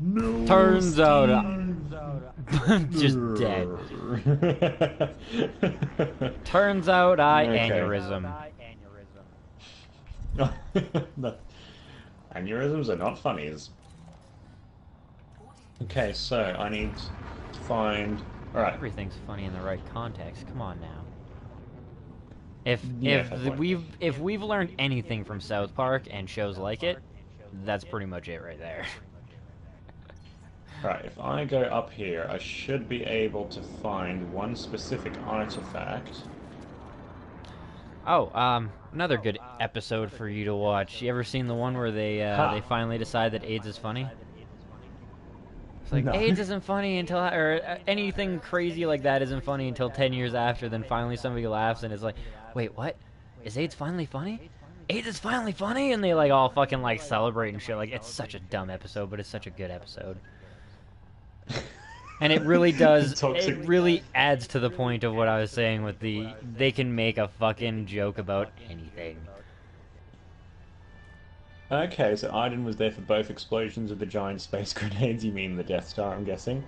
No. Turns out I'm just dead. Turns out I Okay. aneurysm. Aneurysms are not funnies. Okay, so I need to find... Alright. Everything's funny in the right context. Come on now. Yeah, fair point. If we've learned anything from South Park and shows like it, that's pretty much it right there. Right, if I go up here, I should be able to find one specific artifact. Oh, another good episode for you to watch. You ever seen the one where they finally decide that AIDS is funny? It's like, No. AIDS isn't funny until, or anything crazy like that isn't funny until 10 years after, then finally somebody laughs and it's like, wait, what? Is AIDS finally funny? AIDS is finally funny? And they, like, all fucking, like, celebrate and shit. Like, it's such a dumb episode, but it's such a good episode. And it really does, Toxic. it really adds to the point of what I was saying with they can make a fucking joke about anything. Okay, so Iden was there for both explosions of the giant space grenades. You mean the Death Star, I'm guessing.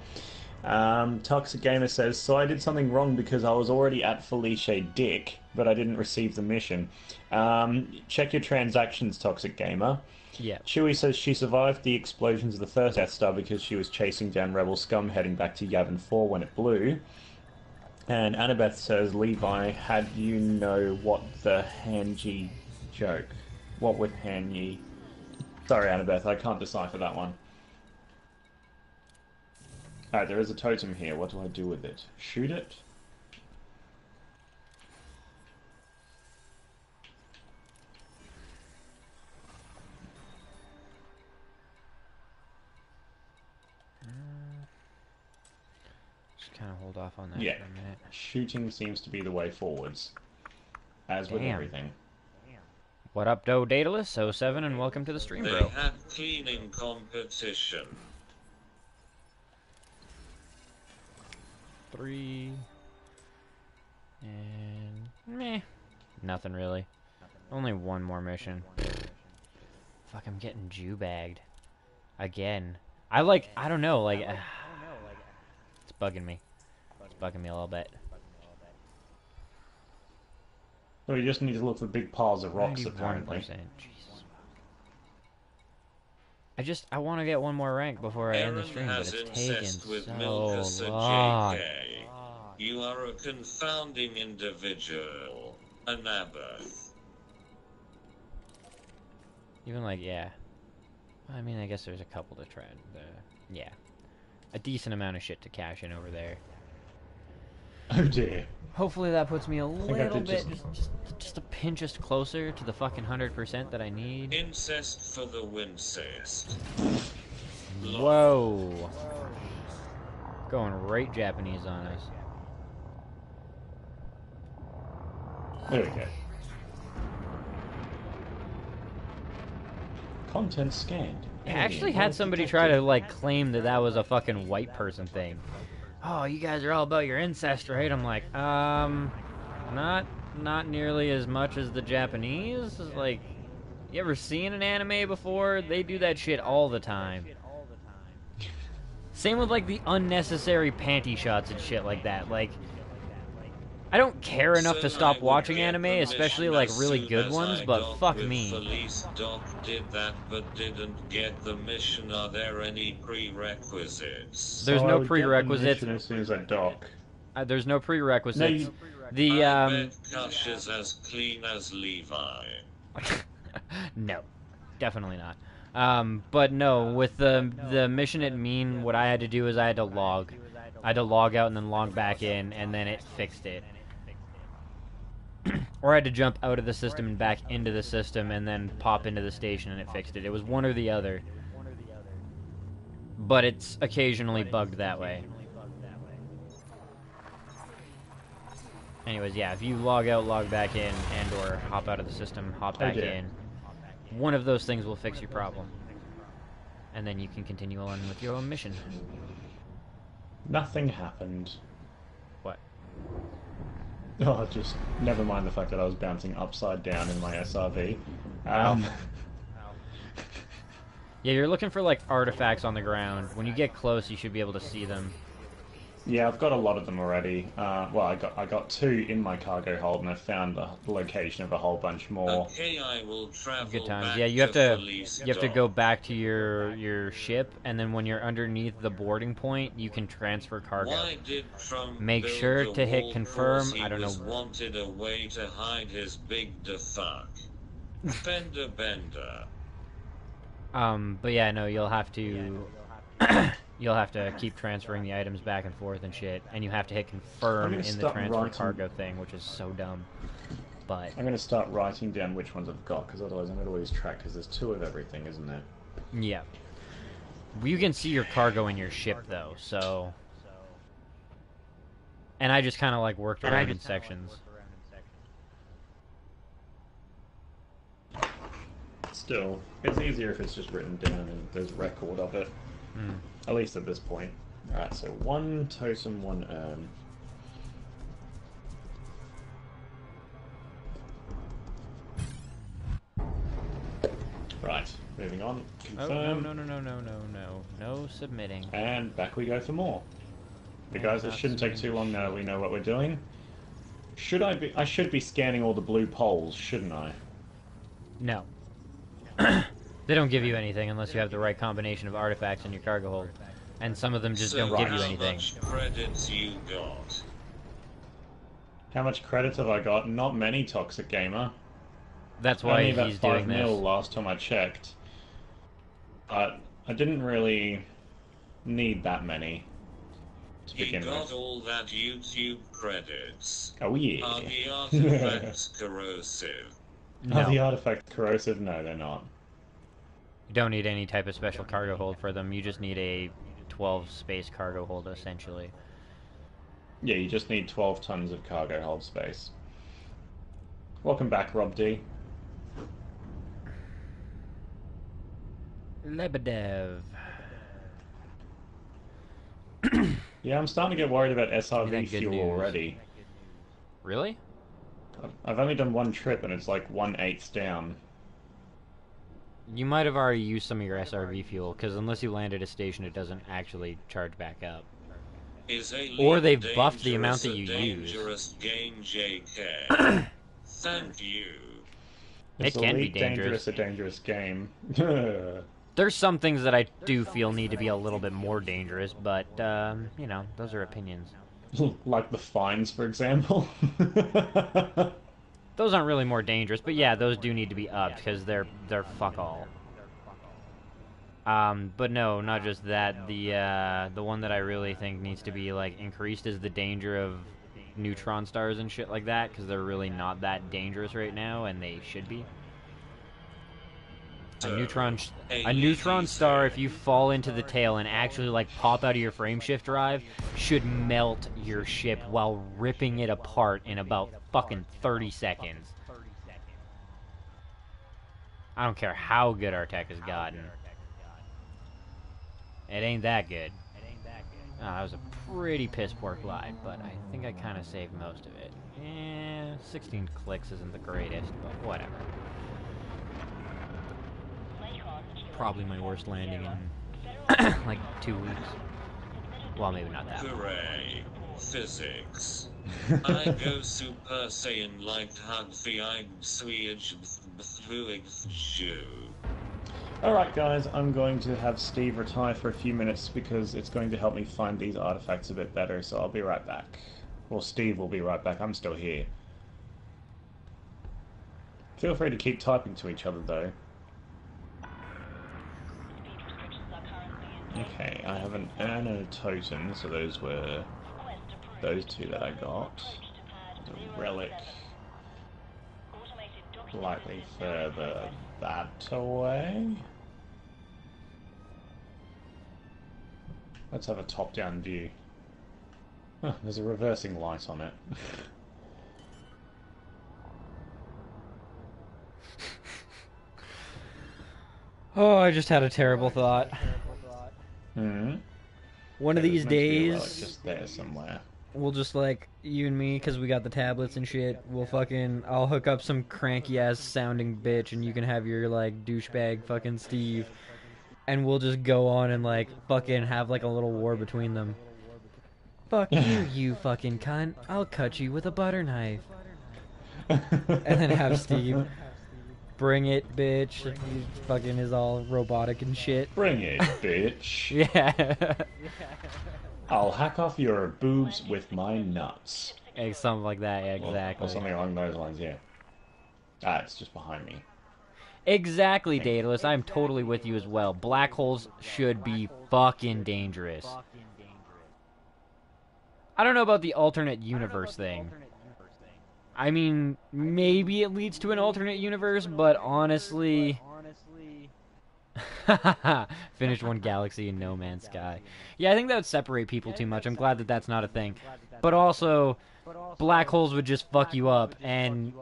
Toxic Gamer says, so I did something wrong because I was already at Felice Dick, but I didn't receive the mission. Check your transactions, Toxic Gamer. Yeah. Chewie says she survived the explosions of the first Death Star because she was chasing down Rebel scum heading back to Yavin 4 when it blew. And Annabeth says, Levi, had you know what the Hanji joke? What with Hanyi? Sorry, Annabeth, I can't decipher that one. Alright, there is a totem here. What do I do with it? Shoot it? Just kind of hold off on that Yeah. for a minute. Shooting seems to be the way forwards. As with Damn. everything. What up, Do Daedalus 07, and welcome to the stream, they bro. had cleaning competition. 3, And meh, nothing really. Only one more mission. Fuck, I'm getting Jew bagged again. I don't know, like it's bugging me. It's bugging me a little bit. So you just need to look for big piles of rocks, 91%. apparently. Jesus. I want to get one more rank before I end the Aaron stream, but has it's taking incest with so Milkasa long. JK. You are a confounding individual. An abath. Even like, yeah. I mean, I guess there's a couple to try. Yeah. A decent amount of shit to cash in over there. Oh dear. Hopefully that puts me a think I little did bit, just a pinch closer to the fucking 100% that I need. Incest for the wincest. Whoa. Going right Japanese on us. There we go. Content scanned. I actually had somebody try to, like, claim that that was a fucking white person thing. Oh, you guys are all about your incest, right? I'm like, not nearly as much as the Japanese. Like, you ever seen an anime before? They do that shit all the time. Same with, like, the unnecessary panty shots and shit like that. Like, I don't care enough to stop watching anime, especially, like, really good ones, but fuck me. Felice Doc did that but didn't get the mission. Are there any prerequisites? There's So I no would get the prerequisites. mission as soon as I dock. There's no prerequisites. No, you- I bet Kush is as clean as Levi. No, definitely not. But no, with the mission at Mean, what I had to do is I had to log. I had to log out and then log back in, and then it fixed it. Or I had to jump out of the system and back into the system, and then pop into the station, and it fixed it. It was one or the other. But it's occasionally bugged that way. Anyways, yeah, if you log out, log back in, and or hop out of the system, hop back in, one of those things will fix your problem. And then you can continue on with your own mission. Nothing happened. What? Oh, just never mind the fact that I was bouncing upside down in my SRV. Yeah, you're looking for, like, artifacts on the ground. When you get close, you should be able to see them. Yeah, I've got a lot of them already. Well, I got 2 in my cargo hold, and I found the location of a whole bunch more. Okay, I will travel Good times. back Yeah, you have to Felice go Doc. back to your ship, and then when you're underneath the boarding point, you can transfer cargo. Why did Trump Make build sure the to hit wall? confirm. Because I don't he was know. wanted a way to hide his big the fuck. Bender bender. But yeah, no, you'll have to you'll have to keep transferring the items back and forth and shit, and you have to hit I'm confirm gonna in the stop transfer writing. cargo thing, which is so dumb. But I'm going to start writing down which ones I've got, because otherwise I'm going to lose track, because there's 2 of everything, isn't there? yeah, you can see your cargo in your ship though, so. And I just kind of like worked around in sections. Still, it's easier if it's just written down and there's record of it. At least at this point. Alright, so 1 totem, 1 urn. Right, moving on. Oh, Confirm. no submitting. And back we go for more. The guys, it shouldn't take too long now that we know what we're doing. I should be scanning all the blue poles, shouldn't I? No. They don't give you anything unless you have the right combination of artifacts in your cargo hold. And some of them just don't give you How anything. much credits you got? How much credits have I got? Not many, Toxic Gamer. That's why Only about he's 5 doing mil this. last time I checked. But I didn't really need that many to You begin got with. all that YouTube credits. Oh yeah. Are the artifacts corrosive? Are the No, artifacts corrosive? No, they're not. you don't need any type of special cargo hold for them. You just need a 12 space cargo hold, essentially. Yeah, you just need 12 tons of cargo hold space. Welcome back, Rob D. Lebedev. Yeah, I'm starting to get worried about Give me SRV that good fuel news. already. Really? I've only done one trip and it's like 1/8 down. You might have already used some of your SRV fuel, because unless you land at a station, it doesn't actually charge back up. Or they've buffed the amount that you use. Dangerous game, JK. Thank you. Is It can be Elite dangerous. a dangerous game? There's some things that I do feel need to be a little bit more dangerous, but, you know, those are opinions. Like the fines, for example. Those aren't really more dangerous, but yeah, those do need to be upped, because they're fuck all. But no, not just that. The one that I really think needs to be, like, increased is the danger of neutron stars and shit like that, because they're really not that dangerous right now, and they should be. A neutron star, if you fall into the tail and actually, like, pop out of your frameshift drive, should melt your ship while ripping it apart in about fucking 30 seconds. I don't care how good our tech has gotten. It ain't that good. Oh, that was a pretty piss-poor glide, but I think I kind of saved most of it. 16 clicks isn't the greatest, but whatever. Probably my worst landing in, like, 2 weeks. Well, maybe not that. Hooray. Physics. I go Super Saiyan like Hugfi I Swedish Jew. Alright guys, I'm going to have Steve retire for a few minutes because it's going to help me find these artifacts a bit better, so I'll be right back. Well, Steve will be right back, I'm still here. Feel free to keep typing to each other though. Okay, I have an urn and a totem, so those were those two that I got. The relic slightly further that away. Let's have a top-down view. Oh, there's a reversing light on it. Oh, I just had a terrible thought. Hmm. One of these days, Just there somewhere. we'll just, like, you and me, because we got the tablets and shit, I'll hook up some cranky-ass sounding bitch, and you can have your, like, douchebag fucking Steve, and we'll just go on and, like, fucking have, like, a little war between them. Fuck you, you fucking cunt. I'll cut you with a butter knife. And then have Steve, bring it, bitch. He fucking is all robotic and shit. Bring it, bitch. Yeah. I'll hack off your boobs with my nuts. Something like that, yeah, exactly. Or something along those lines, yeah. Ah, it's just behind me. Exactly, Daedalus. I'm totally with you as well. Black holes should be fucking dangerous. I don't know about the alternate universe thing. I mean, maybe it leads to an alternate universe, but honestly... Finished one galaxy in No Man's Sky. Yeah, I think that would separate people too much. I'm glad that that's not a thing. But also, black holes would just fuck you up, and...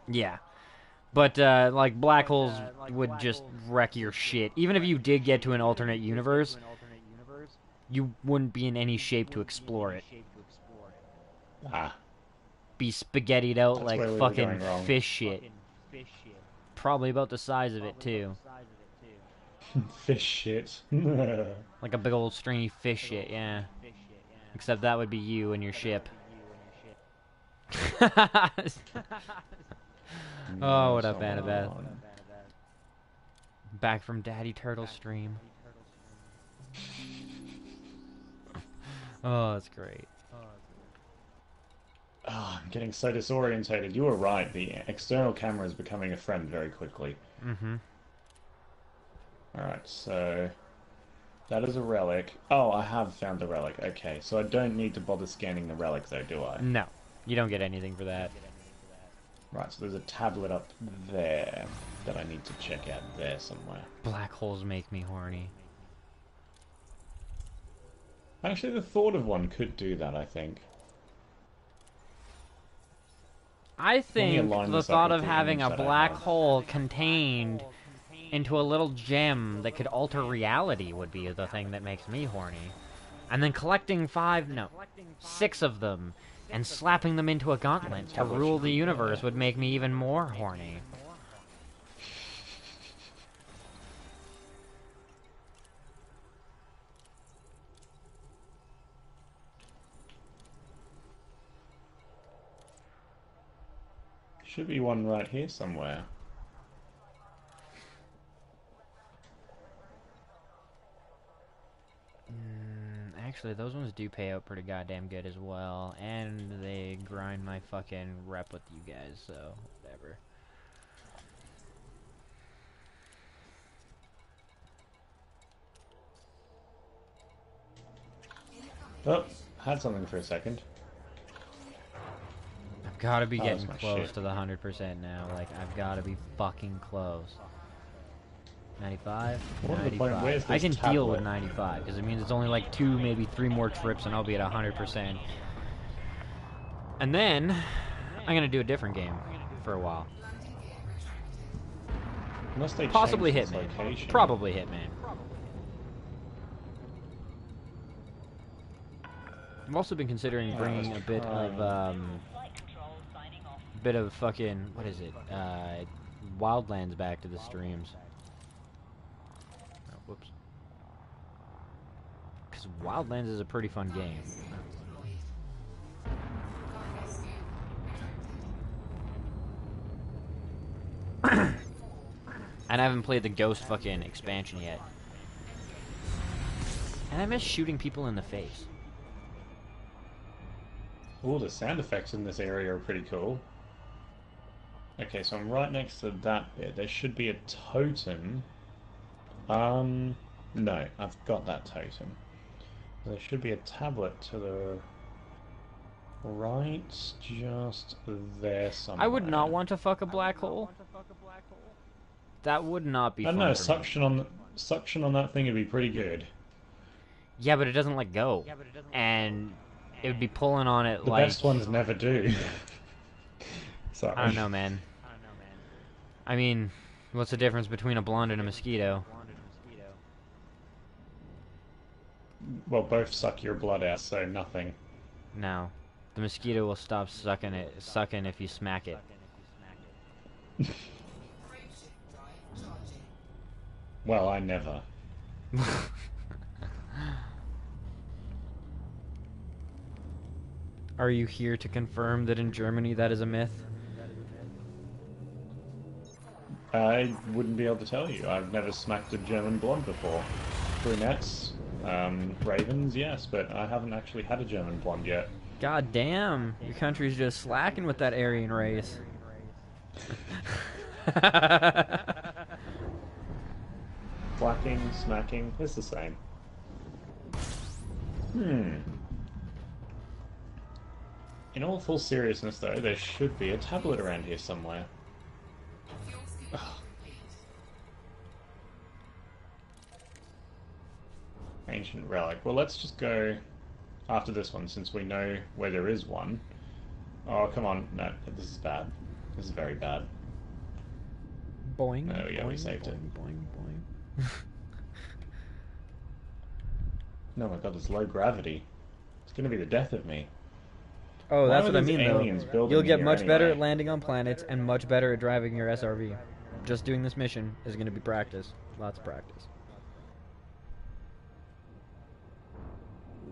yeah. But, like, black holes would just wreck your shit. Even if you did get to an alternate universe, you wouldn't be in any shape to explore it. Ah. Be spaghettied out That's like where we were fucking going wrong. fish shit. Probably about the size of it, too. Fish shit. Like a big old stringy fish shit, yeah. Except that would be you and your ship. Oh, what up, Annabeth? Back from Daddy Turtle stream. Oh, that's great. Oh, I'm getting so disorientated. You were right. The external camera is becoming a friend very quickly. Mm-hmm. Alright, so... that is a relic. Oh, I have found the relic. Okay, so I don't need to bother scanning the relic, though, do I? No, you don't get anything for that. Right, so there's a tablet up there that I need to check out there somewhere. Black holes make me horny. Actually, the thought of one could do that, I think. I think align the this up thought with of the having a image that I black have. hole contained into a little gem that could alter reality would be the thing that makes me horny. And then collecting 6 of them And slapping them into a gauntlet to rule the universe would make me even more horny. Should be one right here somewhere. Actually, those ones do pay out pretty goddamn good as well, and they grind my fucking rep with you guys, so whatever. Oh, had something for a second. I've got to be getting that's my close shit. to the 100% now. Like, I've got to be fucking close. 95? What are the point- 95. where's I this can deal with tablet? 95, because it means it's only like 2, maybe 3 more trips, and I'll be at 100%. And then, I'm going to do a different game for a while. Unless they Possibly change this Hitman. location. Probably Hitman. I've also been considering bringing a bit of, Flight control signing off. bit of fucking, what is it, Wildlands back to the streams. Oh, whoops. Because Wildlands is a pretty fun game. And I haven't played the Ghost fucking expansion yet. And I miss shooting people in the face. Ooh, the sound effects in this area are pretty cool. Okay, so I'm right next to that bit. There should be a totem. No, I've got that totem. There should be a tablet to the right, just there somewhere. I would not want to fuck a black hole. That would not be I fun don't know, for me. suction on that thing would be pretty good. Yeah, but it doesn't let go. And it would be pulling on it The like... best ones never do. Sorry. I don't know, man. I mean, what's the difference between a blonde and a mosquito? Well, both suck your blood out, so nothing. No. The mosquito will stop sucking if you smack it. Well, I never. Are you here to confirm that in Germany that is a myth? I wouldn't be able to tell you. I've never smacked a German blonde before. Brunettes, ravens, yes, but I haven't actually had a German blonde yet. God damn, your country's just slacking with that Aryan race. Whacking, smacking, it's the same. In all full seriousness, though, there should be a tablet around here somewhere. Ugh. Ancient relic. Well, let's just go after this one, since we know where there is one. Oh, come on. No, this is bad. This is very bad. Boing. There we go, boing, we saved it. boing, boing, boing. No, my god, it's low gravity. It's gonna be the death of me. Oh, Why that's are what I these mean, aliens though. building You'll get here much better anyway? at landing on planets and much better at driving your SRV. Just doing this mission is going to be practice. Lots of practice.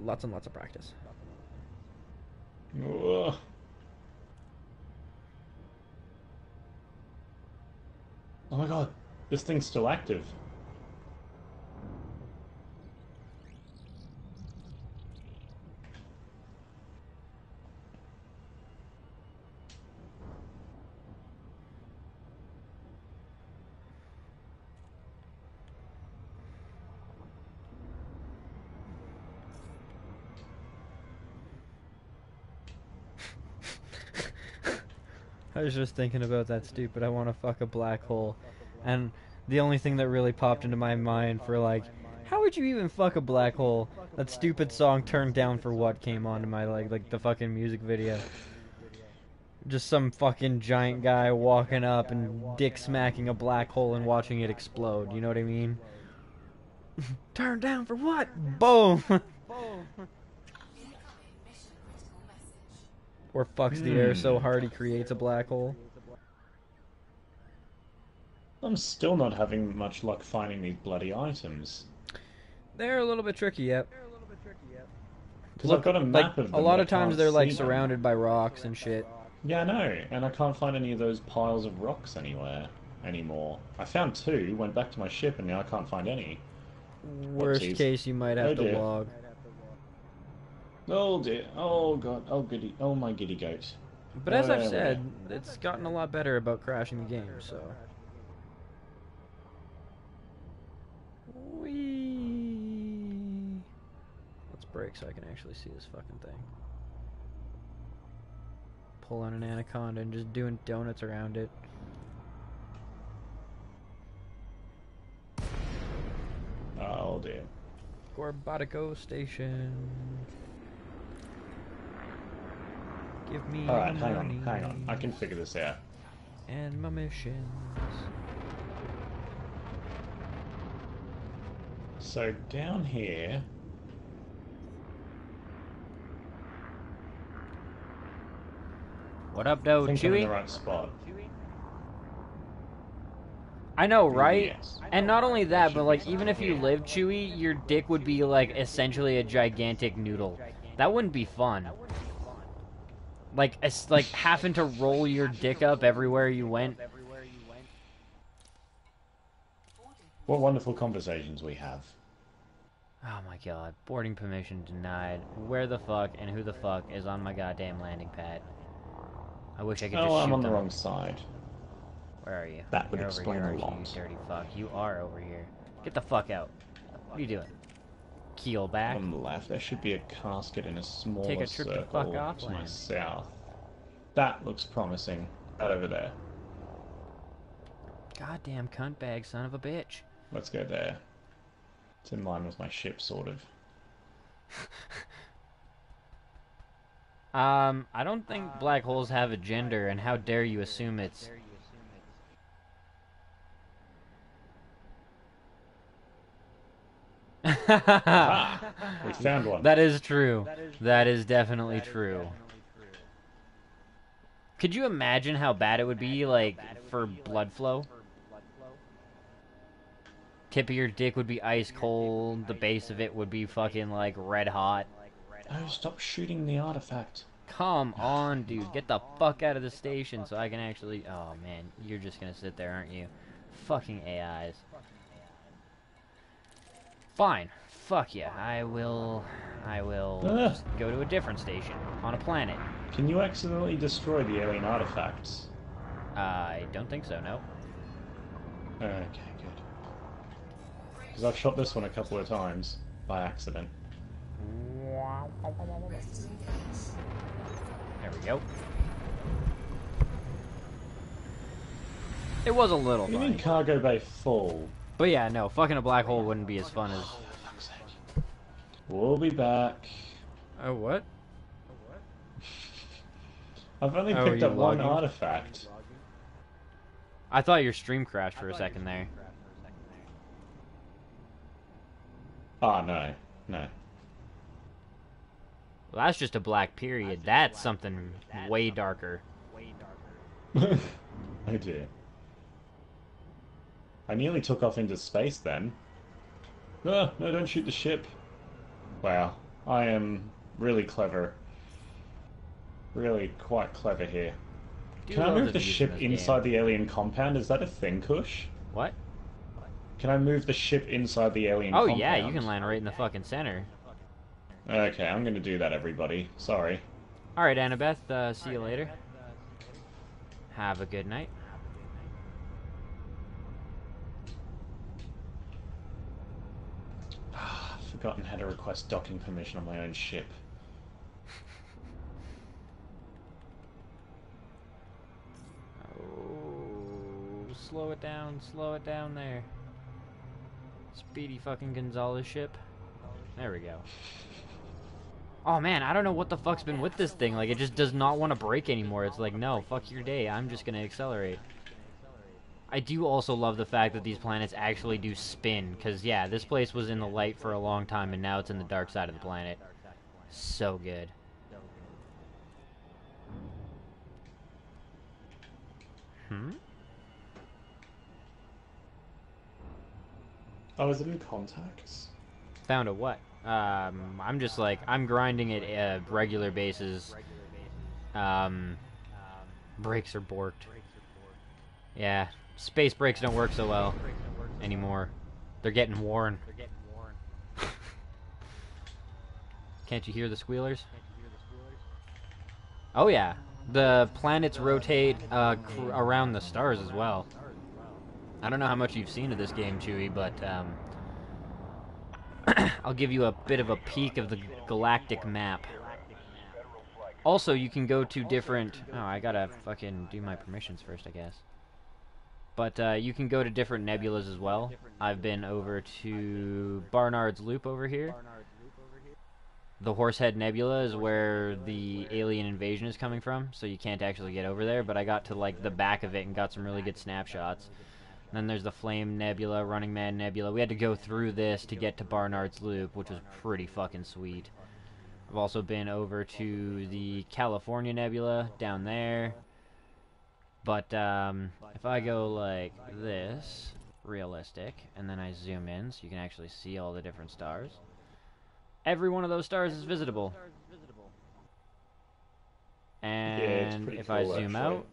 Lots and lots of practice. Ugh. Oh my god, this thing's still active. I was just thinking about that stupid I want to fuck a black hole. And the only thing that really popped into my mind for like, how would you even fuck a black hole? That stupid song Turned Down for What came onto my like the fucking music video. Just some fucking giant guy walking up and dick smacking a black hole and watching it explode, you know what I mean? Turned down for what? Boom! Incoming mission critical message. Or fucks the air so hard he creates a black hole. I'm still not having much luck finding these bloody items. They're a little bit tricky, yep. Because I've got a map of them. A lot but of I times can't they're like see them. surrounded by rocks and shit. Yeah, I know, and I can't find any of those piles of rocks anymore. I found 2, went back to my ship, and now I can't find any. Worst Whoopsies. case, you might have Oh to dear. log. Oh dear. Oh god. Oh goody. Oh my giddy goat. But as I've There we said, it's gotten a lot better about crashing the game, so. Whee! Let's brake so I can actually see this fucking thing. Pull on an anaconda and just doing donuts around it. Oh dear. Gorbatico Station. Give me Alright, the hang on, money hang on. I can figure this out. and my missions. So down here. What up, I though, think I'm in the Chewie? right spot. I know, right? Yes. And not only that, Should but be like something even if you here. lived Chewie, your dick would be like essentially a gigantic noodle. That wouldn't be fun. Like it's like having to roll your dick up everywhere you went. What wonderful conversations we have. Oh my god, boarding permission denied. Where the fuck and who the fuck is on my goddamn landing pad? I wish I could just Oh, shoot I'm on the them. wrong side. Where are you? That would You're over explain here, a aren't you, lot. you dirty fuck. You are over here. Get the fuck out. What are you doing? Keel back. On the left, there should be a casket in a smaller Take a trip to circle fuck off to my land. south. That looks promising. Right over there. Goddamn cunt bag, son of a bitch. Let's go there. It's in line with my ship, sort of. I don't think black holes have a gender, and how dare you assume it's... Ah! We found one. That is true. That is definitely true. Could you imagine how bad it would be, like, for blood flow? Tip of your dick would be ice cold, the base of it would be fucking, like, red hot. Oh, stop shooting the artifact. Come on, dude. Get the fuck out of the station so I can actually... Oh, man. You're just gonna sit there, aren't you? Fucking AIs. Fine. Fuck yeah. I will just go to a different station on a planet. Can you accidentally destroy the alien artifacts? I don't think so, no. Okay, good. Because I've shot this one a couple of times by accident. There we go. It was a little What do you mean funny. cargo bay full? But yeah, no, fucking a black hole wouldn't be as fun as... Oh, for fuck's sake. We'll be back. Oh, what? I've only Oh, picked you up one logging? artifact. I thought your stream crashed for a second there. Ah, no. No. Well, that's just a black period. That's something way darker. Oh dear. I nearly took off into space then. Ah, no, don't shoot the ship. Wow, I am really clever. Really quite clever here. Do Can I loads move of the these in ship this inside game. the alien compound? Is that a thing, Kush? What? Can I move the ship inside the alien Oh compound? yeah, you can land right in the fucking center. Okay, I'm gonna do that, everybody. Sorry. Alright, Annabeth, see you later. Have a good night. I've forgotten how to request docking permission on my own ship. Oh, slow it down there. Speedy fucking Gonzalez ship. There we go. Oh man, I don't know what the fuck's been with this thing. Like, it just does not want to brake anymore. It's like, no, fuck your day. I'm just gonna accelerate. I do also love the fact that these planets actually do spin. Because, yeah, this place was in the light for a long time, and now it's in the dark side of the planet. So good. Hmm? Oh, is it in contacts? Found a what? I'm just like, I'm grinding it at a regular basis. Brakes are borked. Yeah, space brakes don't work so well anymore. They're getting worn. Can't you hear the squealers? Oh yeah, the planets rotate around the stars as well. I don't know how much you've seen of this game, Chewie, but I'll give you a bit of a peek of the galactic map. Also, you can go to different... Oh, I gotta fucking do my permissions first, I guess. But you can go to different nebulas as well. I've been over to Barnard's Loop over here. The Horsehead Nebula is where the alien invasion is coming from, so you can't actually get over there, but I got to, like, the back of it and got some really good snapshots. And then there's the Flame Nebula, Running Man Nebula. We had to go through this to get to Barnard's Loop, which was pretty fucking sweet. I've also been over to the California Nebula down there. But if I go like this, realistic, and then I zoom in so you can actually see all the different stars. Every one of those stars is visitable. And if I zoom out,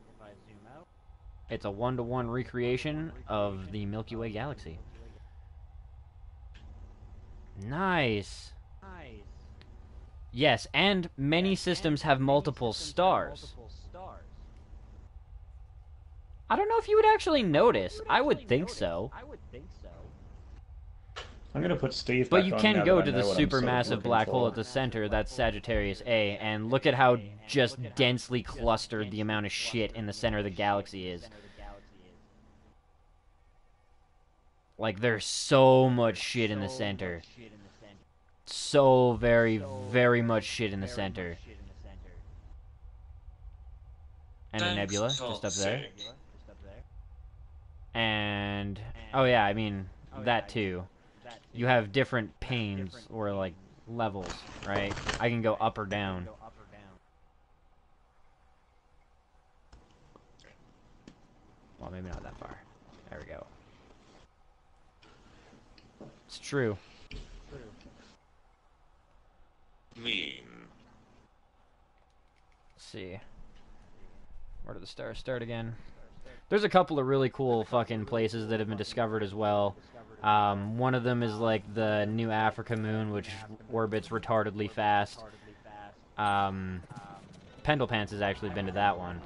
it's a 1-to-1 recreation of the Milky Way galaxy. Nice. Yes, and many systems have multiple stars. I don't know if you would actually notice. I would think so. I'm gonna put Steve But back you on can now go that I to the know what I'm sort of supermassive looking black hole for. at the center, that's Sagittarius A, and look at how just densely clustered the amount of shit in the center of the galaxy is. Like, there's so much shit in the center. So very, very much shit in the center. And a nebula, just up there. And, oh yeah, I mean, that too. You have different panes, or like, levels, right? I can go up or down. Well, maybe not that far. There we go. It's true. Mean. Let's see. Where do the stars start again? There's a couple of really cool fucking places that have been discovered as well. One of them is like the New Africa moon, which orbits retardedly fast. Pendlepants has actually been to that one.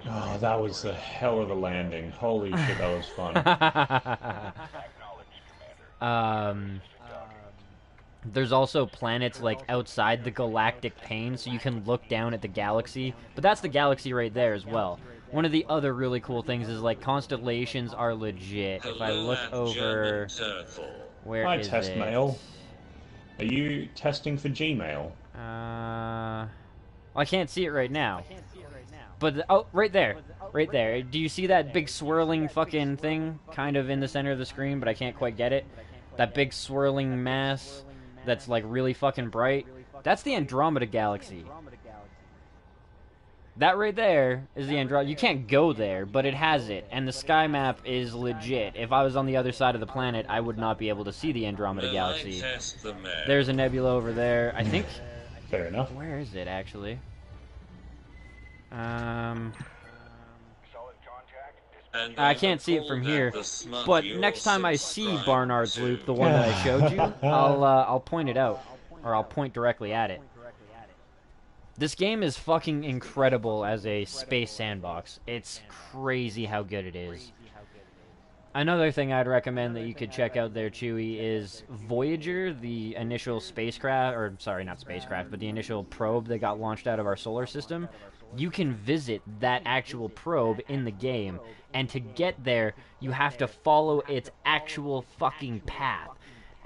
Oh, that was a hell of a landing. Holy shit, that was fun. There's also planets like outside the galactic pane, so you can look down at the galaxy. But that's the galaxy right there as well. One of the other really cool things is like constellations are legit. If I look over, where Hi, is test it? mail. Are you testing for Gmail? Well, I can't see it right now. But oh, right there, right there. Do you see that big swirling fucking thing, kind of in the center of the screen? But I can't quite get it. That big swirling mass that's like really fucking bright. That's the Andromeda Galaxy. That right there is the Andromeda. You can't go there, but it has it, and the sky map is legit. If I was on the other side of the planet, I would not be able to see the Andromeda Galaxy. There's a nebula over there. I think. Fair enough. Where is it actually? I can't see it from here, but next time I see Barnard's Loop, the one that I showed you, I'll point it out, or I'll point directly at it. This game is fucking incredible as a space sandbox. It's crazy how good it is. Another thing I'd recommend that you could check out there, Chewie, is Voyager, the initial spacecraft, or sorry, not spacecraft, but the initial probe that got launched out of our solar system. You can visit that actual probe in the game, and to get there, you have to follow its actual fucking path.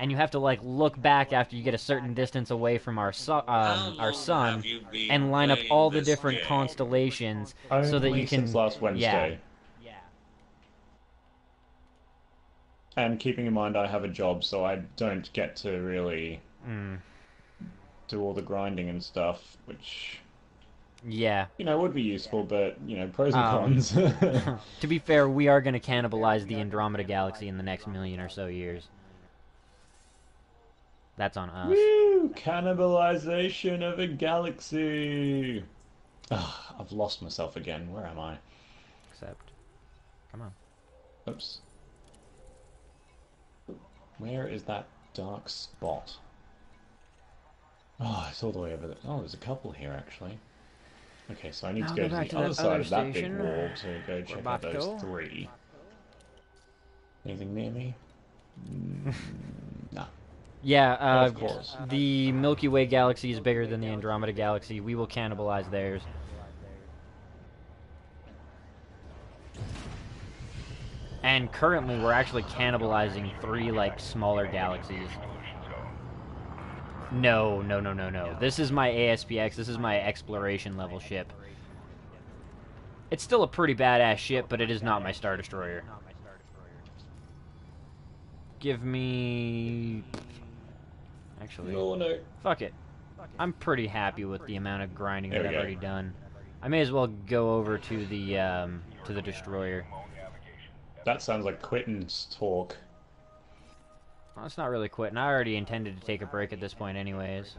And you have to, like, look back after you get a certain distance away from our sun and line up all the different constellations so that you can... since last Wednesday. Yeah. And keeping in mind I have a job, so I don't get to really do all the grinding and stuff, which Yeah. You know, would be useful, but, you know, pros and Um, cons. to be fair, we are going to cannibalize the Andromeda Galaxy in the next million or so years. That's on us. Woo! Cannibalization of a galaxy! Ah, I've lost myself again. Where am I? Except, come on. Oops. Where is that dark spot? Oh, it's all the way over there. Oh, there's a couple here, actually. Okay, so I need Now to go go to back the to other that side other of that big station. wall to go We're check about out to those go. three. Anything near me? Mm, no. Yeah, Of course. the Milky Way galaxy is bigger than the Andromeda Galaxy. We will cannibalize theirs. And currently, we're actually cannibalizing 3, like, smaller galaxies. No, no, no, no, no. This is my ASPX. This is my exploration level ship. It's still a pretty badass ship, but it is not my Star Destroyer. Give me... Actually, No, no. fuck it. I'm pretty happy with the amount of grinding There that we I've go. already done. I may as well go over to the destroyer. That sounds like Quitten's talk. Well, it's not really quitting. I already intended to take a break at this point anyways.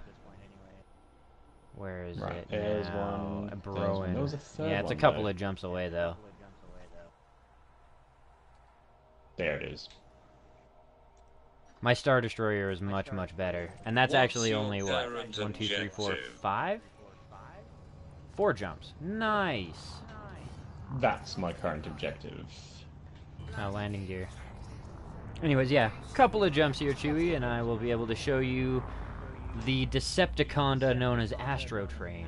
Where is Right, it there's now? one. There's one. Broen. There was a third Yeah, it's a one, couple though. of jumps away, though. There it is. My Star Destroyer is much, much better. And that's What's actually your only, what? current 1, 2, 3, 4, objective? 5? 4 jumps. Nice. That's my current objective. Landing gear. Anyways, yeah. Couple of jumps here, Chewie, and I will be able to show you the Decepticonda known as Astro Train.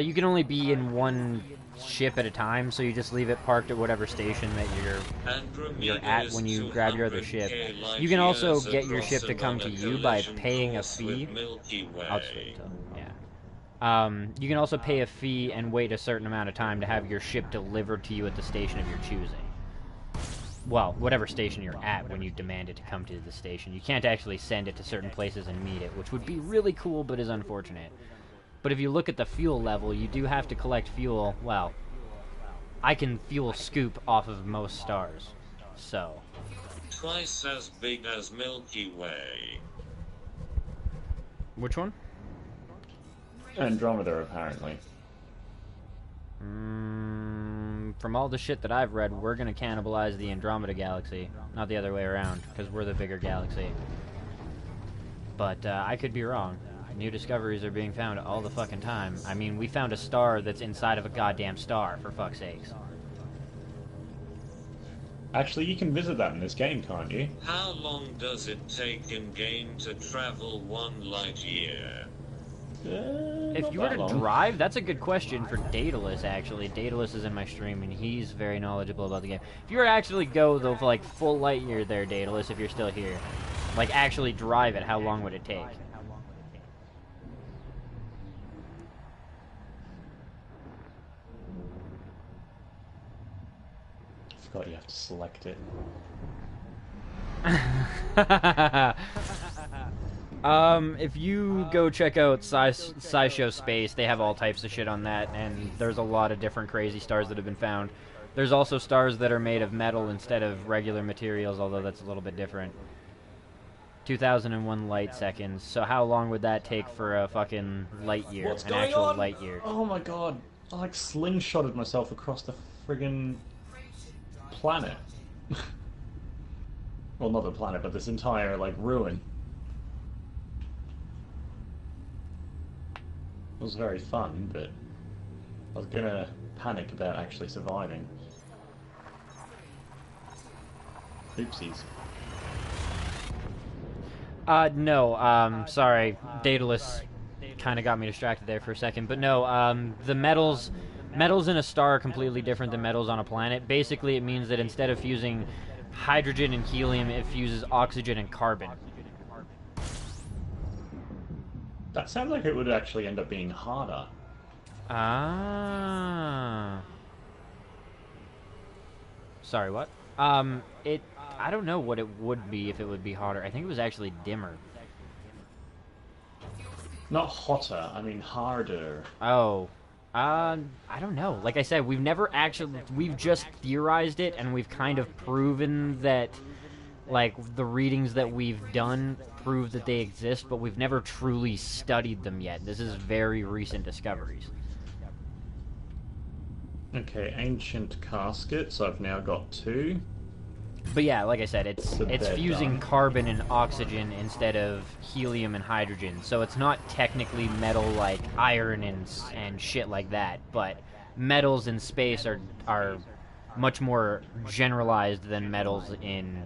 You can only be in one ship at a time, so you just leave it parked at whatever station that you're at when you grab your other ship. You can also get your ship to come to you by paying a fee. I'll just wait until, yeah. You can also pay a fee and wait a certain amount of time to have your ship delivered to you at the station of your choosing. Well, whatever station you're at when you demand it to come to the station. You can't actually send it to certain places and meet it, which would be really cool but is unfortunate. But if you look at the fuel level, you do have to collect fuel. Well, I can fuel scoop off of most stars. So. Twice as big as Milky Way. Which one? Andromeda, apparently. From all the shit that I've read, we're gonna cannibalize the Andromeda Galaxy. Not the other way around, because we're the bigger galaxy. But I could be wrong. New discoveries are being found all the fucking time. I mean, we found a star that's inside of a goddamn star, for fuck's sakes. Actually, you can visit that in this game, can't you? How long does it take in-game to travel 1 light year? If you were to drive, that's a good question for Daedalus, actually. Daedalus is in my stream, and he's very knowledgeable about the game. If you were to actually go, though, for, like, full light year there, Daedalus, if you're still here, like, actually drive it, how long would it take? I forgot you have to select it. If you go check out SciShow Space, they have all types of shit on that, and there's a lot of different crazy stars that have been found. There's also stars that are made of metal instead of regular materials, although that's a little bit different. 2001 light seconds. So how long would that take for a fucking light year? What's an going actual on? light year? Oh my god. I like slingshotted myself across the friggin' planet. Well, not the planet, but this entire, like, ruin. It was very fun, but I was gonna panic about actually surviving. Oopsies. No, sorry. Daedalus kind of got me distracted there for a second. But no, the metals in a star are completely different than metals on a planet. Basically, it means that instead of fusing hydrogen and helium, it fuses oxygen and carbon. That sounds like it would actually end up being harder. Ah. Sorry, what? I don't know what it would be if it would be hotter. I think it was actually dimmer. Not hotter, I mean harder. Oh. I don't know. Like I said, we've just theorized it, and we've kind of proven that, like, the readings that we've done prove that they exist, but we've never truly studied them yet. This is very recent discoveries. Okay, ancient caskets. I've now got 2. But yeah, like I said, it's So they're fusing done. carbon and oxygen instead of helium and hydrogen. So it's not technically metal like iron and shit like that, but metals in space are much more generalized than metals in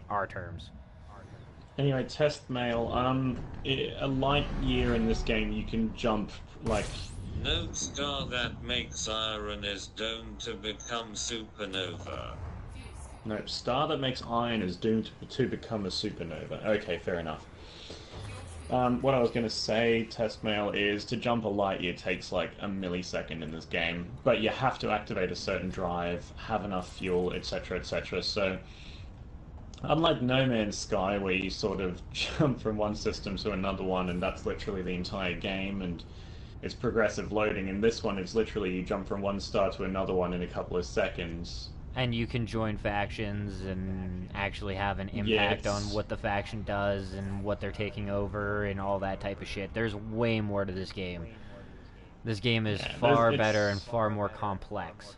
our terms. Anyway, test mail. A light year in this game, you can jump like. No star that makes iron is doomed to become supernova. No, star that makes iron is doomed to become a supernova. Okay, fair enough. What I was going to say, test mail, is to jump a light year takes like a millisecond in this game, but you have to activate a certain drive, have enough fuel, etc., etc. So, unlike No Man's Sky, where you sort of jump from one system to another one, and that's literally the entire game, and it's progressive loading, in this one it's literally you jump from one star to another one in a couple of seconds. And you can join factions and actually have an Yeah, impact on it's- what the faction does and what they're taking over and all that type of shit. There's way more to this game. This game is Yeah, far it's- better and far more complex.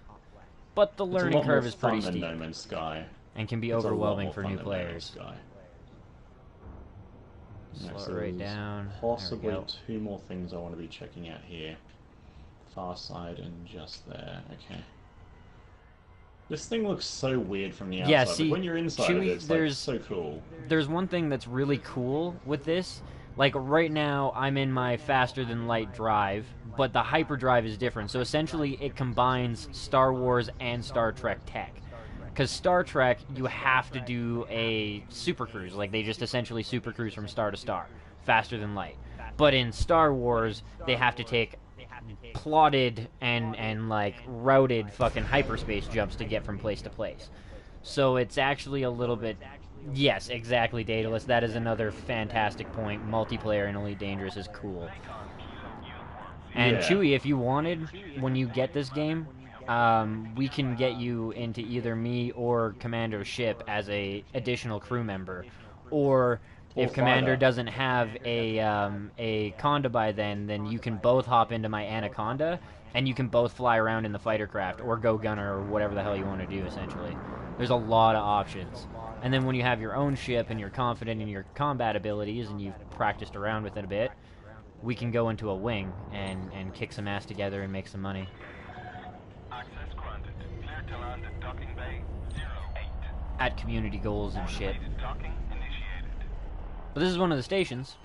But the It's a learning lot more curve is pretty fun than steep No Man's Sky. and can be It's a lot overwhelming more for fun new than No Man's players. Sky. Slow Next, it right there's down. Possibly There we go. 2 more things I want to be checking out here. Far side and just there. Okay. This thing looks so weird from the outside. Yeah, but see, when you're inside of it, Chewie, it's like there's so cool. there's one thing that's really cool with this. Like right now, I'm in my faster than light drive, but the hyperdrive is different. So essentially, it combines Star Wars and Star Trek tech. Because Star Trek, you have to do a super cruise. Like they just essentially super cruise from star to star, faster than light. But in Star Wars, they have to take plotted and like routed fucking hyperspace jumps to get from place to place. So it's actually a little bit. Yes, exactly, Daedalus. That is another fantastic point. Multiplayer in Elite Dangerous is cool. And Yeah. Chewie, if you wanted, when you get this game, we can get you into either me or Commander's ship as a additional crew member, or if Commander fighter. doesn't have a Conda by then you can both hop into my Anaconda, and you can both fly around in the fighter craft, or go gunner, or whatever the hell you want to do, essentially. There's a lot of options. And then when you have your own ship, and you're confident in your combat abilities, and you've practiced around with it a bit, we can go into a wing, and kick some ass together and make some money. Access granted. Clear to land at docking bay 08. At community goals and shit. Automated docking initiated. But this is one of the stations.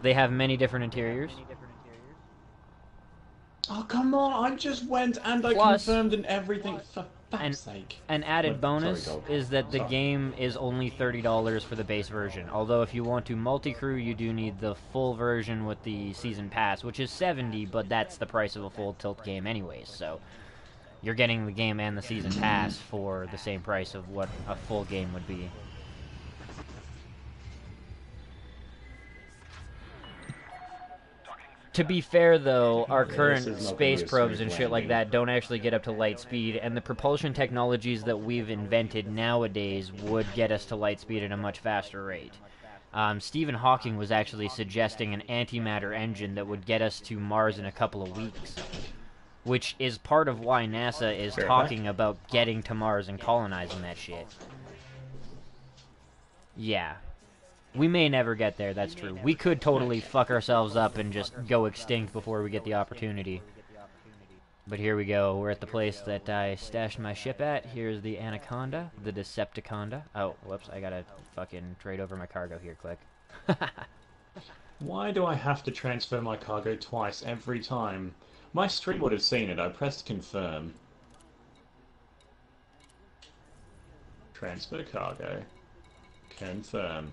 They have many different interiors. Oh, come on! I just went and I Plus- confirmed and everything, for And fuck's sake. an added Sorry, bonus dog. is that the Sorry. game is only $30 for the base version. Although if you want to multi-crew, you do need the full version with the season pass, which is $70, but that's the price of a full tilt game anyways. So you're getting the game and the season pass for the same price of what a full game would be. To be fair, though, our this current is not gonna space be a probes smooth and shit like landing. that don't actually get up to light speed, and the propulsion technologies that we've invented nowadays would get us to light speed at a much faster rate. Stephen Hawking was actually suggesting an antimatter engine that would get us to Mars in a couple of weeks, which is part of why NASA is Fair talking about getting to Mars and colonizing that shit. Yeah. We may never get there, that's true. We could totally fuck ourselves up and just go extinct before we get the opportunity. But here we go. We're at the place that I stashed my ship at. Here's the Anaconda, the Decepticonda. Oh, whoops, I gotta fucking trade over my cargo here, click. Why do I have to transfer my cargo twice every time? My stream would have seen it. I pressed confirm. Transfer cargo. Confirm.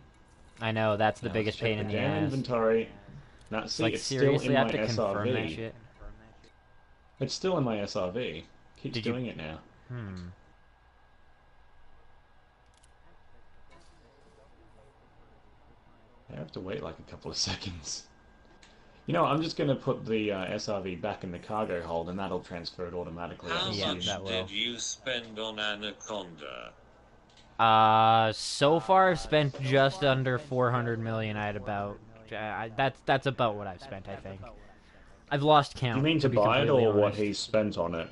I know, that's the Now biggest let's check pain in the damn ass. inventory. Now, It's see, like, it's still seriously, in I my have to confirm that SRV. shit? It's still in my SRV. Keeps Did you- doing it now. They have to wait like a couple of seconds. You know, I'm just going to put the SRV back in the cargo hold, and that'll transfer it automatically. How Yeah, much that will. did you spend on Anaconda? So far I've spent just under 400 million. I had about that's about what I've spent, I think. I've lost count. Do you mean to be buy it, completely or what honest. he spent on it?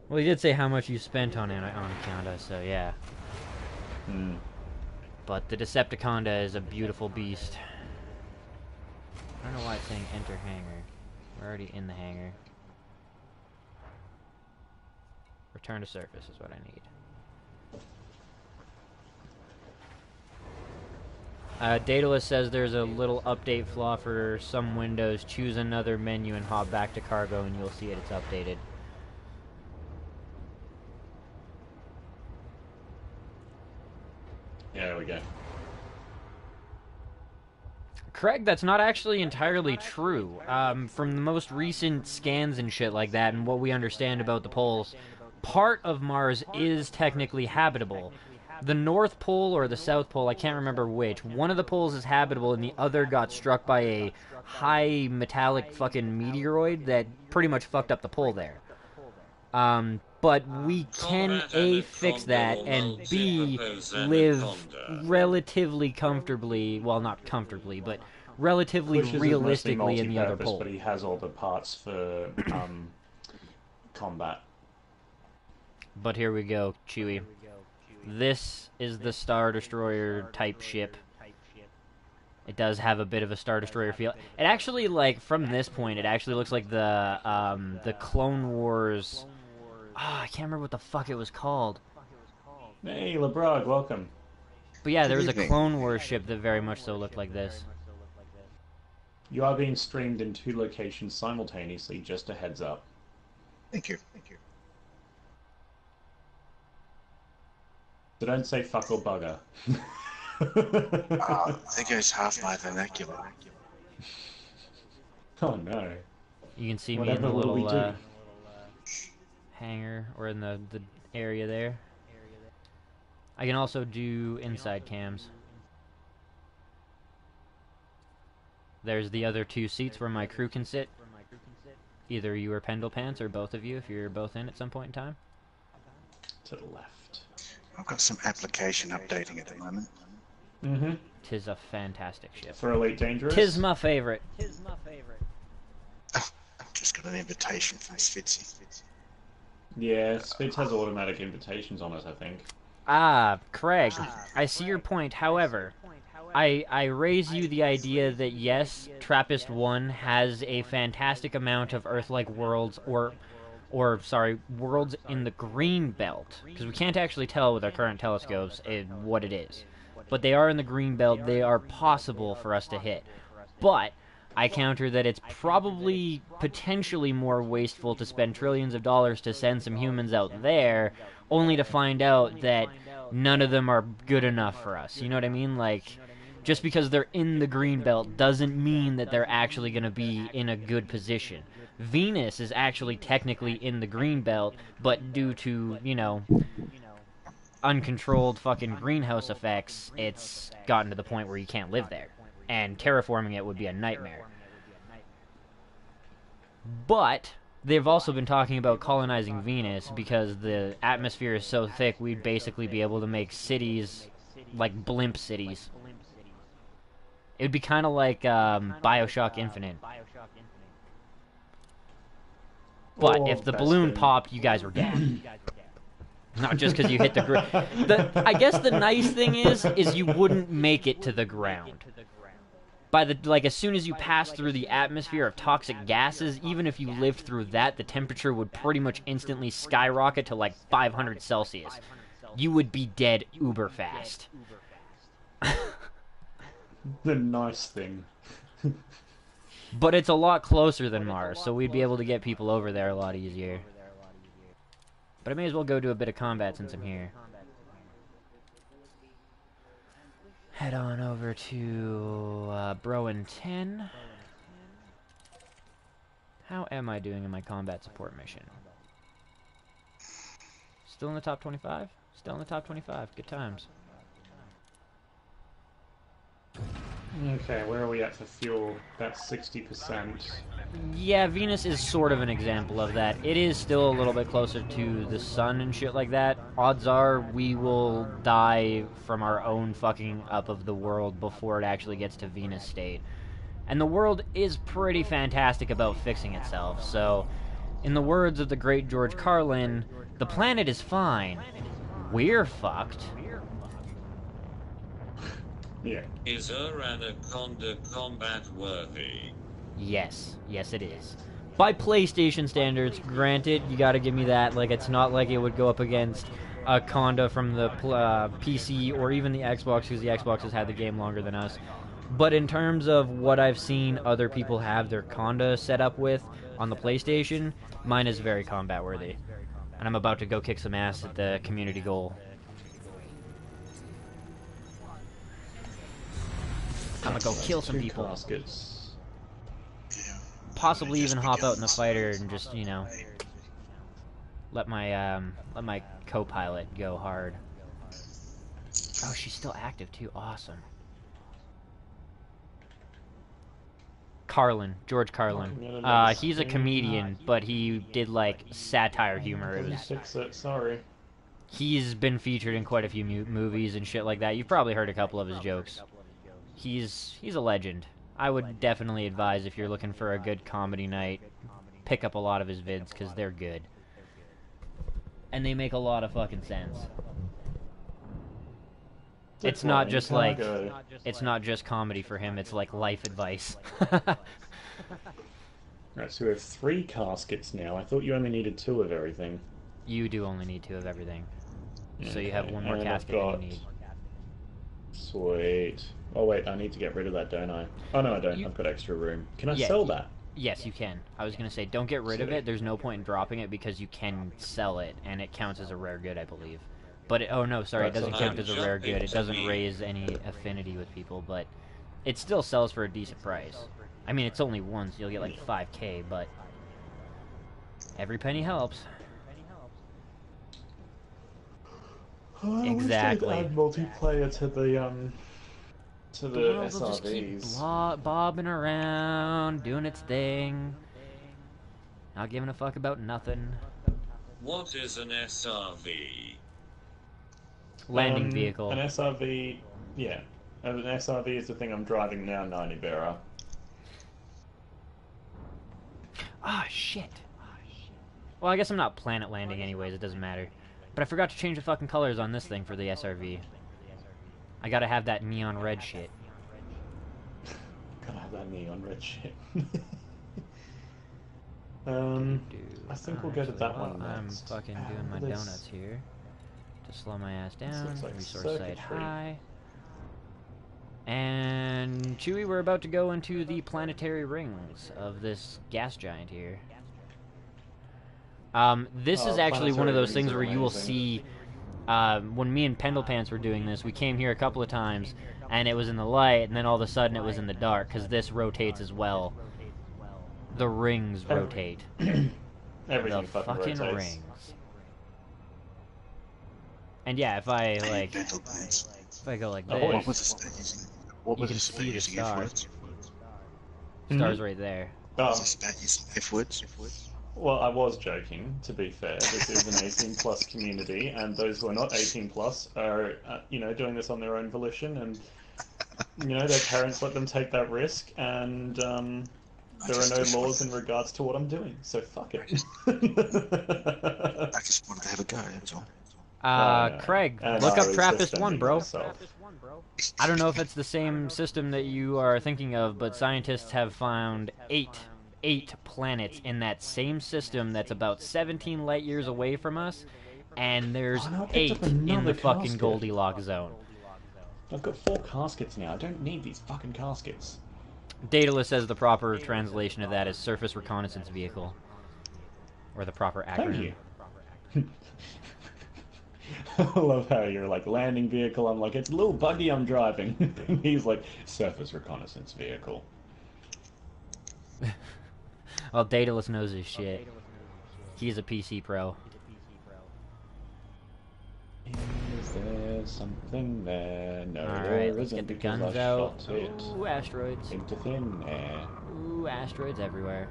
Well, he did say how much you spent on Anaconda, so yeah. Hmm. But the Decepticonda is a beautiful beast. I don't know why it's saying enter hangar. We're already in the hangar. Return to surface is what I need. Daedalus says there's a little update flaw for some windows. Choose another menu and hop back to cargo and you'll see it's updated. Yeah, there we go. Craig, that's not actually entirely true. From the most recent scans and shit like that, and what we understand about the poles, part of Mars is technically habitable. The North Pole or the South Pole, I can't remember which, one of the poles is habitable and the other got struck by a high metallic fucking meteoroid that pretty much fucked up the pole there. But we can A, fix that, and B, live relatively comfortably, well, not comfortably, but relatively Push is realistically in the other multi-purpose, pole. but he has all the parts for combat. But here we go, Chewie. This is the Star Destroyer type ship. It does have a bit of a Star Destroyer feel. It actually, like, from this point, it actually looks like the Clone Wars. I can't remember what the fuck it was called. Hey, LeBrog, welcome. But yeah, there Good was a evening. Clone Wars ship that very much so looked like this. You are being streamed in 2 locations simultaneously, just a heads up. Thank you. Thank you. So don't say fuck or bugger. I think it's half my vernacular. Oh no. You can see me in Whatever the will we little do? hangar, or in the area there. I can also do inside cams. There's the other 2 seats where my crew can sit. Either you or Pendle Pants, or both of you, if you're both in at some point in time. To the left. I've got some application updating at the moment. Mm-hmm. Tis a fantastic ship. For Elite Dangerous? Tis my favorite. I've just got an invitation from Sfitzy. Yeah, Spitz has automatic invitations on it, I think. Craig, I see your point. However, I raise you the idea that yes, TRAPPIST-1 has a fantastic amount of Earth-like worlds, worlds in the green belt, because we can't actually tell with our current telescopes what it is. But they are in the green belt. They are possible for us to hit. But I counter that it's probably potentially more wasteful to spend trillions of dollars to send some humans out there, only to find out that none of them are good enough for us. You know what I mean? Like, just because they're in the green belt doesn't mean that they're actually going to be in a good position. Venus is actually technically in the green belt, but due to, you know, uncontrolled fucking greenhouse effects, it's gotten to the point where you can't live there. And terraforming it would be a nightmare. But they've also been talking about colonizing Venus because the atmosphere is so thick we'd basically be able to make cities like blimp cities. It would be kind of like Bioshock Infinite. But Or if the best balloon in- popped, you guys were dead. Not just because you hit the ground. I guess the nice thing is you wouldn't make it to the ground. As soon as you pass through the atmosphere of toxic gases, even if you lived through that, the temperature would pretty much instantly skyrocket to like 500 Celsius. You would be dead uber fast. The nice thing. But it's a lot closer than Mars, so we'd be able to get people over there a lot easier. But I may as well go do a bit of combat since I'm here. Head on over to Broen 10. How am I doing in my combat support mission? Still in the top 25? Still in the top 25. Good times. Okay, where are we at for fuel? That's 60%. Yeah, Venus is sort of an example of that. It is still a little bit closer to the sun and shit like that. Odds are we will die from our own fucking up of the world before it actually gets to Venus state. And the world is pretty fantastic about fixing itself, so in the words of the great George Carlin, the planet is fine. We're fucked. Yeah. Is her anaconda combat worthy? Yes, yes it is. By PlayStation standards, granted, you gotta give me that. Like, it's not like it would go up against a Conda from the PC or even the Xbox, because the Xbox has had the game longer than us. But in terms of what I've seen other people have their Conda set up with on the PlayStation, mine is very combat worthy. And I'm about to go kick some ass at the community goal. I'm gonna go kill some people. Caskets. Yeah. Possibly Just even hop out in the begins. fighter and just, you know, let my co-pilot go hard. Oh, she's still active too. Awesome. Carlin, George Carlin. He's a comedian, but he did like satire humor. It Didn't was. fix it, sorry. He's been featured in quite a few movies and shit like that. You've probably heard a couple of his jokes. He's a legend. I would definitely advise if you're looking for a good comedy night, pick up a lot of his vids because they're good. And they make a lot of fucking sense. It's not just like it's not just comedy for him, it's like life advice. Right, so we have 3 caskets now. I thought you only needed 2 of everything. You do only need 2 of everything. So you have Okay, one more and casket I've than got... you need. Sweet. Oh wait, I need to get rid of that, don't I? Oh no, I don't. You- I've got extra room. Can I Yeah, sell that? Yes, you can. I was gonna say, don't get rid of Sweet. it. There's no point in dropping it because you can sell it, and it counts as a rare good, I believe. But oh no, sorry, it Right, so doesn't I'm count as a rare jumping good. It to doesn't the- raise any affinity with people, but it still sells for a decent price. I mean, it's only one, so you'll get like 5K, but every penny helps. Exactly. I wish they'd add multiplayer to the The world will just keep SRVs. bobbing around, doing its thing, not giving a fuck about nothing. What is an SRV? Landing vehicle. An SRV, yeah. An SRV is the thing I'm driving now, 90 bearer. Ah, shit. Well, I guess I'm not planet landing anyways, it doesn't matter. But I forgot to change the fucking colors on this thing for the SRV. I gotta have that neon red shit. Gotta have that neon red shit. I think we'll go to that one I'm next. fucking doing my This- donuts here. To slow my ass down. looks like Resource site circuitry. high. And Chewie, we're about to go into the planetary rings of this gas giant here. This is actually one of planetary those rings things are where you will amazing. see. When me and Pendlepants were doing this, we came here a couple of times, and it was in the light, and then all of a sudden it was in the dark, because this rotates as well. The rings rotate. Everything The fucking fucking rotates. rings. And yeah, if I like, Dental plans. if I go like Oh, What this, was the spec using? What You was can the spec see the using star. F-words? stars right there. Was Oh, the spec using F-words? well, I was joking, to be fair. This is an 18 plus community, and those who are not 18 plus are, doing this on their own volition, and, their parents let them take that risk, and, there are no laws in regards to what I'm doing, so fuck it. I just wanted to have a go, that's all. Craig, And look I up was Trappist 1, defending bro. myself. I don't know if it's the same system that you are thinking of, but scientists have found eight planets in that same system that's about 17 light years away from us, and there's Oh, no, I picked 8 up in the another fucking casket. Goldilocks zone. I've got 4 caskets now. I don't need these fucking caskets. Daedalus says the proper translation of that is surface reconnaissance vehicle, or the proper acronym. Thank you. I love how you're like landing vehicle. I'm like, it's a little buggy I'm driving. And he's like, surface reconnaissance vehicle. Well, Daedalus knows his shit. He's a PC pro. Is there something there. No, All there right, let's isn't get the because guns I out. shot it Ooh, asteroids. into thin air. Ooh, asteroids everywhere.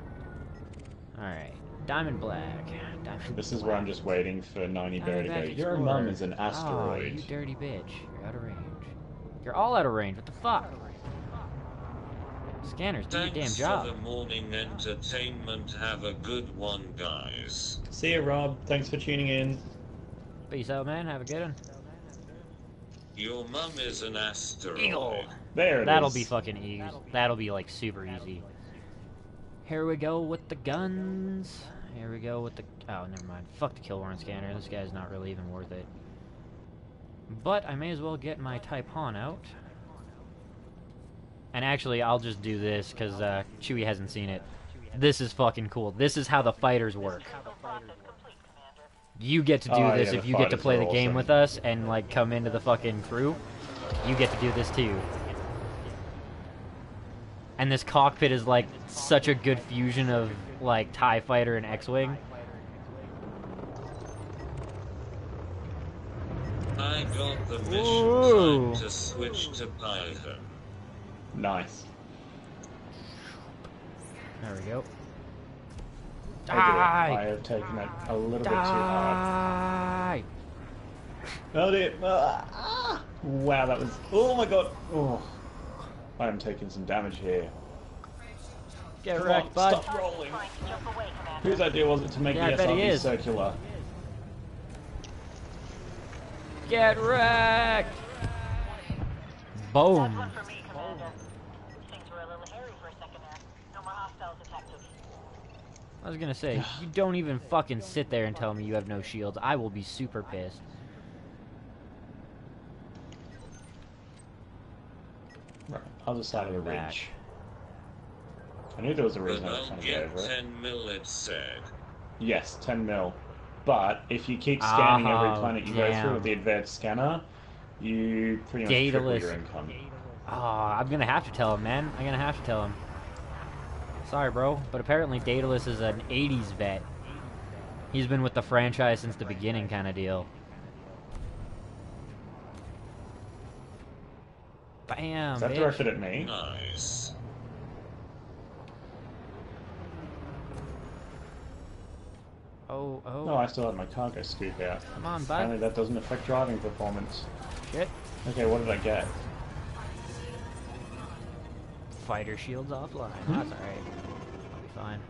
All right, Diamond Black. Diamond This is Black. where I'm just waiting for 90 Bear to go. Diamondback Your Explorer. mum is an Oh, asteroid. you dirty bitch. You're out of range. You're all out of range. What the fuck? Scanners, do your damn Thanks job. for the morning entertainment. Have a good one, guys. See you, Rob. Thanks for tuning in. Peace out, man. Have a good one. Your mum is an asteroid. Eagle. There it That'll is. be fucking easy. That'll be like super easy. Here we go with the guns. Here we go with the... Oh, never mind. Fuck the kill warrant scanner. This guy's not really even worth it. But I may as well get my Type Han out. And actually, I'll just do this, because Chewie hasn't seen it. This is fucking cool. This is how the fighters work. You get to do Oh, this yeah, if the you get to fighters play are the game awesome. with us and, like, come into the fucking crew. You get to do this, too. And this cockpit is, like, such a good fusion of, like, TIE Fighter and X-Wing. I got the mission Ooh. time to switch to Python. Nice. There we go. I did it. I Die! have taken it a little bit too hard. Die! Oh dear. Wow, that was... Oh my god. Oh. I am taking some damage here. Get Come wrecked, on, bud. stop rolling. Jump away, Commander. Whose idea was it to make Yeah, I the bet he SRB is. circular? Get wrecked! Boom. One for me, Commander. Things were a little hairy for a second there. No more hostiles detected. I was gonna say, you don't even fucking sit there and tell me you have no shields. I will be super pissed. Right, other side of the Back. ridge. I knew there was a But reason I was I'll trying to get get over it. 10 mil, it said. Yes, 10 mil. But if you keep scanning every Oh, planet you go through damn. with the advanced scanner, you pretty much triple Daedalus. your income. Oh, I'm gonna have to tell him, man. I'm gonna have to tell him. Sorry, bro, but apparently Daedalus is an 80s vet. He's been with the franchise since the beginning, kind of deal. Bam, Is that bitch. directed at me? Nice. Oh, oh. No, I still have my cargo scoop out. Come on, Apparently bud. that doesn't affect driving performance. Shit. Okay, what did I get? Fighter shields offline. That's alright. I'll be fine.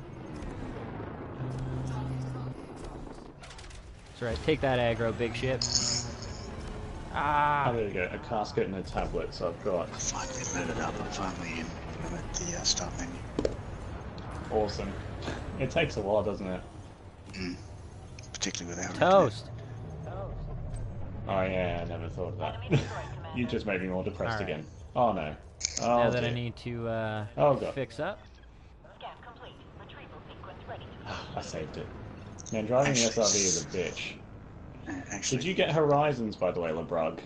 That's right. Take that aggro, big ship. Oh, Ah! there you go. A casket and a tablet, so I've got. I finally loaded up. I'm finally in. I'm at the start menu. Awesome. It takes a while, doesn't it? Particularly without Toast! Oh yeah, I never thought of that. Enemy destroyed, Commander. You just made me more depressed Alright. again. Oh no. Oh, Now that I dear. need to Oh god. fix up. Scan complete. Retrieval sequence ready to I saved it. Man, driving the Actually, SRV is a bitch. Actually, Did you get Horizons, by the way, LeBrug?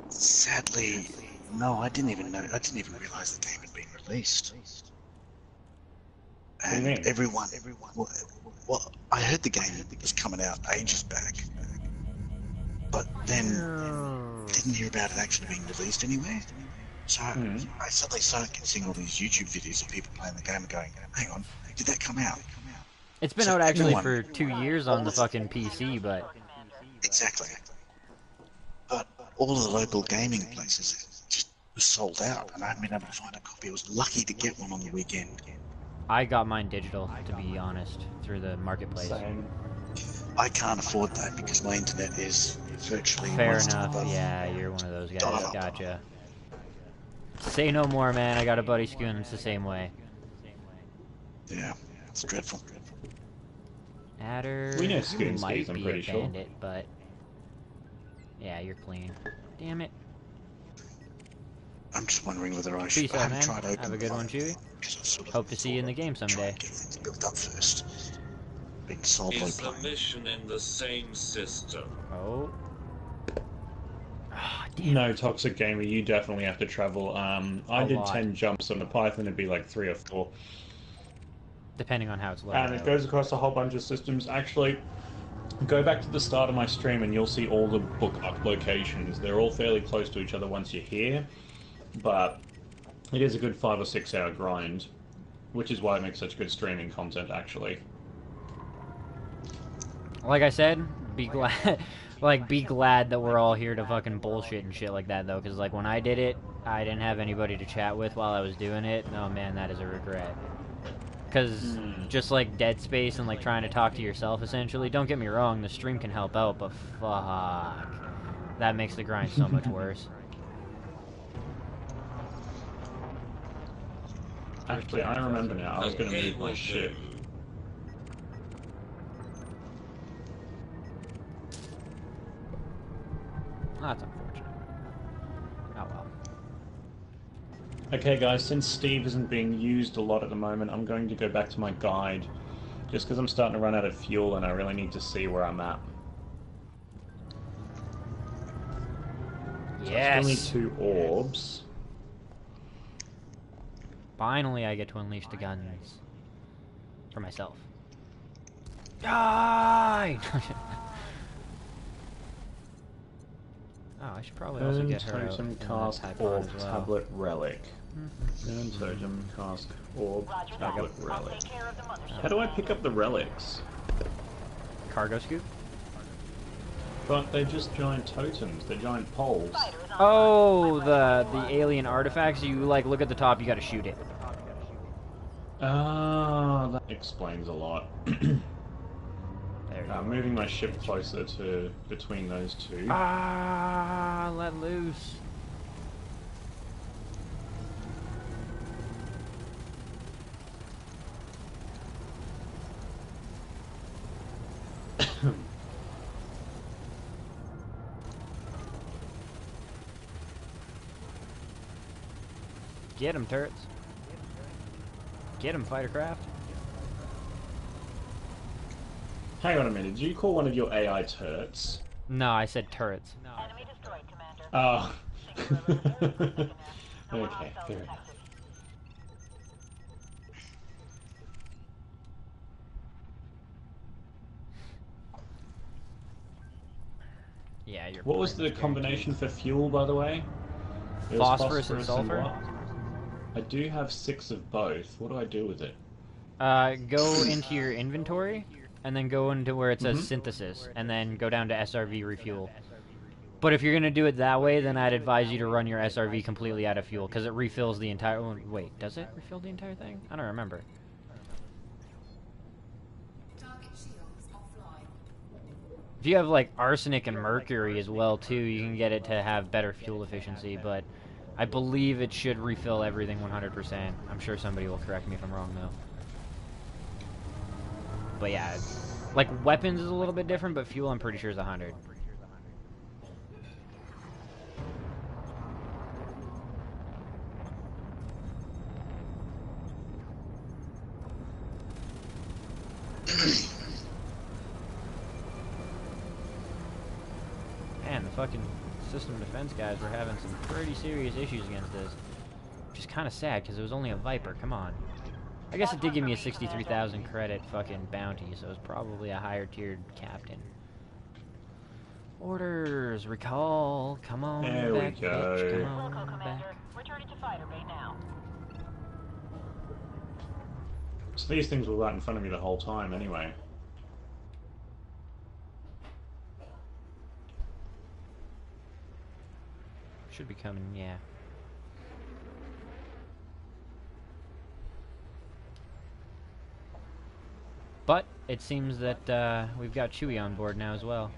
sadly, no. I didn't even know. I didn't even realize the game had been released. do you And mean? everyone. Well, I heard the game was coming out ages back, but then didn't hear about it actually being released anywhere. So I suddenly started seeing all these YouTube videos of people playing the game and going, "Hang on, did that come out?" It's been So out actually everyone- for 2 years on the fucking PC, but Exactly. But all of the local gaming places just was sold out, and I hadn't been able to find a copy. I was lucky to get one on the weekend. I got mine digital, to be honest, through the marketplace. Same. I can't afford that because my internet is virtually Fair almost enough. above. Yeah, you're one of those guys. Dial-up. Gotcha. Say no more, man. I got a buddy Scoon that's the same way. Yeah, it's dreadful. Adder, We know you Scoon might skis, I'm be pretty a sure. bandit, but yeah, you're clean. Damn it. I'm just wondering whether I should. Peace I out, haven't man. tried opening Have a good the one, phone Chewie. because I sort of Hope to see you in the thought game I'd try someday. and get things built up first. Been solo Is the playing. mission in the same system? Oh. Ah, damn. No, Toxic Gamer, you definitely have to travel. I A did lot. 10 jumps on the Python, it'd be like 3 or 4. Depending on how it's loaded. And it out. goes across a whole bunch of systems. Actually, Go back to the start of my stream and you'll see all the bookmark locations. They're all fairly close to each other once you're here, but it is a good 5 or 6 hour grind, which is why it makes such good streaming content, actually. Like I said, be glad, like be glad that we're all here to fucking bullshit and shit like that though, because like when I did it, I didn't have anybody to chat with while I was doing it. Oh man, that is a regret. Because just like dead space and like trying to talk to yourself essentially. Don't get me wrong, the stream can help out, but fuck, that makes the grind so much worse. Actually, I remember now. I was going to move my ship. That's unfortunate. Oh well. Okay guys, since Steve isn't being used a lot at the moment, I'm going to go back to my guide. Just because I'm starting to run out of fuel and I really need to see where I'm at. Yes! I still need 2 orbs. Finally I get to unleash the guns. For myself. Die! Oh, I should probably also get her out Totem, in cask, that orb, as well. tablet, relic. Totem, cask, orb, tablet, relic. How do I pick up the relics? Cargo scoop? But they're just giant totems, they're giant poles. Oh, the alien artifacts, you like look at the top, you gotta shoot it. Ah, that explains a lot. There you go. Moving my ship closer to between those 2. Ah, let loose. Get him, turrets. Get him, fighter craft. Hang on a minute, did you call one of your AI turrets? No, I said turrets. Enemy destroyed, Commander. Oh. No more Okay, hostiles fair detected. enough. Yeah, you're. What was pretty the much combination for fuel, by the way? It was Phosphorus and sulfur? what? I do have 6 of both. What do I do with it? Go into your inventory, and then go into where it says synthesis, and then go down to SRV refuel. But if you're gonna do it that way, then I'd advise you to run your SRV completely out of fuel, because it refills the entire... Oh, wait, does it refill the entire thing? I don't remember. Target shields offline. If you have, like, arsenic and mercury as well, too, you can get it to have better fuel efficiency, but I believe it should refill everything 100%. I'm sure somebody will correct me if I'm wrong, though. But yeah, like, weapons is a little bit different, but fuel I'm pretty sure is 100. Man, the fucking system defense guys were having some pretty serious issues against this. Which is kind of sad, because it was only a Viper, come on. I guess it did give me a 63,000 credit fucking bounty, so it's probably a higher tiered captain. Orders, recall, come on There we back, go. bitch, come Wilco, on back. Commander. Returning to fighter bay now. So these things were right in front of me the whole time, anyway. Should be coming, yeah. But it seems that we've got Chewie on board now as well.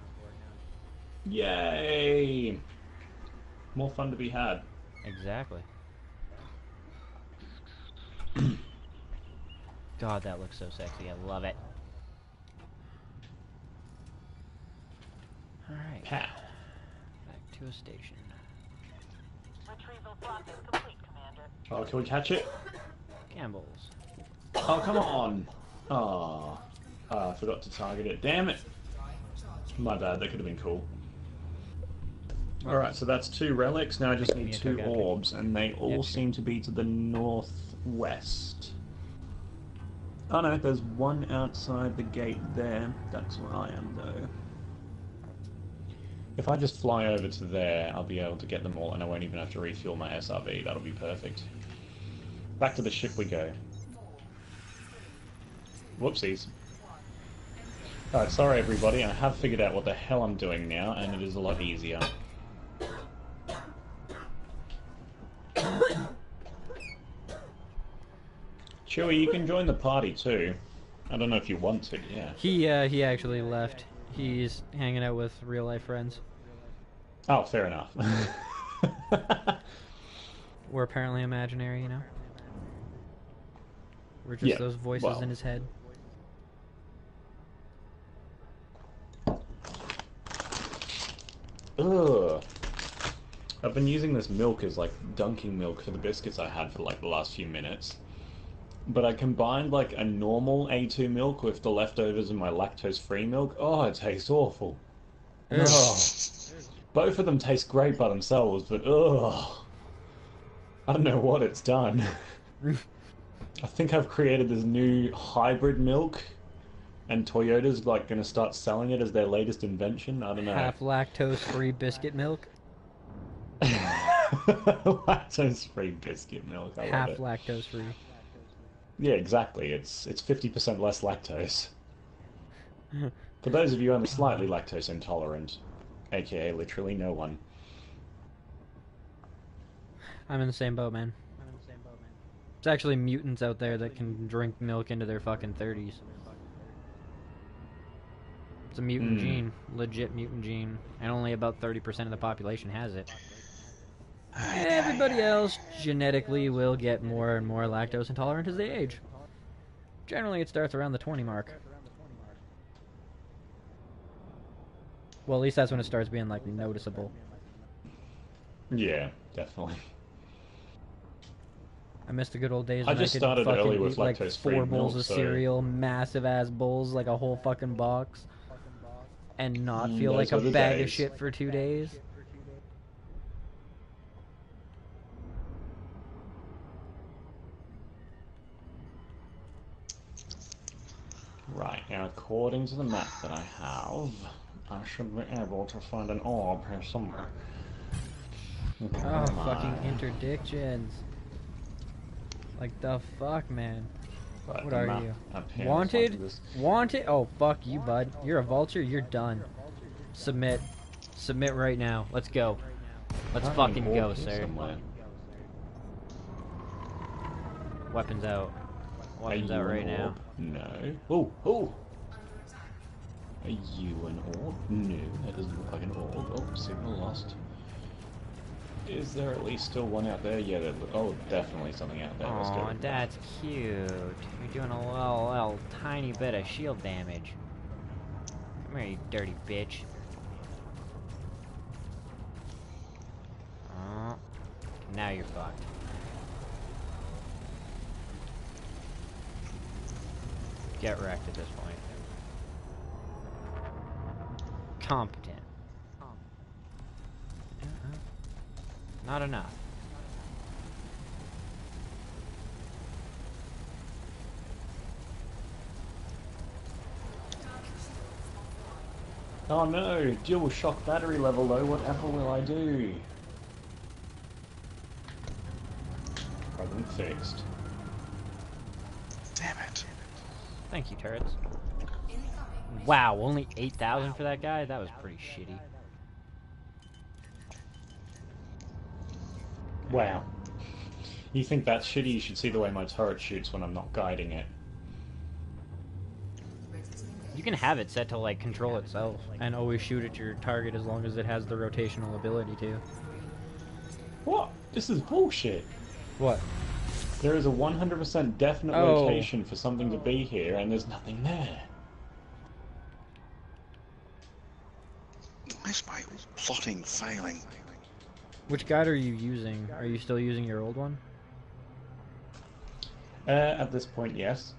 Yay! More fun to be had. Exactly. God, that looks so sexy. I love it. Alright. Pow. Back to a station. Retrieval process complete, Commander. Oh, can we catch it? Campbell's. Oh, come on! Oh, I forgot to target it. Damn it! My bad, that could have been cool. Alright, so that's 2 relics. Now I just need 2 orbs, and they all seem to be to the northwest. Oh no, there's one outside the gate there. That's where I am, though. If I just fly over to there, I'll be able to get them all, and I won't even have to refuel my SRV. That'll be perfect. Back to the ship we go. Whoopsies. Alright, sorry everybody, I have figured out what the hell I'm doing now, and it is a lot easier. Chewie, you can join the party too. I don't know if you want to, yeah. He actually left. He's hanging out with real life friends. Oh, fair enough. We're apparently imaginary, you know? We're just those voices in his head. Ugh. I've been using this milk as like dunking milk for the biscuits I had for like the last few minutes. But I combined like a normal A2 milk with the leftovers in my lactose-free milk. Oh, it tastes awful. Ugh. Both of them taste great by themselves, but ugh. I don't know what it's done. I think I've created this new hybrid milk, and Toyota's like going to start selling it as their latest invention. I don't know. Half lactose-free biscuit milk. Lactose-free biscuit milk. I Half love it. lactose-free. Yeah, exactly. It's 50% less lactose. For those of you only slightly lactose intolerant, aka literally no one. I'm in the same boat, man. There's actually mutants out there that can drink milk into their fucking 30s. It's a mutant gene. Legit mutant gene. And only about 30% of the population has it. Everybody else genetically will get more and more lactose intolerant as they age. Generally, it starts around the 20 mark. Well, at least that's when it starts being, like, noticeable. Yeah, definitely. I miss the good old days I when just I could started fucking early with eat, like, lactose-free 4 bowls milk, of so- cereal, massive-ass bowls, like a whole fucking box, and not feel like a Those were the bag of days. shit for 2 days. Right, now according to the map that I have, I should be able to find an orb here somewhere. Oh, fucking interdictions. Like, the fuck, man. Right, What the are map you? up here, Wanted? let's Wanted? Oh, fuck you, bud. You're a vulture? You're done. Submit. Submit right now. Let's go. Let's find fucking an go, orb here sir. somewhere. Weapons out. Weapons Are out you right an now. orb? No. Oh! Are you an orb? No, that doesn't look like an orb. Oh, signal lost. Is there at least still one out there? Yeah, oh, definitely something out there. Let's go. Aw, that's cute. You're doing a little tiny bit of shield damage. Come here, you dirty bitch. Oh, now you're fucked. Get wrecked at this point. Competent. Not enough. Oh no, dual shock battery level low, whatever will I do? Problem fixed. Damn it. Thank you, turrets. Wow, only 8,000 for that guy? That was pretty shitty. Wow. You think that's shitty? You should see the way my turret shoots when I'm not guiding it. You can have it set to, like, control itself. And always shoot at your target as long as it has the rotational ability to. What? This is bullshit. What? There is a 100% definite Oh. location for something to be here, and there's nothing there. Why is my plotting failing? Which guide are you using? Are you still using your old one? At this point, yes.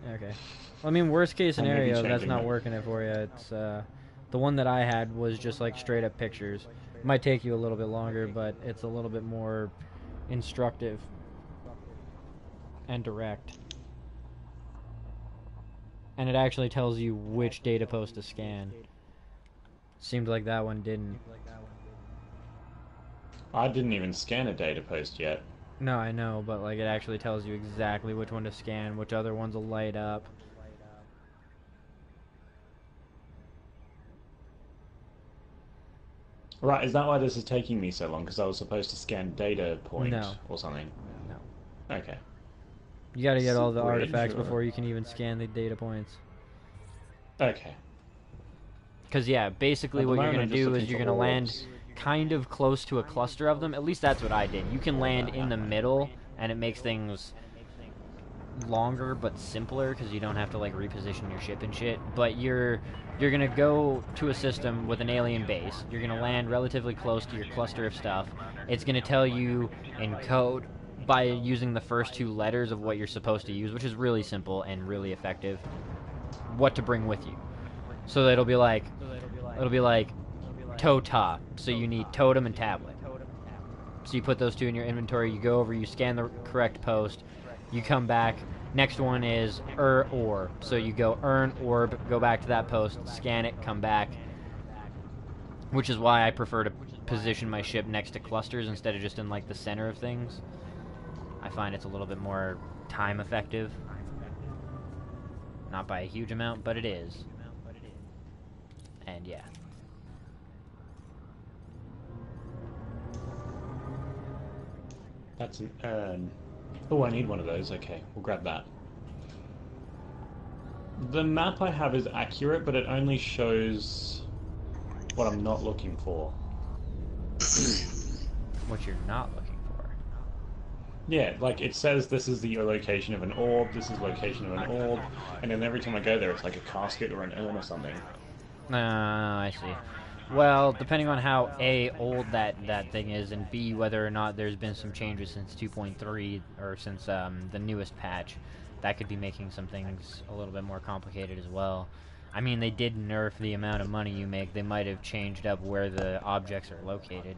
Okay. Well, I mean, worst case I may be scenario, that's changing not it. working it for you. It's the one that I had was just like straight up pictures. It might take you a little bit longer, but it's a little bit more instructive and direct. and it actually tells you which data post to scan. Seemed like that one didn't. I didn't even scan a data post yet. No, I know, but like it actually tells you exactly which one to scan, which other ones will light up. Right, is that why this is taking me so long? Because I was supposed to scan data point No. or something? No. Okay. You gotta get all the Bridge, artifacts or- before you can even scan the data points. Okay. Because, yeah, basically At the what you're moment, going I'm to just do looking is you're for going to land orbs. kind of close to a cluster of them. At least that's what I did. You can land in the middle, and it makes things longer but simpler because you don't have to, like, reposition your ship and shit. But you're going to go to a system with an alien base. You're going to land relatively close to your cluster of stuff. It's going to tell you in code by using the first two letters of what you're supposed to use, which is really simple and really effective, what to bring with you. So it'll be like TOTA. So you need totem and tablet. So you put those two in your inventory, you go over, you scan the correct post, you come back. Next one is orb. So you go earn orb, go back to that post, scan it, come back. Which is why I prefer to position my ship next to clusters instead of just in like the center of things. I find it's a little bit more time effective. Not by a huge amount, but it is. And yeah. That's an urn. Oh, I need one of those. Okay, we'll grab that. The map I have is accurate, but it only shows what I'm not looking for. What you're not looking for. Yeah, like it says this is the location of an orb, this is location of an orb, and then every time I go there it's like a casket or an urn or something. I see. Well, depending on how A, old that thing is, and B, whether or not there's been some changes since 2.3, or since the newest patch, that could be making some things a little bit more complicated as well. I mean, they did nerf the amount of money you make. They might have changed up where the objects are located.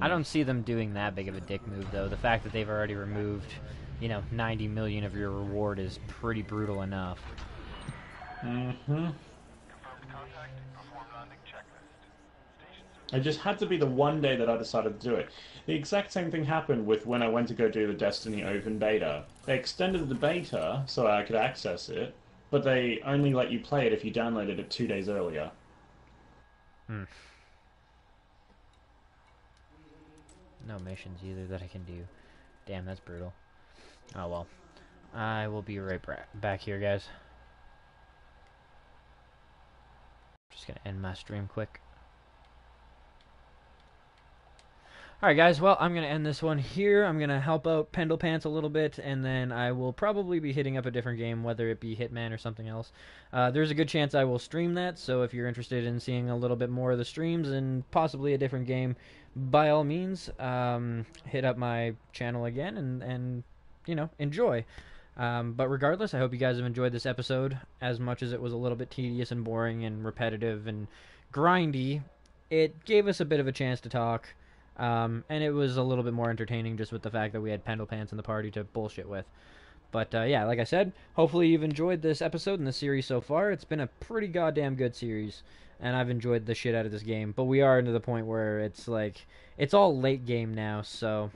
I don't see them doing that big of a dick move, though. The fact that they've already removed, 90 million of your reward is pretty brutal enough. Mm-hmm. It just had to be the one day that I decided to do it. The exact same thing happened with when I went to go do the Destiny open beta. They extended the beta so I could access it, but they only let you play it if you downloaded it 2 days earlier. Hmm. No missions either that I can do. Damn, that's brutal. Oh well. I will be right back here, guys. Just gonna end my stream quick. Alright guys, well, I'm going to end this one here. I'm going to help out Pendle Pants a little bit, and then I will probably be hitting up a different game, whether it be Hitman or something else. There's a good chance I will stream that, so if you're interested in seeing a little bit more of the streams and possibly a different game, by all means, hit up my channel again and enjoy. But regardless, I hope you guys have enjoyed this episode as much as it was a little bit tedious and boring and repetitive and grindy. It gave us a bit of a chance to talk. And it was a little bit more entertaining just with the fact that we had Pendle Pants in the party to bullshit with. But yeah, like I said, hopefully you've enjoyed this episode and the series so far. It's been a pretty goddamn good series, and I've enjoyed the shit out of this game. But we are into the point where it's like, it's all late game now, so,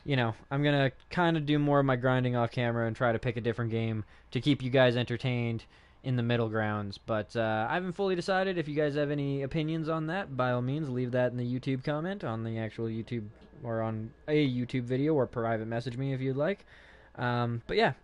I'm going to kind of do more of my grinding off camera and try to pick a different game to keep you guys entertained in the middle grounds. But I haven't fully decided. If you guys have any opinions on that, by all means leave that in the YouTube comment on the actual YouTube, or on a YouTube video, or private message me if you'd like. But yeah,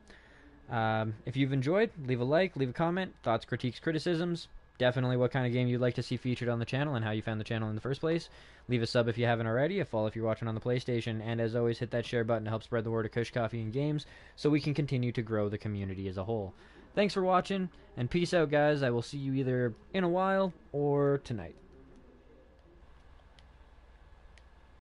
if you've enjoyed, leave a like, leave a comment, thoughts, critiques, criticisms, definitely what kind of game you'd like to see featured on the channel and how you found the channel in the first place. Leave a sub if you haven't already, a follow if you're watching on the PlayStation, and as always, hit that share button to help spread the word of Kush Coffee and Games so we can continue to grow the community as a whole. Thanks for watching, and peace out, guys. I will see you either in a while or tonight.